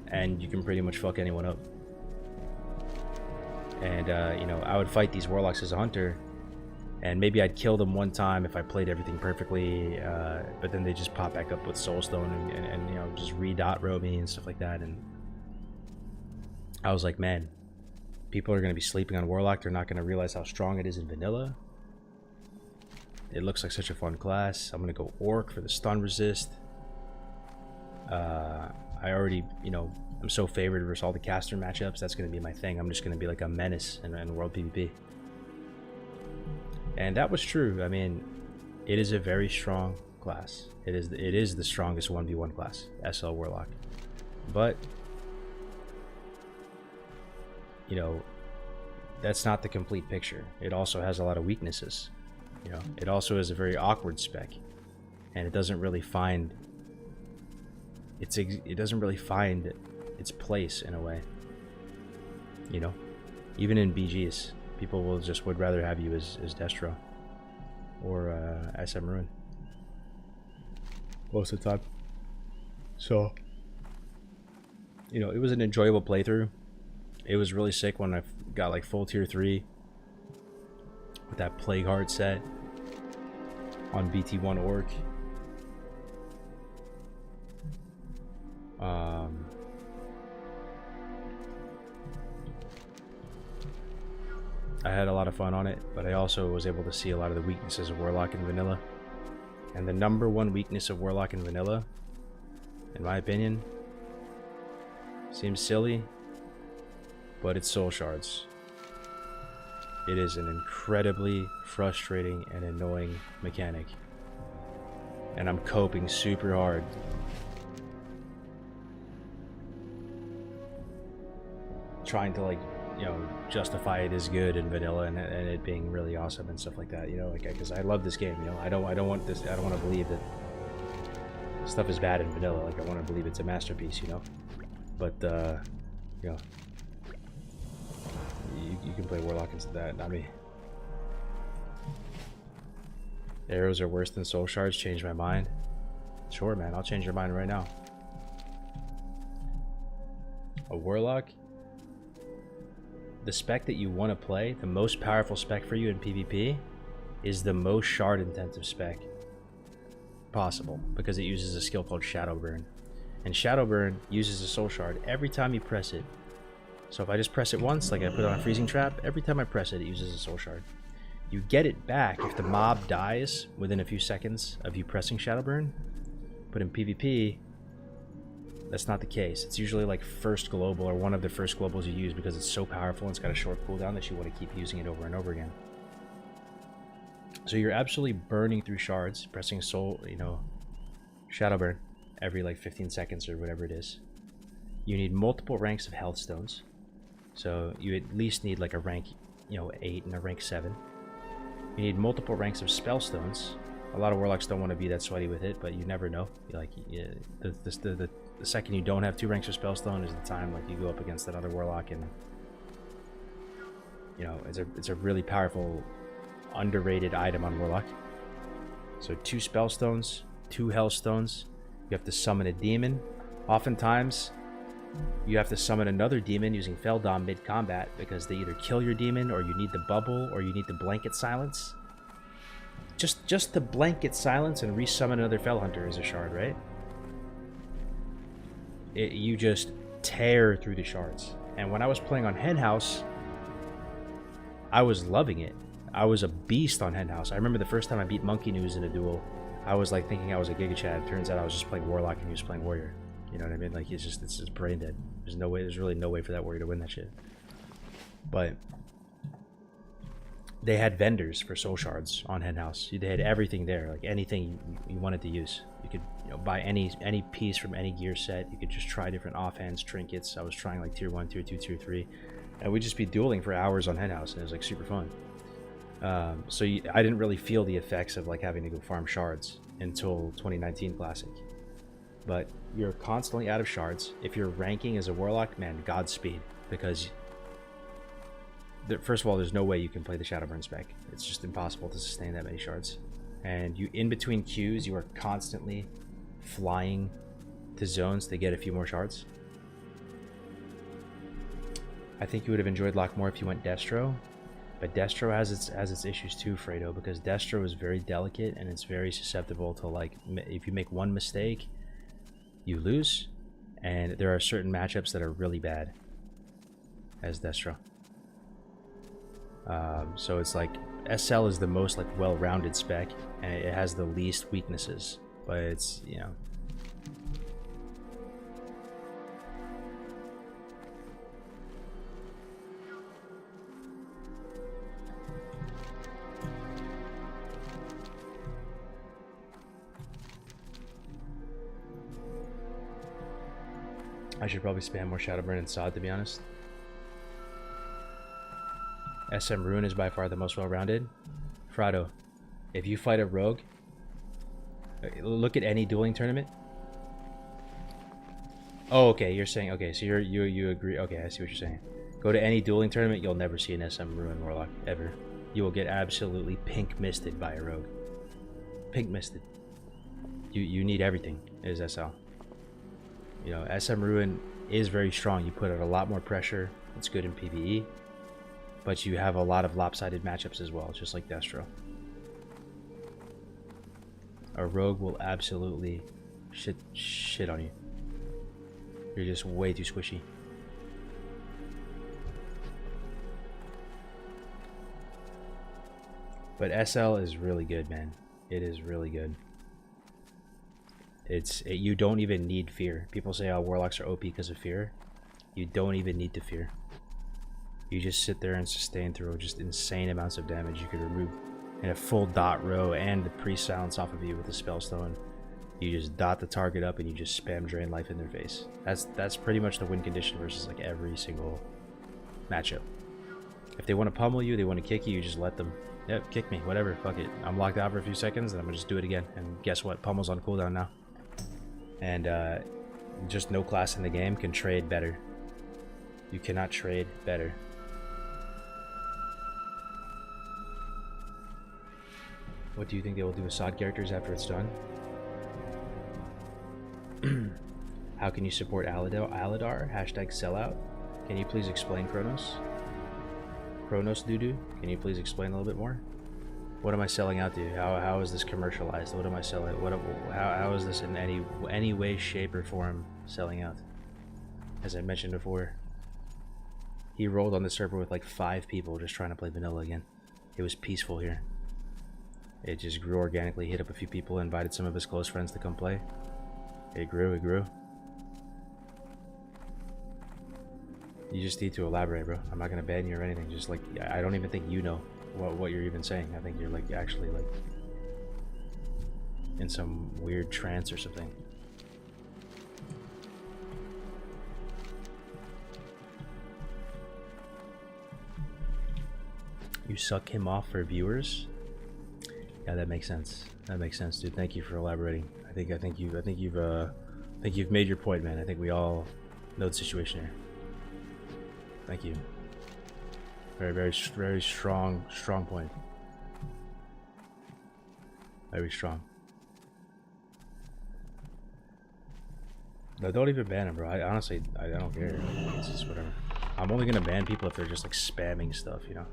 and you can pretty much fuck anyone up. And, you know, I would fight these Warlocks as a hunter, and maybe I'd kill them one time if I played everything perfectly, but then they just pop back up with Soulstone and you know, just re-dot row me and stuff like that. And I was like, man, people are going to be sleeping on Warlock. They're not going to realize how strong it is in vanilla. It looks like such a fun class. I'm going to go Orc for the stun resist. I already, you know, I'm so favored versus all the caster matchups. That's going to be my thing. I'm just going to be like a menace in World PvP. And that was true. I mean, it is a very strong class. It is the strongest 1v1 class, SL Warlock. But, you know, that's not the complete picture. It also has a lot of weaknesses. You know, it also is a very awkward spec, and it doesn't really find its place in a way. You know, even in BGs, people would rather have you as Destro or SM Ruin most of the time. So, you know, it was an enjoyable playthrough. It was really sick when I got like full tier 3 with that Plague Heart set on BT1 Orc. I had a lot of fun on it, but I also was able to see a lot of the weaknesses of Warlock in vanilla. And the number one weakness of Warlock in vanilla, in my opinion, seems silly, but it's soul shards. It is an incredibly frustrating and annoying mechanic, and I'm coping super hard. Trying to, like, you know, justify it as good in vanilla and it being really awesome and stuff like that, you know, like, because I love this game, you know. I don't want to believe that stuff is bad in vanilla. Like, I want to believe it's a masterpiece, you know. But you know, you can play Warlock instead of that, not me. Arrows are worse than soul shards. Change my mind. Sure, man, I'll change your mind right now. A Warlock, the spec that you want to play, the most powerful spec for you in PvP, is the most shard intensive spec possible, because it uses a skill called Shadow Burn. And Shadow Burn uses a soul shard every time you press it. So if I just press it once, like I put on a freezing trap, every time I press it, it uses a soul shard. You get it back if the mob dies within a few seconds of you pressing Shadow Burn. But in PvP, that's not the case. It's usually like first global, or one of the first globals you use, because it's so powerful and it's got a short cooldown that you want to keep using it over and over again. So you're absolutely burning through shards, pressing soul, you know, Shadow Burn every like 15 seconds or whatever it is. You need multiple ranks of health stones. So you at least need like a rank, you know, 8 and a rank 7. You need multiple ranks of spell stones. A lot of Warlocks don't want to be that sweaty with it, but you never know. Like, the second you don't have 2 ranks of spellstone is the time like you go up against that other Warlock, and you know, it's a really powerful, underrated item on Warlock. So 2 spellstones, 2 hellstones. You have to summon a demon. Oftentimes, you have to summon another demon using Feldom mid-combat, because they either kill your demon, or you need the bubble, or you need the blanket silence. Just to blanket silence and resummon another Fell Hunter is a shard, right? You just tear through the shards. And when I was playing on Henhouse, I was loving it. I was a beast on Henhouse. I remember the first time I beat Monkey News in a duel, I was like thinking I was a Giga Chad. Turns out I was just playing Warlock and he was playing Warrior. You know what I mean? Like, it's just brain dead. There's no way, there's really no way for that Warrior to win that shit. But they had vendors for soul shards on Henhouse. They had everything there, like anything you wanted to use. You could, you know, buy any piece from any gear set. You could just try different offhands, trinkets. I was trying like tier 1, tier 2, tier 3, and we'd just be dueling for hours on Henhouse, and it was like super fun. So I didn't really feel the effects of like having to go farm shards until 2019 Classic. But you're constantly out of shards. If you're ranking as a Warlock, man, Godspeed, because first of all, there's no way you can play the Shadowburn spec. It's just impossible to sustain that many shards. And you, in between queues, you are constantly flying to zones to get a few more shards. I think you would have enjoyed Lock more if you went Destro, but Destro has its issues too, Fredo, because Destro is very delicate and it's very susceptible to, like, if you make one mistake, you lose, and there are certain matchups that are really bad as Destro. So it's like SL is the most like well-rounded spec, and it has the least weaknesses, but it's, you know, I should probably spam more Shadowburn and Sod, to be honest. SM Ruin is by far the most well-rounded. Frado, if you fight a rogue, look at any dueling tournament. Oh, okay, you're saying, okay, so you agree. Okay, I see what you're saying. Go to any dueling tournament, you'll never see an SM Ruin Warlock ever. You will get absolutely pink misted by a rogue. Pink misted. You need everything as SL. You know, SM Ruin is very strong. You put out a lot more pressure. It's good in PvE. But you have a lot of lopsided matchups as well, just like Destro. A rogue will absolutely shit on you. You're just way too squishy. But SL is really good, man. It is really good. You don't even need fear. People say, oh, Warlocks are OP because of fear. You don't even need to fear. You just sit there and sustain through just insane amounts of damage. You could remove in a full dot row and the pre-silence off of you with the spellstone. You just dot the target up and you just spam drain life in their face. That's pretty much the win condition versus like every single matchup. If they want to pummel you, they want to kick you, you just let them. Yep, kick me, whatever, fuck it. I'm locked out for a few seconds and I'm gonna just do it again. And guess what? Pummel's on cooldown now. And just no class in the game can trade better. You cannot trade better. What do you think they will do with SOD characters after it's done? How can you support Aladar? Hashtag sellout. Can you please explain Kronos? Kronos Doodoo? Can you please explain a little bit more? What am I selling out to? How is this commercialized? What am I selling? How is this in any way, shape, or form selling out? As I mentioned before, he rolled on the server with like 5 people just trying to play vanilla again. It was peaceful here. It just grew organically. Hit up a few people, invited some of his close friends to come play. It grew, it grew. You just need to elaborate, bro. I'm not gonna ban you or anything. Just like, I don't even think you know what you're even saying. I think you're like actually like in some weird trance or something. You suck him off for viewers? Yeah, that makes sense. That makes sense, dude. Thank you for elaborating. I think you've made your point, man. I think we all know the situation here. Thank you. Very strong point. Very strong. No, don't even ban him, bro. I honestly don't care. It's just whatever. I'm only gonna ban people if they're just like spamming stuff, you know.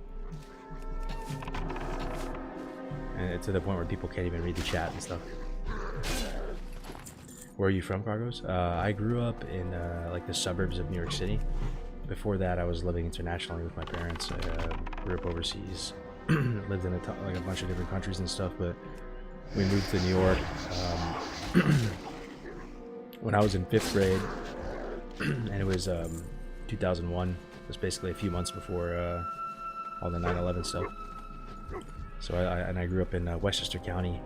And to the point where people can't even read the chat and stuff. Where are you from, Cargos? I grew up in like the suburbs of New York City. Before that, I was living internationally with my parents. I grew up overseas, lived in like a bunch of different countries and stuff. But we moved to New York when I was in 5th grade, and it was 2001. It was basically a few months before all the 9/11 stuff. So I grew up in Westchester County.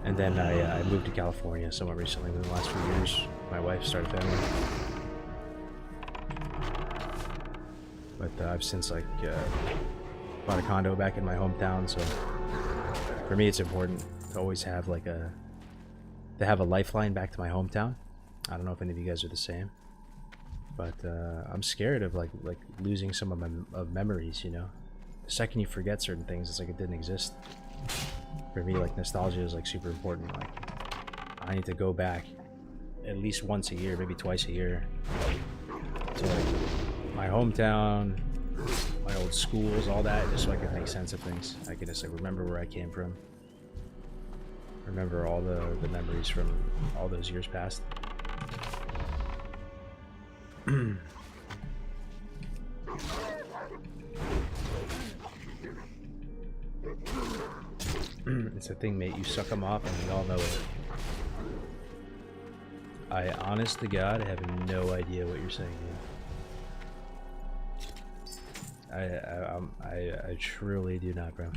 And then I moved to California somewhat recently. Within the last few years, my wife started a family. But I've since like bought a condo back in my hometown. So for me, it's important to always have like to have a lifeline back to my hometown. I don't know if any of you guys are the same, but I'm scared of like losing some of my memories. You know, the second you forget certain things, it's like it didn't exist. For me, like nostalgia is like super important. Like I need to go back at least once a year, maybe twice a year, to like my hometown, my old schools, all that, just so I can make sense of things. I can just like remember where I came from, remember all the memories from all those years past. It's a thing, mate. You suck them off, and we all know it. I, honest to God, have no idea what you're saying, dude. I truly do not, bro.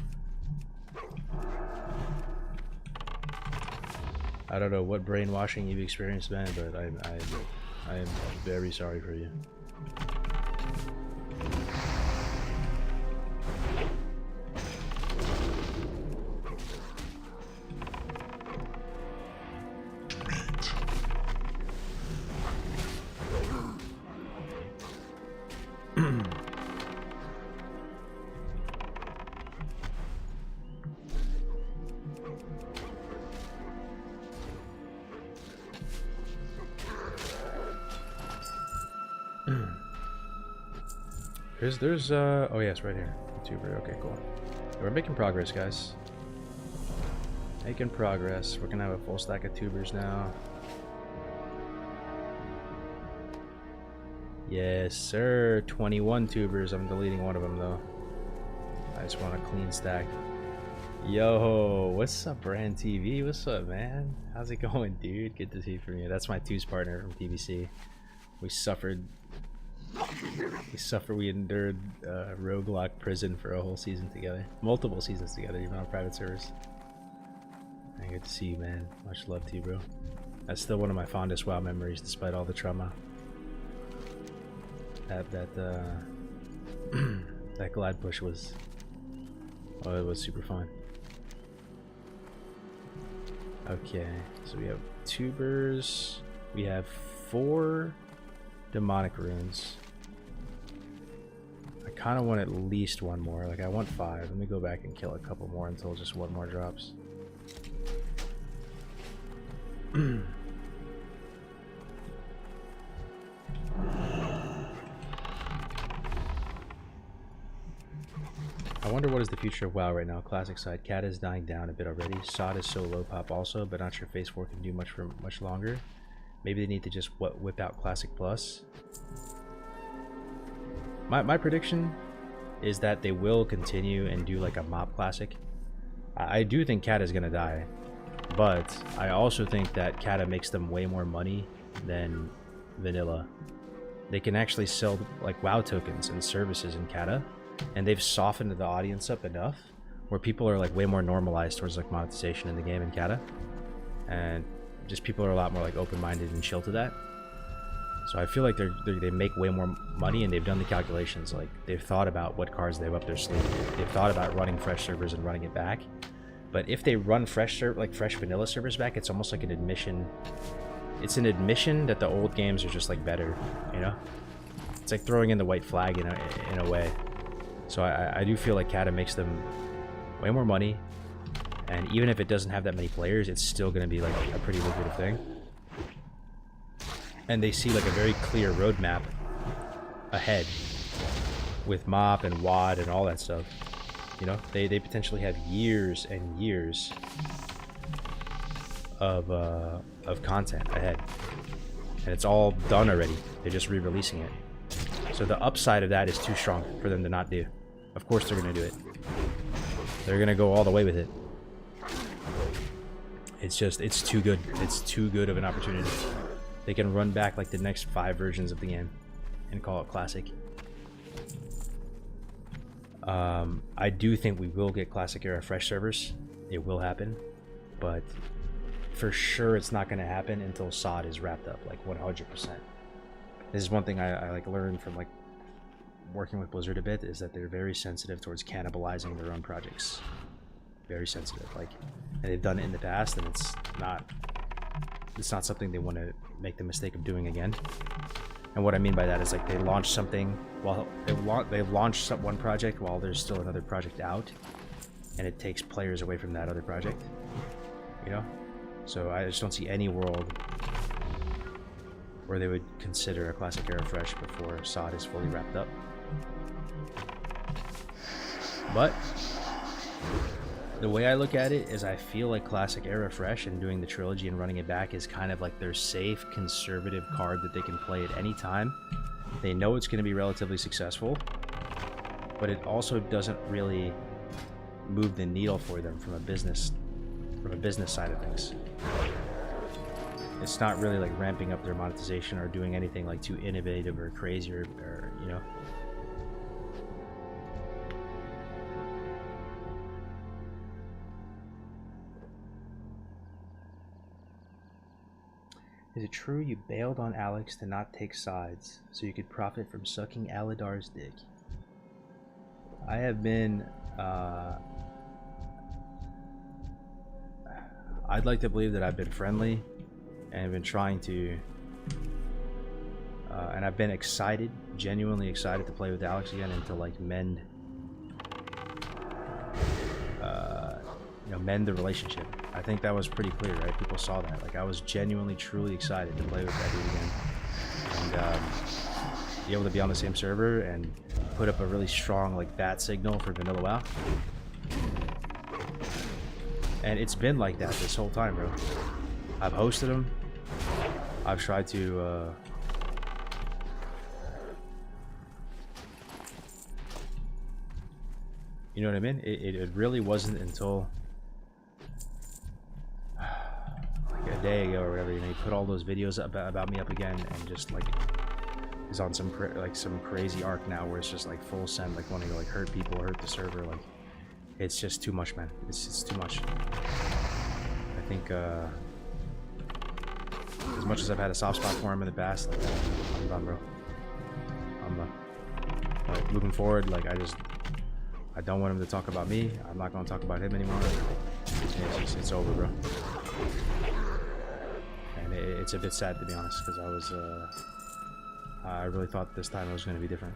I don't know what brainwashing you've experienced, man, but I am very sorry for you. There's oh yes, right here. YouTuber. Okay, cool. We're making progress, guys. Making progress. We're gonna have a full stack of tubers now. Yes, sir. 21 tubers. I'm deleting one of them though. I just want a clean stack. Yo, what's up, Brand TV? What's up, man? How's it going, dude? Good to see you from you. That's my twos partner from TBC. We endured roguelike prison for a whole season together. Multiple seasons together, even on private servers. I good to see you, man. Much love to you, bro. That's still one of my fondest WoW memories, despite all the trauma. That glide push was... oh, it was super fun. Okay, so we have tubers. We have 4 demonic runes. I kind of want at least one more. Like I want 5. Let me go back and kill a couple more until just one more drops. I wonder what is the future of WoW right now. Classic side. Cat is dying down a bit already. Sod is so low pop also, but not sure Phase 4 can do much for much longer. Maybe they need to just whip out Classic Plus. My prediction is that they will continue and do like a MOP Classic. I do think Kata is gonna die, but I also think that Kata makes them way more money than vanilla. They can actually sell like WoW tokens and services in Kata, and they've softened the audience up enough where people are like way more normalized towards like monetization in the game in Kata, and just people are a lot more like open-minded and chill to that. So I feel like they make way more money, and they've done the calculations. Like they've thought about what cards they have up their sleeve. They've thought about running fresh servers and running it back. But if they run fresh vanilla servers back, it's almost like an admission. It's an admission that the old games are just like better, you know? It's like throwing in the white flag in a way. So I do feel like Kata makes them way more money, and even if it doesn't have that many players, it's still going to be like a pretty lucrative thing. And they see like a very clear roadmap ahead with MOP and WAD and all that stuff. You know, they potentially have years and years of content ahead, and it's all done already. They're just re-releasing it. So the upside of that is too strong for them to not do. Of course they're gonna do it. They're gonna go all the way with it. It's too good. It's too good of an opportunity. They can run back like the next 5 versions of the game and call it classic. I do think we will get Classic Era Fresh servers. It will happen, but for sure it's not going to happen until SOD is wrapped up, like 100%. This is one thing I like learned from like working with Blizzard a bit, is that they're very sensitive towards cannibalizing their own projects. Very sensitive, like, and they've done it in the past, and it's not something they want to make the mistake of doing again. And what I mean by that is like they launch something while they launch one project while there's still another project out, and it takes players away from that other project, you know. So I just don't see any world where they would consider a Classic Era Fresh before SOD is fully wrapped up. But the way I look at it is I feel like Classic Era Fresh and doing the trilogy and running it back is kind of like their safe, conservative card that they can play at any time. They know it's going to be relatively successful, but it also doesn't really move the needle for them from a business side of things. It's not really like ramping up their monetization or doing anything like too innovative or crazy or you know. Is it true you bailed on Alex to not take sides so you could profit from sucking Aladar's dick? I have been, I'd like to believe that I've been friendly and been trying to, and I've been excited, genuinely excited to play with Alex again and to like mend, you know, mend the relationship. I think that was pretty clear, right? People saw that. Like, I was genuinely, truly excited to play with that dude again. And be able to be on the same server and put up a really strong, like, bat signal for Vanilla WoW. And it's been like that this whole time, bro. I've hosted him. I've tried to, you know what I mean? It really wasn't until a day ago or whatever, you know, he put all those videos about me up again, and just like he's on some crazy arc now where it's just like full send, like wanting to like hurt people, hurt the server. Like, it's just too much, man. It's just too much. I think as much as I've had a soft spot for him in the past, like, I'm done, bro. I'm done. Like, moving forward, like, I don't want him to talk about me. I'm not gonna talk about him anymore. It's over, bro. And it's a bit sad, to be honest, because I really thought this time it was going to be different.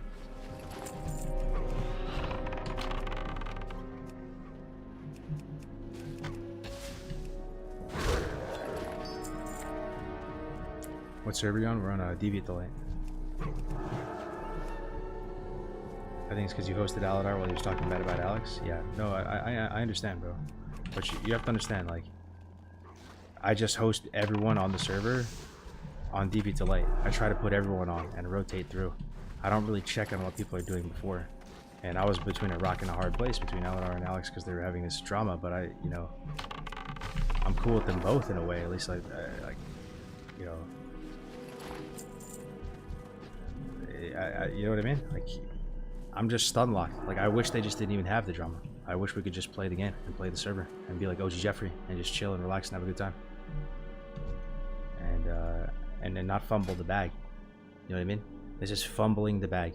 What server are you on? We're on a Deviate Delight. I think it's because you hosted Aladar while you was talking bad about Alex. Yeah, no, I understand, bro. But you have to understand, like, I just host everyone on the server on Deviate Delight. I try to put everyone on and rotate through. I don't really check on what people are doing before. And I was between a rock and a hard place between Aladar and Alex because they were having this drama. But you know, I'm cool with them both in a way. At least, like, you know, you know what I mean? Like, I'm just stun locked. Like, I wish they just didn't even have the drama. I wish we could just play the game and play the server and be like OG Jeffrey and just chill and relax and have a good time. And then not fumble the bag. You know what I mean? It's just fumbling the bag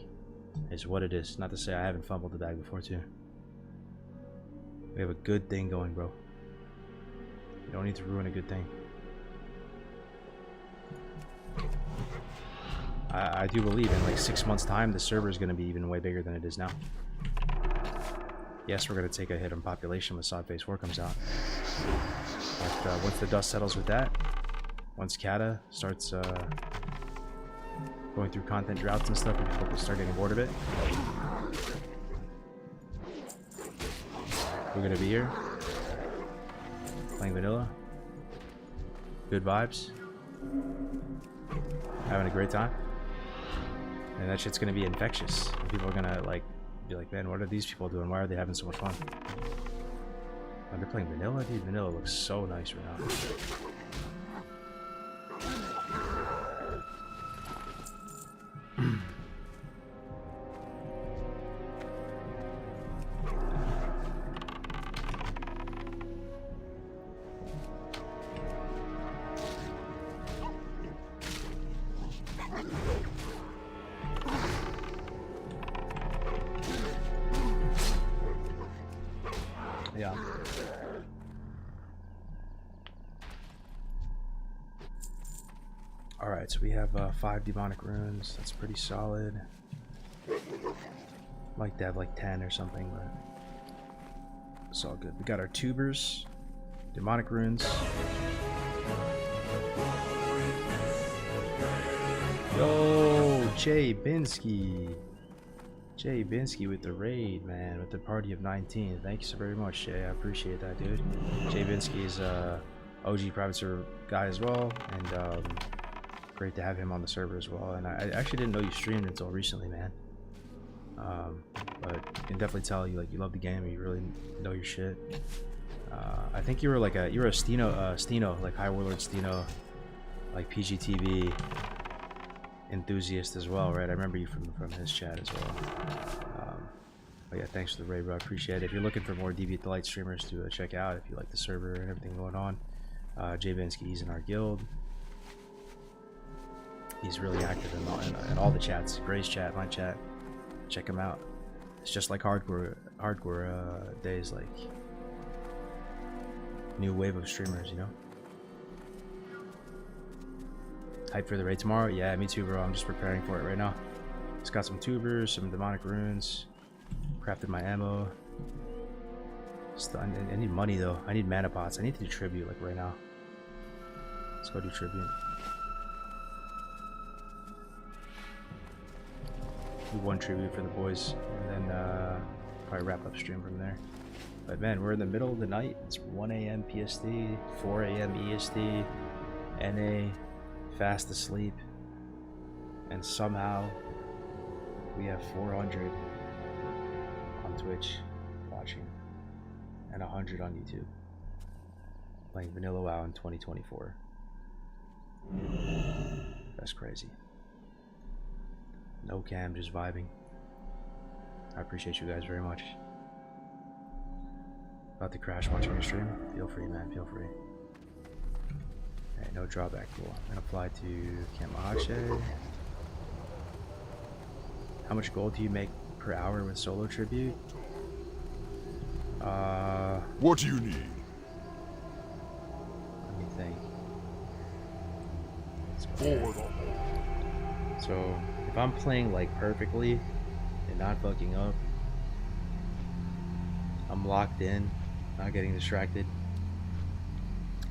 is what it is. Not to say I haven't fumbled the bag before too. We have a good thing going, bro. You don't need to ruin a good thing. I do believe in like 6 months time the server is going to be even way bigger than it is now. Yes, we're going to take a hit on population when Sod Phase 4 comes out. But once the dust settles with that, once Kata starts going through content droughts and stuff, and people start getting bored of it, we're going to be here, playing vanilla, good vibes, having a great time, and that shit's going to be infectious. People are going to like be like, man, what are these people doing? Why are they having so much fun? Oh, they're playing vanilla? Dude, vanilla looks so nice right now. down. Alright, so we have 5 demonic runes. That's pretty solid. Like to have like 10 or something, but it's all good. We got our tubers, demonic runes. Yo, Jay Binsky. Jay Binsky with the raid, man, with the party of 19. Thank you so very much, Jay. I appreciate that, dude. Jay Binsky is OG private server guy as well, and great to have him on the server as well. And I actually didn't know you streamed until recently, man. But I can definitely tell you like you love the game and you really know your shit. I think you were like a Steno, like High Warlord Steno, like PGTV enthusiast as well, right? I remember you from his chat as well. But yeah, thanks for the raid, bro. I appreciate it. If you're looking for more Deviant Delight streamers to check out, if you like the server and everything going on, Jay Binsky, he's in our guild. He's really active in all the chats. Gray's chat, my chat. Check him out. It's just like hardcore days, like new wave of streamers, you know. Hype for the raid tomorrow? Yeah, me too, bro. I'm just preparing for it right now. Just got some tubers, some demonic runes, crafted my ammo. I need money though. I need mana pots. I need to do tribute like right now. Let's go do tribute. Do 1 tribute for the boys, and then probably wrap up stream from there. But man, we're in the middle of the night. It's 1 a.m. PST, 4 a.m. EST, NA, fast asleep, and somehow we have 400 on Twitch watching, and 100 on YouTube, playing Vanilla WoW in 2024. That's crazy. No cam, just vibing. I appreciate you guys very much. About to crash watching your stream? Feel free, man, feel free. Okay, no drawback, cool. I'm gonna fly to Camp Mahache. How much gold do you make per hour with solo tribute? What do you need? Let me think. For the So, if I'm playing like perfectly and not fucking up, I'm locked in, not getting distracted,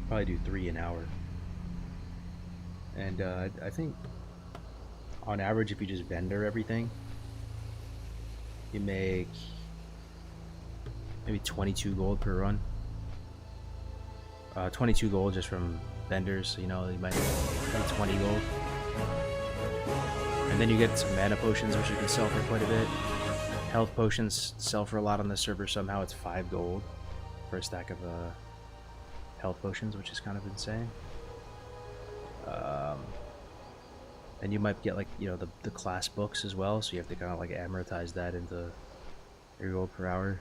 probably do 3 an hour. And I think on average, if you just vendor everything, you make maybe 22 gold per run. 22 gold just from vendors, so, you know, you might make 20 gold. And then you get some mana potions, which you can sell for quite a bit. Health potions sell for a lot on the server. Somehow it's 5 gold for a stack of health potions, which is kind of insane. And you might get, like, you know, the class books as well, so you have to kind of like amortize that into your gold per hour.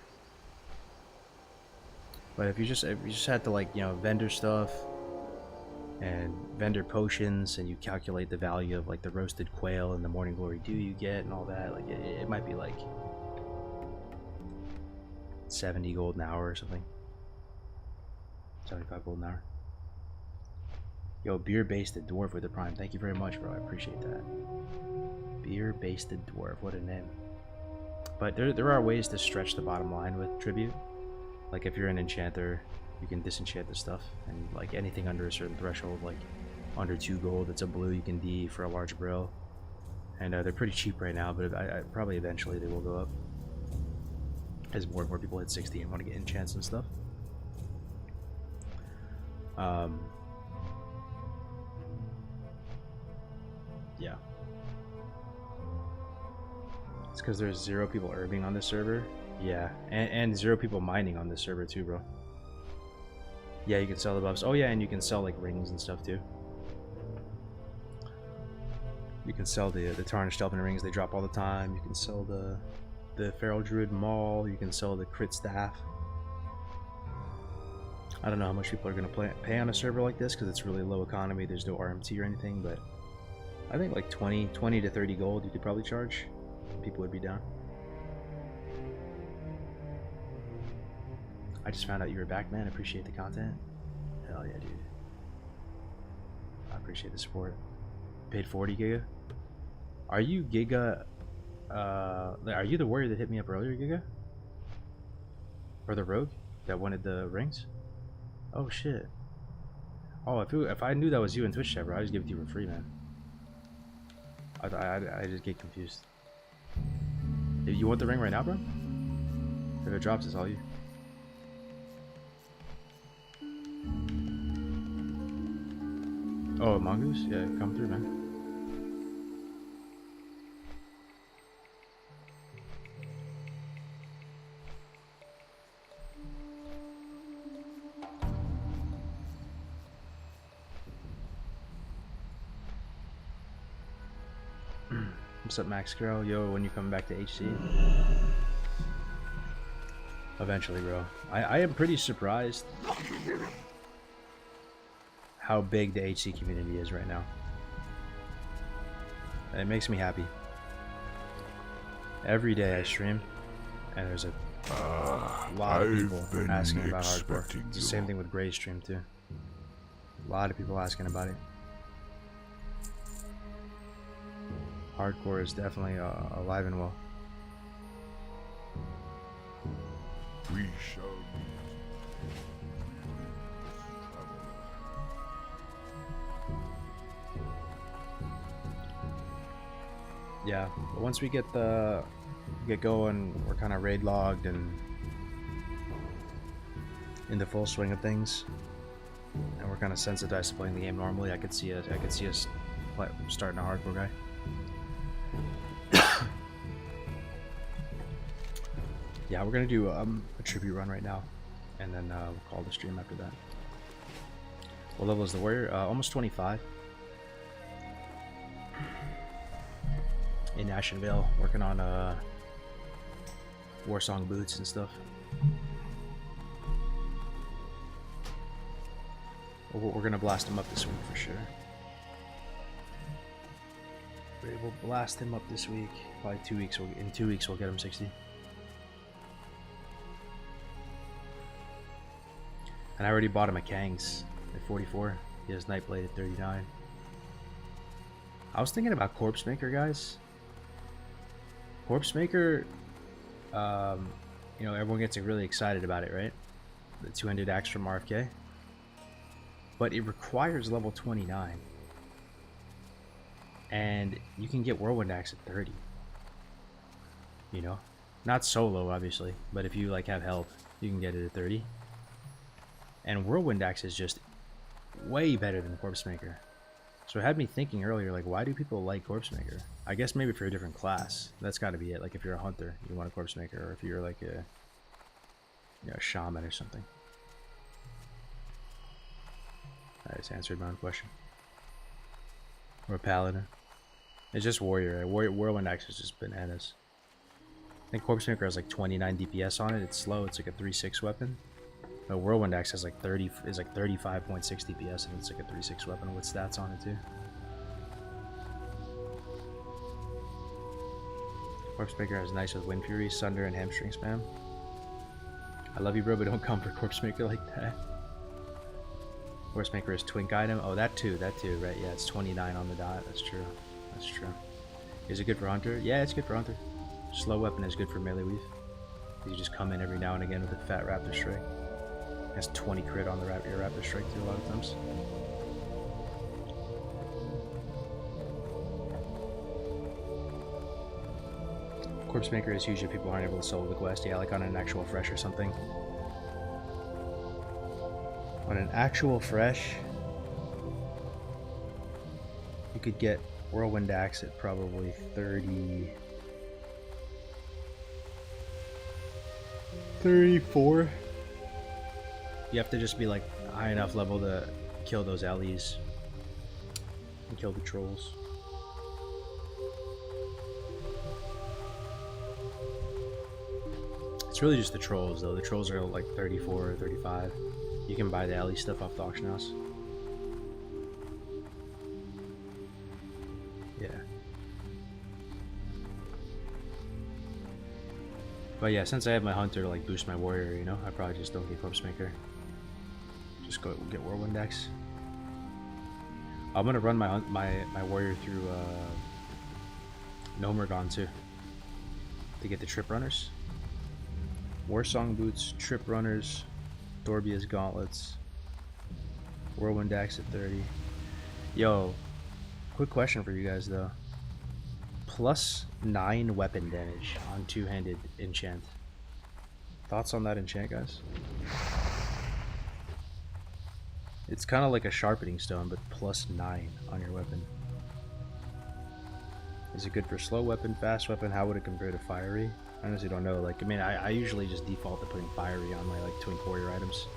But if you just had to, like, you know, vendor stuff and vendor potions, and you calculate the value of like the roasted quail and the morning glory dew you get and all that, like it might be like 70 gold an hour or something. 75 gold an hour. Yo, beer basted dwarf with the prime. Thank you very much, bro. I appreciate that. Beer basted dwarf, what a name. But there are ways to stretch the bottom line with tribute. Like if you're an enchanter, you can disenchant the stuff, and like anything under a certain threshold, like under 2 gold, it's a blue, you can D for a large brill. And they're pretty cheap right now, but I probably eventually they will go up as more and more people hit 60 and want to get enchants and stuff. Yeah. It's because there's 0 people herbing on this server. Yeah, and 0 people mining on this server too, bro. Yeah, you can sell the buffs. Oh yeah, and you can sell like rings and stuff too. You can sell the tarnished elven rings, they drop all the time. You can sell the feral druid maul. You can sell the crit staff. I don't know how much people are gonna pay on a server like this because it's really low economy. There's no RMT or anything, but I think like 20 to 30 gold you could probably charge. People would be down. I just found out you were back, man. Appreciate the content. Hell yeah, dude. I appreciate the support. Paid 40 Giga. Are you Giga? Are you the warrior that hit me up earlier, Giga? Or the rogue that wanted the rings? Oh shit. Oh, if I knew that was you in Twitch chat, bro, I just give it to you for free, man. I just get confused. If you want the ring right now, bro? If it drops, it's all you. Oh, Mongoose? Yeah, come through, man. What's up, Max Girl? Yo, when you coming back to HC? Eventually, bro. I am pretty surprised how big the HC community is right now. It makes me happy. Every day I stream, and there's a lot of people asking about hardcore. It's the same thing with Gray's stream too. A lot of people asking about it. Hardcore is definitely alive and well. We shall meet. Yeah, but once we get going, we're kind of raid logged and in the full swing of things, and we're kind of sensitized to playing the game normally. I could see us starting a hardcore guy. Yeah, we're gonna do a tribute run right now, and then we'll call the stream after that. What level is the warrior? Almost 25. In Ashenvale, working on Warsong boots and stuff. We're gonna blast him up this week for sure. We'll blast him up this week. Probably 2 weeks. In 2 weeks, we'll get him 60. And I already bought him a Kangs at 44. He has Nightblade at 39. I was thinking about Corpse Maker, guys. Corpse Maker, you know, everyone gets really excited about it, right? The 200 axe from RFK. But it requires level 29. And you can get Whirlwind Axe at 30. You know? Not solo, obviously. But if you, like, have health, you can get it at 30. And Whirlwind Axe is just way better than Corpse Maker. So it had me thinking earlier, like, why do people like Corpse Maker? I guess maybe for a different class. That's got to be it. Like, if you're a hunter, you want a Corpse Maker, or if you're like a, you know, a shaman or something. I just answered my own question. Or a paladin. It's just warrior. Whirlwind Axe is just bananas. I think Corpse Maker has like 29 DPS on it. It's slow. It's like a 3/6 weapon. But Whirlwind Axe has like 35.6 DPS, and it's like a 3/6 weapon with stats on it too. Corpse Maker is nice with Wind Fury, Sunder, and Hamstring spam. I love you, bro, but don't come for Corpse Maker like that. Corpse Maker is twink item. Oh, that too, right? Yeah, it's 29 on the dot. That's true. That's true. Is it good for Hunter? Yeah, it's good for Hunter. Slow weapon is good for melee weave. You just come in every now and again with a fat Raptor Strike. It has 20 crit on the your Raptor Strike too a lot of times. Corpse Maker is huge if people aren't able to solo the quest. Yeah, like on an actual fresh or something. On an actual fresh, you could get Whirlwind Axe at probably 30... 34. You have to just be like high enough level to kill those LEs and kill the trolls. It's really just the trolls though. The trolls are like 34 or 35. You can buy the LE stuff off the auction house. Yeah. But yeah, since I have my hunter to like boost my warrior, you know, I probably just don't get corpse maker. Just go get whirlwind axe. I'm gonna run my warrior through Nomergon too to get the trip runners. Warsong boots, trip runners, Dorbia's gauntlets, whirlwind axe at 30. Yo, quick question for you guys though. +9 weapon damage on two-handed enchant. Thoughts on that enchant, guys? It's kind of like a sharpening stone, but +9 on your weapon. Is it good for slow weapon, fast weapon? How would it compare to fiery? I honestly don't know. Like, I mean, I usually just default to putting fiery on my like twink warrior items.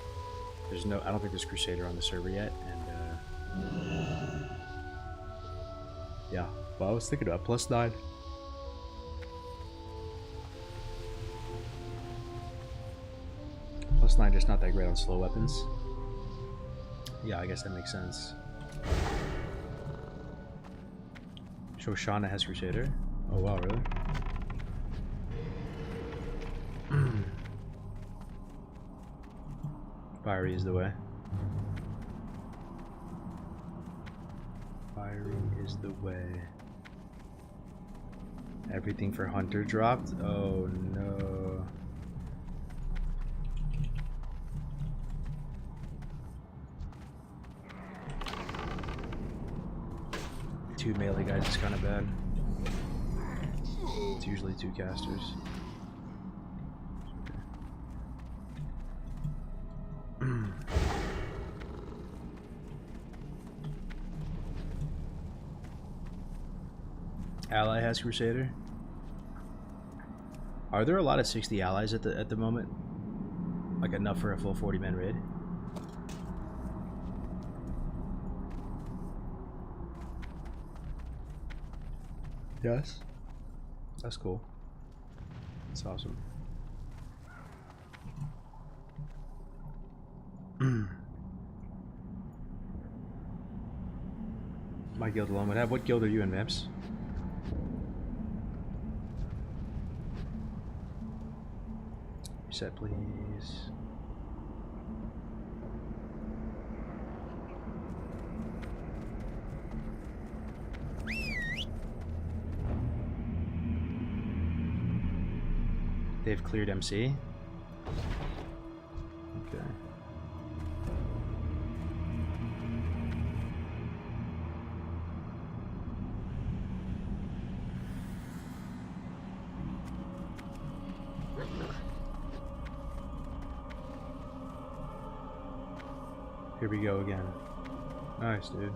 There's no, I don't think there's Crusader on the server yet, and yeah. Well, I was thinking about +9. +9 just not that great on slow weapons. Yeah, I guess that makes sense. Shoshana has Crusader. Oh wow, really? Fiery is the way. Fiery is the way. Everything for Hunter dropped? Oh no. Two melee guys is kind of bad. It's usually 2 casters. Ally has Crusader. Are there a lot of 60 allies at the moment? Like enough for a full 40-man raid? Yes. That's cool. That's awesome. My guild alone would have. What guild are you in, Maps? Reset, please. They've cleared MC. Okay. Here we go again. Nice, dude.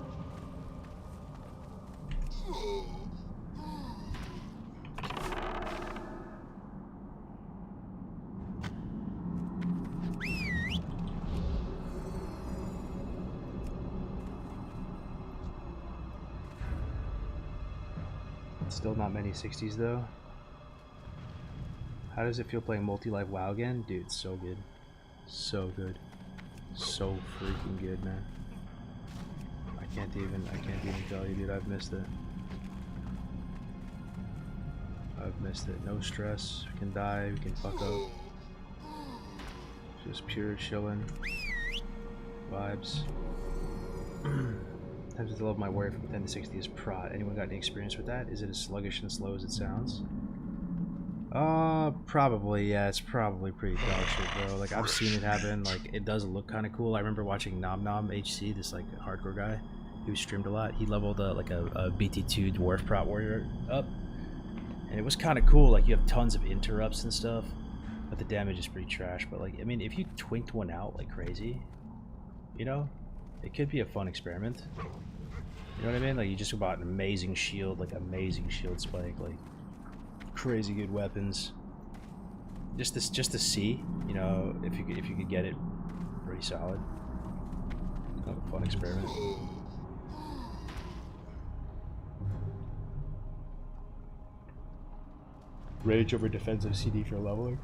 Still not many 60s though. How does it feel playing multi-life WoW again? Dude, so good. So good. So freaking good, man. I can't even tell you, dude. I've missed it. I've missed it. No stress. We can die. We can fuck up. Just pure chilling. Vibes. Times to love my warrior from 10 to 60 is prod. Anyone got any experience with that? Is it as sluggish and slow as it sounds? Probably, yeah, it's probably pretty dog shit, bro. Like, I've seen it happen, like, it does look kind of cool. I remember watching Nom Nom HC, this, like, hardcore guy who streamed a lot. He leveled, like, a BT2 dwarf prot warrior up, and it was kind of cool. Like, you have tons of interrupts and stuff, but the damage is pretty trash. But, like, I mean, if you twinked one out like crazy, you know, it could be a fun experiment. You know what I mean? Like, you just bought an amazing shield, like, amazing shield spike, like, crazy good weapons. Just to see, you know, if you could get it pretty solid. Kind of a fun experiment. Rage over defensive CD for leveler.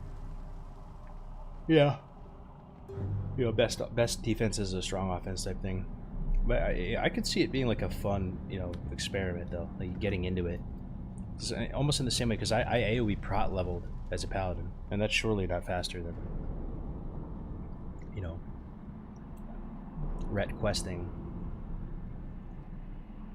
Yeah. You know, best defense is a strong offense type thing. But I could see it being like a fun, you know, experiment though, like getting into it. It's almost in the same way, because I AoE prot leveled as a paladin, and that's surely not faster than, you know, ret questing.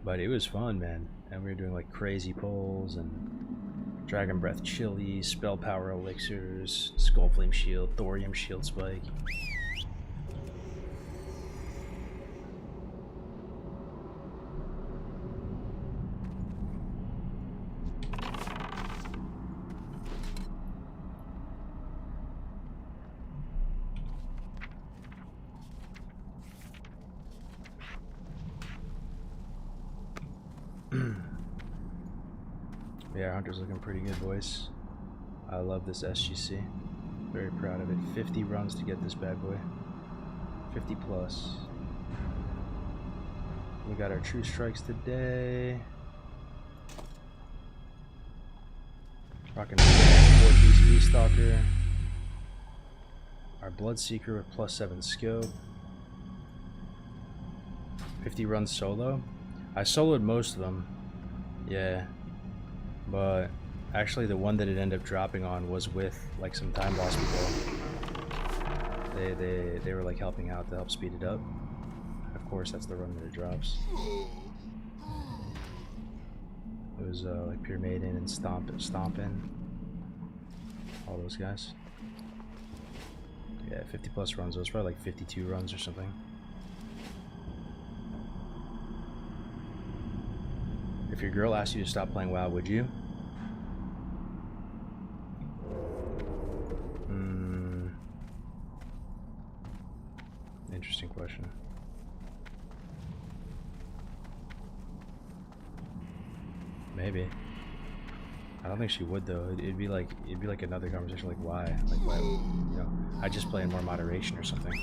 But it was fun, man, and we were doing like crazy pulls and dragon breath chili, spell power elixirs, skull flame shield, thorium shield spike. Yeah, Hunter's looking pretty good, boys. I love this SGC. Very proud of it. 50 runs to get this bad boy. 50 plus. We got our true strikes today. Rocking 4-piece Beast Stalker. Our Bloodseeker with +7 scope. 50 runs solo. I soloed most of them. Yeah. But actually the one that it ended up dropping on was with like some time boss people. They were like helping out to help speed it up. Of course that's the run that it drops. It was like Pure Maiden and Stompin'. All those guys. Yeah, 50 plus runs. It was probably like 52 runs or something. If your girl asked you to stop playing WoW, would you? Interesting question. Maybe. I don't think she would though. It'd be like another conversation. Like why? Like why? You know, I just play in more moderation or something.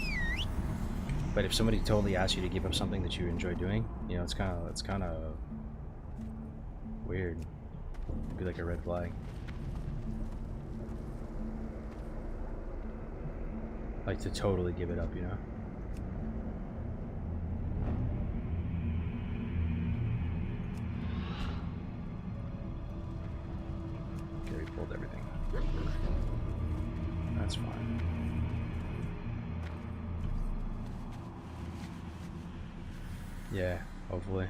But if somebody totally asks you to give up something that you enjoy doing, you know, it's kind of weird. It'd be like a red flag. Like to totally give it up, you know? Okay, we pulled everything. That's fine. Yeah, hopefully.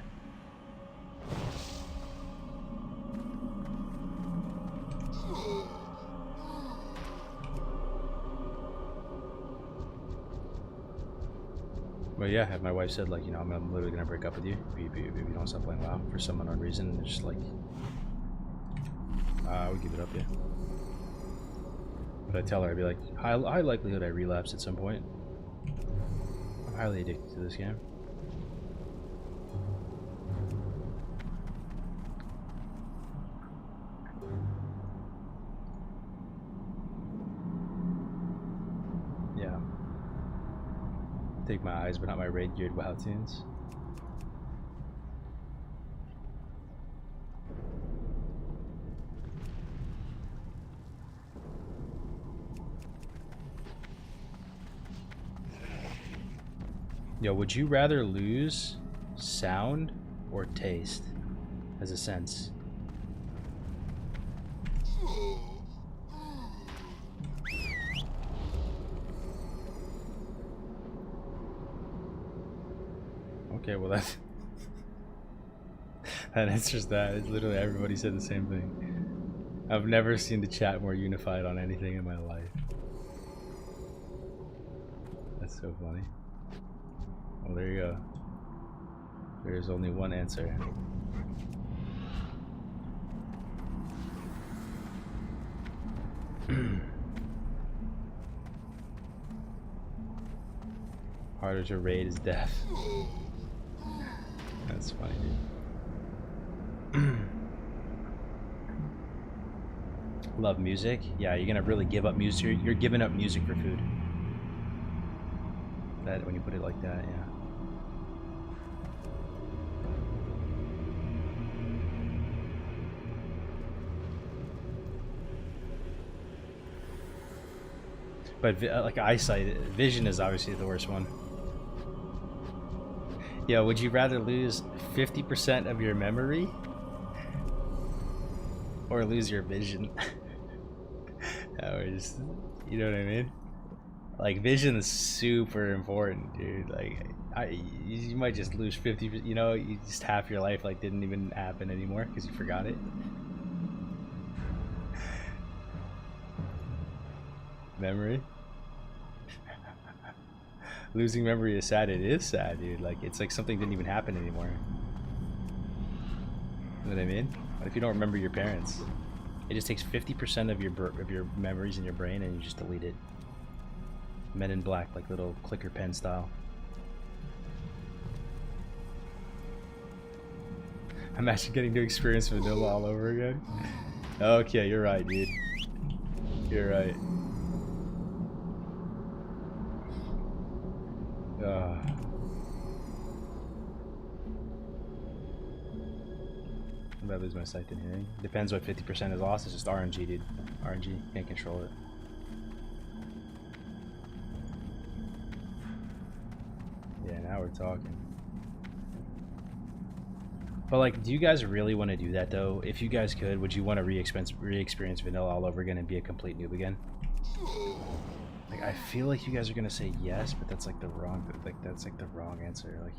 But yeah, if my wife said like, you know, I'm literally gonna break up with you if you don't stop playing WoW for some unknown reason, it's just like, I would give it up, yeah. But I tell her, I'd be like, high likelihood I relapse at some point. I'm highly addicted to this game. Yeah. Take my eyes, but not my raid geared WoW tunes. Yo, would you rather lose sound or taste as a sense? Okay, well that answers that. It's literally everybody said the same thing. I've never seen the chat more unified on anything in my life. That's so funny. Well, there you go. There's only one answer. Harder to raid is death. That's funny, dude. Love music? Yeah, you're gonna really give up music. You're giving up music for food. That when you put it like that, yeah. But like eyesight, vision is obviously the worst one. Yeah, would you rather lose 50% of your memory Or lose your vision. Or just, you know what I mean? Like, vision is super important, dude. Like, you might just lose 50%, you know, you just half your life, like, didn't even happen anymore because you forgot it. Memory? Losing memory is sad. It is sad, dude. Like, it's like something didn't even happen anymore. You know what I mean? What if you don't remember your parents? It just takes 50% of your memories in your brain and you just delete it. Men in Black, like little clicker pen style. Imagine getting to experience vanilla all over again. Okay, you're right, dude. You're right. I'm about to lose my sight in hearing. Depends what 50% is lost. It's just RNG, dude. RNG. Can't control it. Yeah, now we're talking. But like, do you guys really want to do that though? If you guys could, would you want to re-experience vanilla all over again and be a complete noob again? Like, I feel like you guys are gonna say yes, but that's like the wrong, the wrong answer. Like,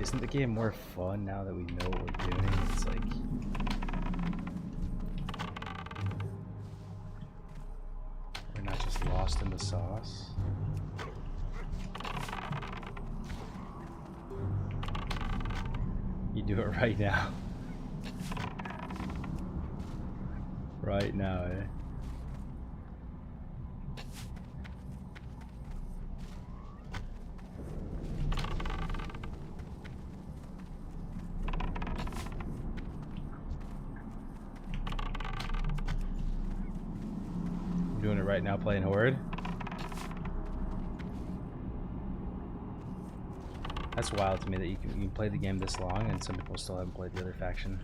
isn't the game more fun now that we know what we're doing? It's like, we're not just lost in the sauce. You do it right now. Right now, eh? I'm doing it right now, playing Horde. That's wild to me that you can play the game this long and some people still haven't played the other faction.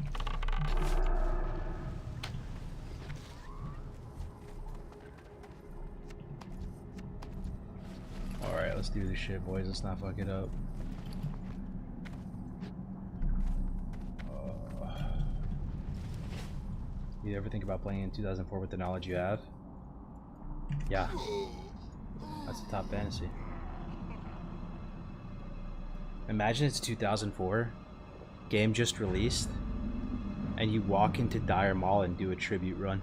Alright, let's do this shit, boys. Let's not fuck it up. You ever think about playing in 2004 with the knowledge you have? Yeah. That's a top fantasy. Imagine it's 2004, game just released, and you walk into Dire Mall and do a tribute run.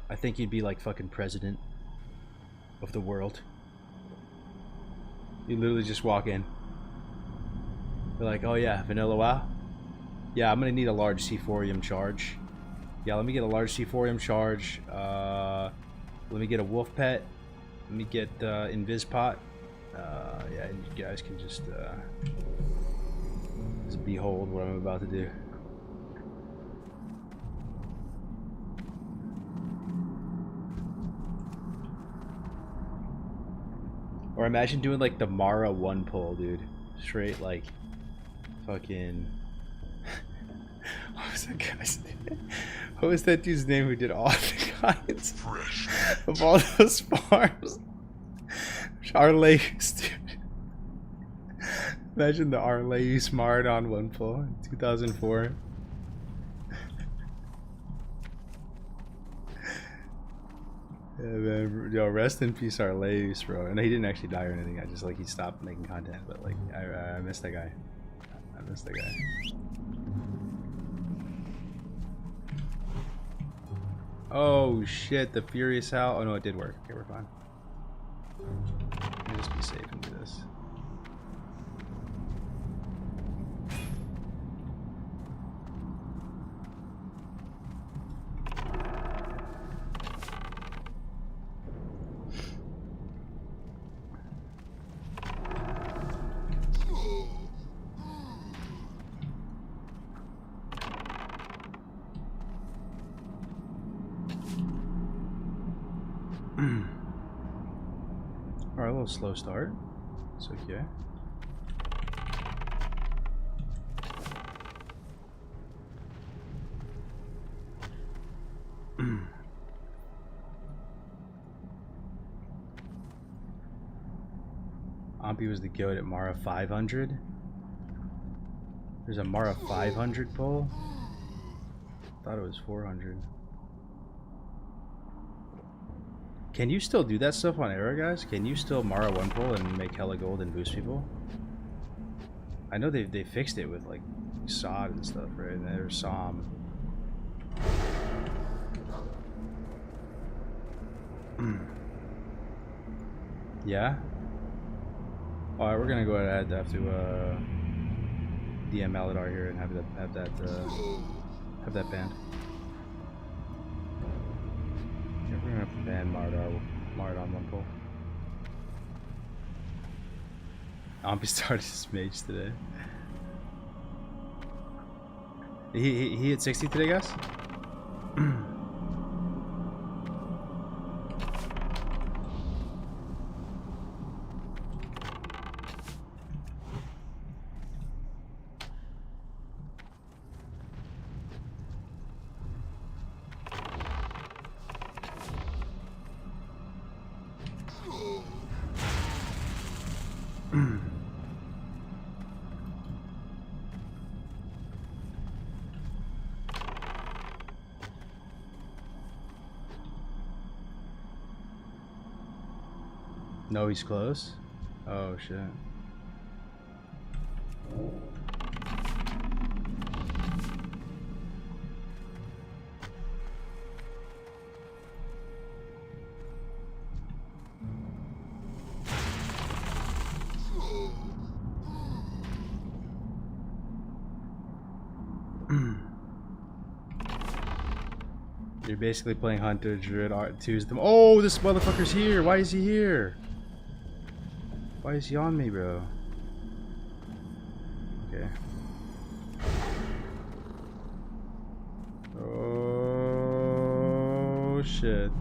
I think you'd be like fucking president of the world. You literally just walk in. You're like, oh yeah, Vanilla WoW? Yeah, I'm gonna need a large C4ium charge. Yeah, let me get a large C4ium charge. Let me get a wolf pet. Let me get Invis pot. Yeah, you guys can just behold what I'm about to do. Or imagine doing like the Mara 1 pull, dude. Straight like fucking what was that guy's name? What was that dude's name who did all the kinds of all those farms? Arleus, dude. Imagine the Arleus Marathon 1 pull in 2004. Yeah, man, yo, rest in peace, Arleus, bro. And he didn't actually die or anything. I just like he stopped making content, but like I miss that guy. I miss that guy. Oh shit, the Furious Howl. Oh no, it did work. Okay, we're fine. Let me just be safe and do this. Alright, a little slow start. It's okay. Ampi was the goat at Mara 500. There's a Mara 500 pull. Thought it was 400. Can you still do that stuff on Era, guys? Can you still Mara one pull and make hella gold and boost people? I know they fixed it with like sod and stuff, right? And there's Som. Yeah. All right, we're gonna go ahead and have to DM Maladar here and have that banned. Yeah, we're gonna have to ban Mardon one pull. Ampi started his mage today. He hit 60 today, guys? No, he's close. Oh shit. You're basically playing Hunter, Druid, Art, twos them. Oh, this motherfucker's here. Why is he here? Why is he on me, bro? Okay. Oh shit.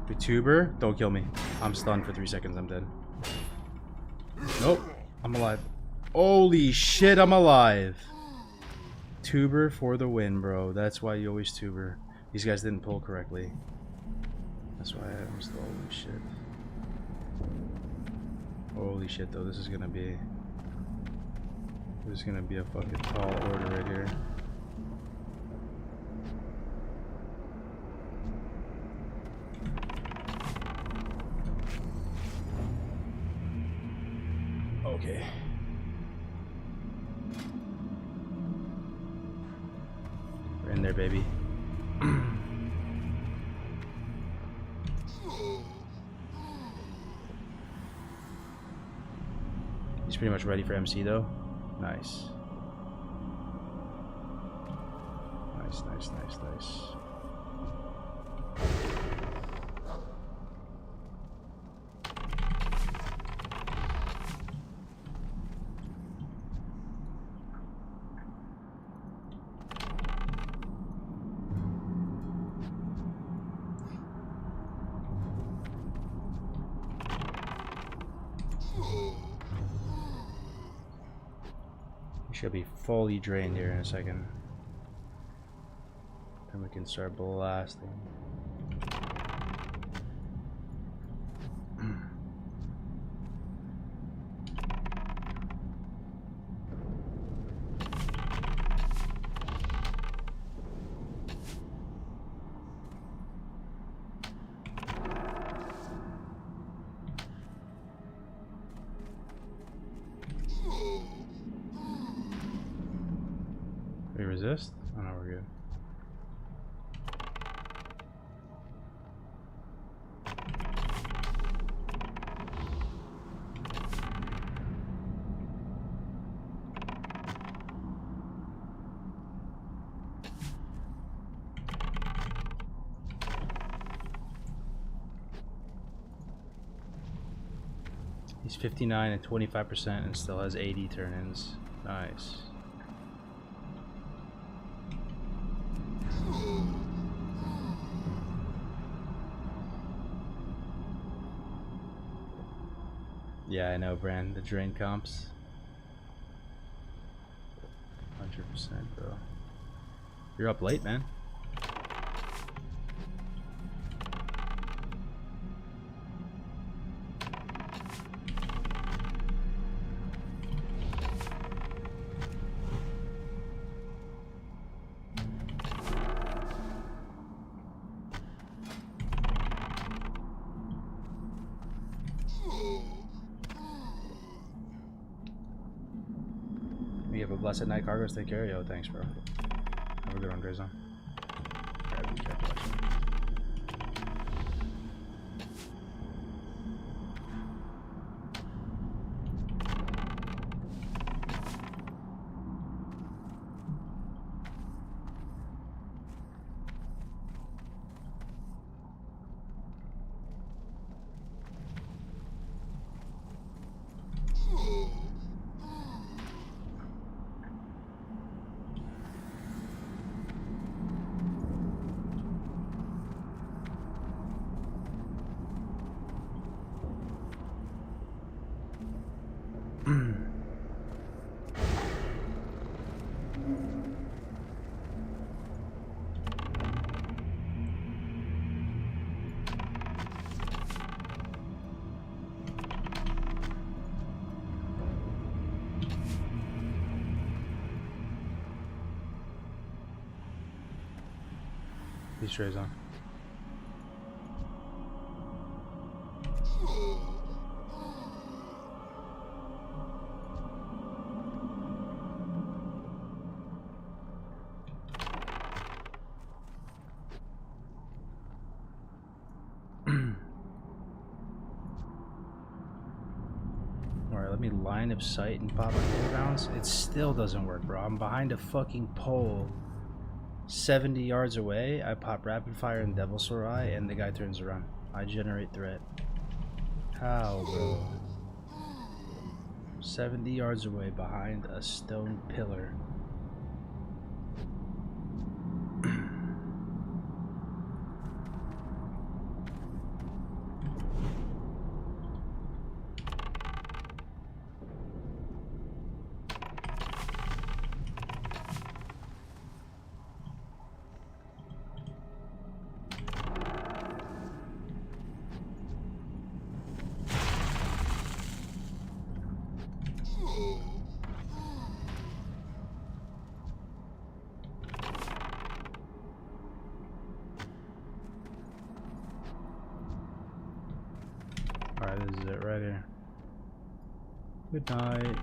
YouTuber, don't kill me. I'm stunned for 3 seconds. I'm dead. Nope. I'm alive. Holy shit, I'm alive. Tuber for the win, bro. That's why you always tuber. These guys didn't pull correctly. That's why I'm still. Holy shit. Holy shit, though. This is gonna be a fucking tall order right here. Okay. We're in there, baby. He's pretty much ready for MC though. Nice. Nice, nice, nice, nice. Should be fully drained here in a second. Then we can start blasting. We resist? Oh no, we're good. He's 59 and 25% and still has 80 turn-ins. Nice. Yeah, I know, Brand. The drain comps. 100%, bro. You're up late, man. You have a blessed night, Cargos. Take care. Yo, thanks, bro. Have a good one, Grayson. Alright, be careful, actually. These trays on. Alright, let me line of sight and pop my rounds. It still doesn't work, bro. I'm behind a fucking pole 70 yards away. I pop rapid fire and devil Sorai and the guy turns around. I generate threat. How, bro? 70 yards away behind a stone pillar. Alright, this is it right here. Good night.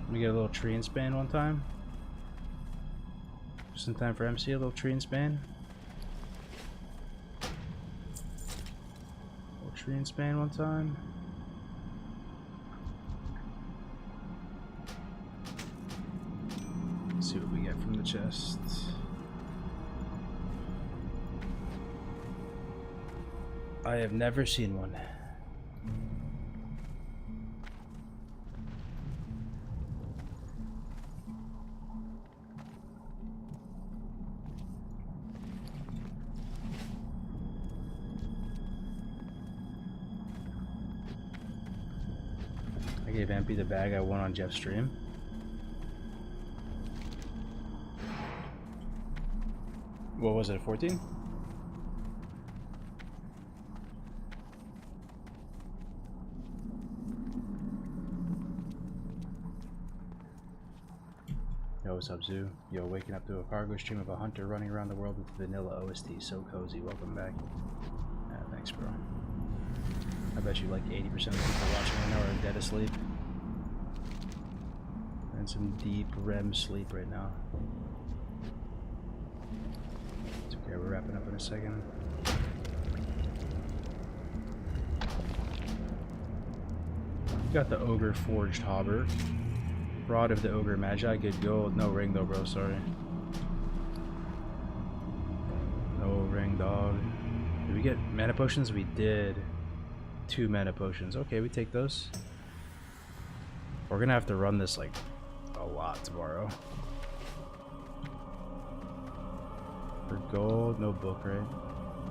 Let me get a little tree and span one time. Just in time for MC, a little tree and span. Tree and span one time. Let's see what we get from the chest. I have never seen one. I gave Ampy the bag I won on Jeff's stream. What was it, 14? Yo, what's up, Zoo? Yo, waking up to a cargo stream of a hunter running around the world with vanilla OST. So cozy. Welcome back. Yeah, thanks, bro. I bet you like 80% of the people watching right now are dead asleep. And some deep REM sleep right now. It's okay, we're wrapping up in a second. Got the Ogre Forged Hauber. Rod of the Ogre Magi, good gold. No ring though, bro, sorry. No ring, dog. Did we get mana potions? We did. 2 mana potions. Okay, we take those. We're gonna have to run this like a lot tomorrow. For gold, no book, right?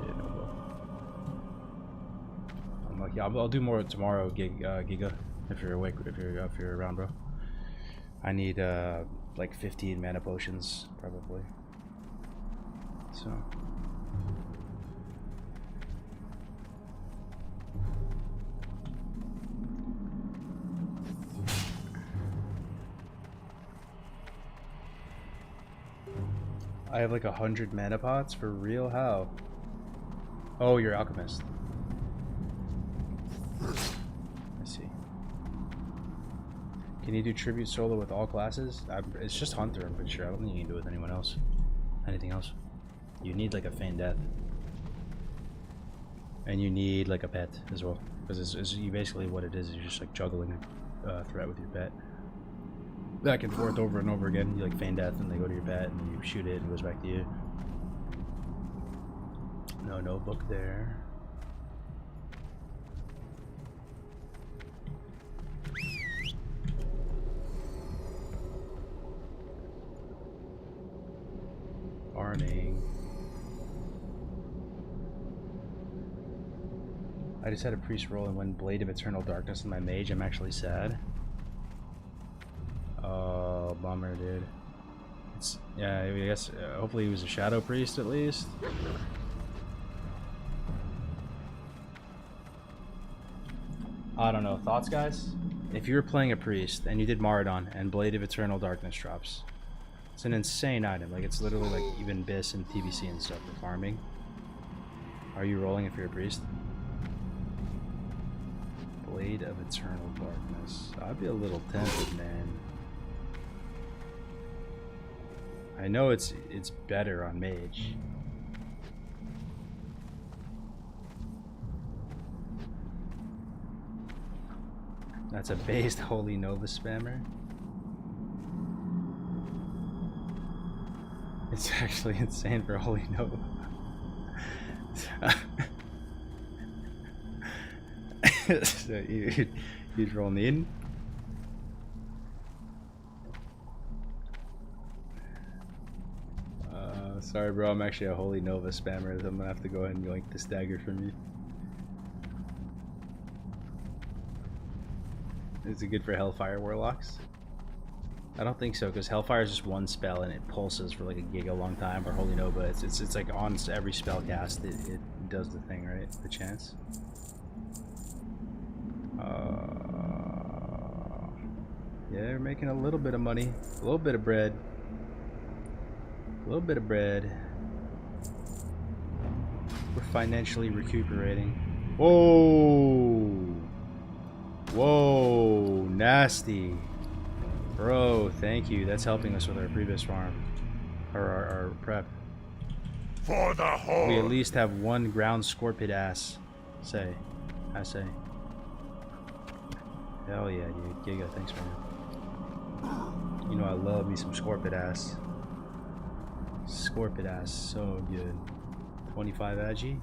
Yeah, no book. I'm like, yeah, I'll do more tomorrow, Giga. If you're awake, if you're around, bro. I need like 15 mana potions, probably. So. I have like 100 mana pots for real? How? Oh, you're alchemist. I see. Can you do tribute solo with all classes? It's just hunter, I'm pretty sure. I don't think you can do it with anyone else. Anything else? You need like a feign death. And you need like a pet as well. Because it's basically what it is you're just like juggling a threat with your pet. Back and forth over and over again. You like feign death and they go to your pet and you shoot it and it goes back to you. No notebook there. Farming. I just had a priest roll and went Blade of Eternal Darkness in my mage. I'm actually sad. Oh, bummer, dude. Yeah, I guess hopefully he was a shadow priest at least. I don't know. Thoughts, guys? If you were playing a priest and you did Maradon and Blade of Eternal Darkness drops, it's an insane item. Like, it's literally like even BIS and TBC and stuff for farming. Are you rolling if you're a priest? Blade of Eternal Darkness. I'd be a little tempted, man. I know it's better on mage. That's a based Holy Nova spammer. It's actually insane for Holy Nova. So you'd roll Need? Sorry bro, I'm actually a Holy Nova spammer, so I'm gonna have to go ahead and yoink this dagger from you. Is it good for Hellfire Warlocks? I don't think so, because Hellfire is just one spell and it pulses for like a giga long time, or Holy Nova, it's like on every spell cast, it does the thing, right? The chance. Yeah, we're making a little bit of money, a little bit of bread. A little bit of bread. We're financially recuperating. Whoa! Whoa! Nasty. Bro, thank you. That's helping us with our previous farm. Or our prep. For the whole. We at least have one ground scorpion ass. I say. Hell yeah, dude. Giga, thanks, man. You know I love me some scorpion ass. Scorpion ass, so good. 25 agi.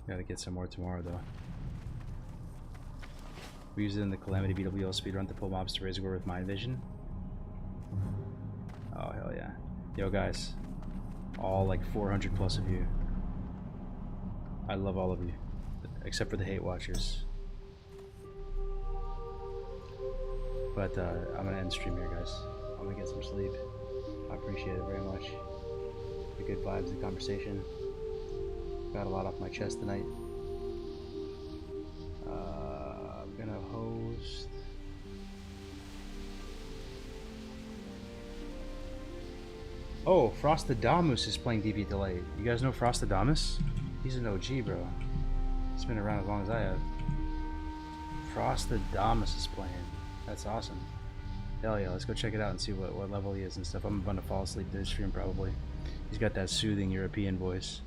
Gotta get some more tomorrow though. We use it in the Calamity BWL speedrun to pull mobs to Razor with Mind Vision. Oh hell yeah. Yo guys, all like 400 plus of you. I love all of you, except for the hate watchers. But I'm gonna end stream here, guys. I'm gonna get some sleep. I appreciate it very much. The good vibes, the conversation. Got a lot off my chest tonight. I'm gonna host. Oh, Frostadamus is playing DP Delay. You guys know Frostadamus? He's an OG, bro. He's been around as long as I have. Frostadamus is playing. That's awesome. Hell yeah, let's go check it out and see what level he is and stuff. I'm about to fall asleep to his stream probably. He's got that soothing European voice.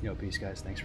Yo, peace guys. Thanks for watching.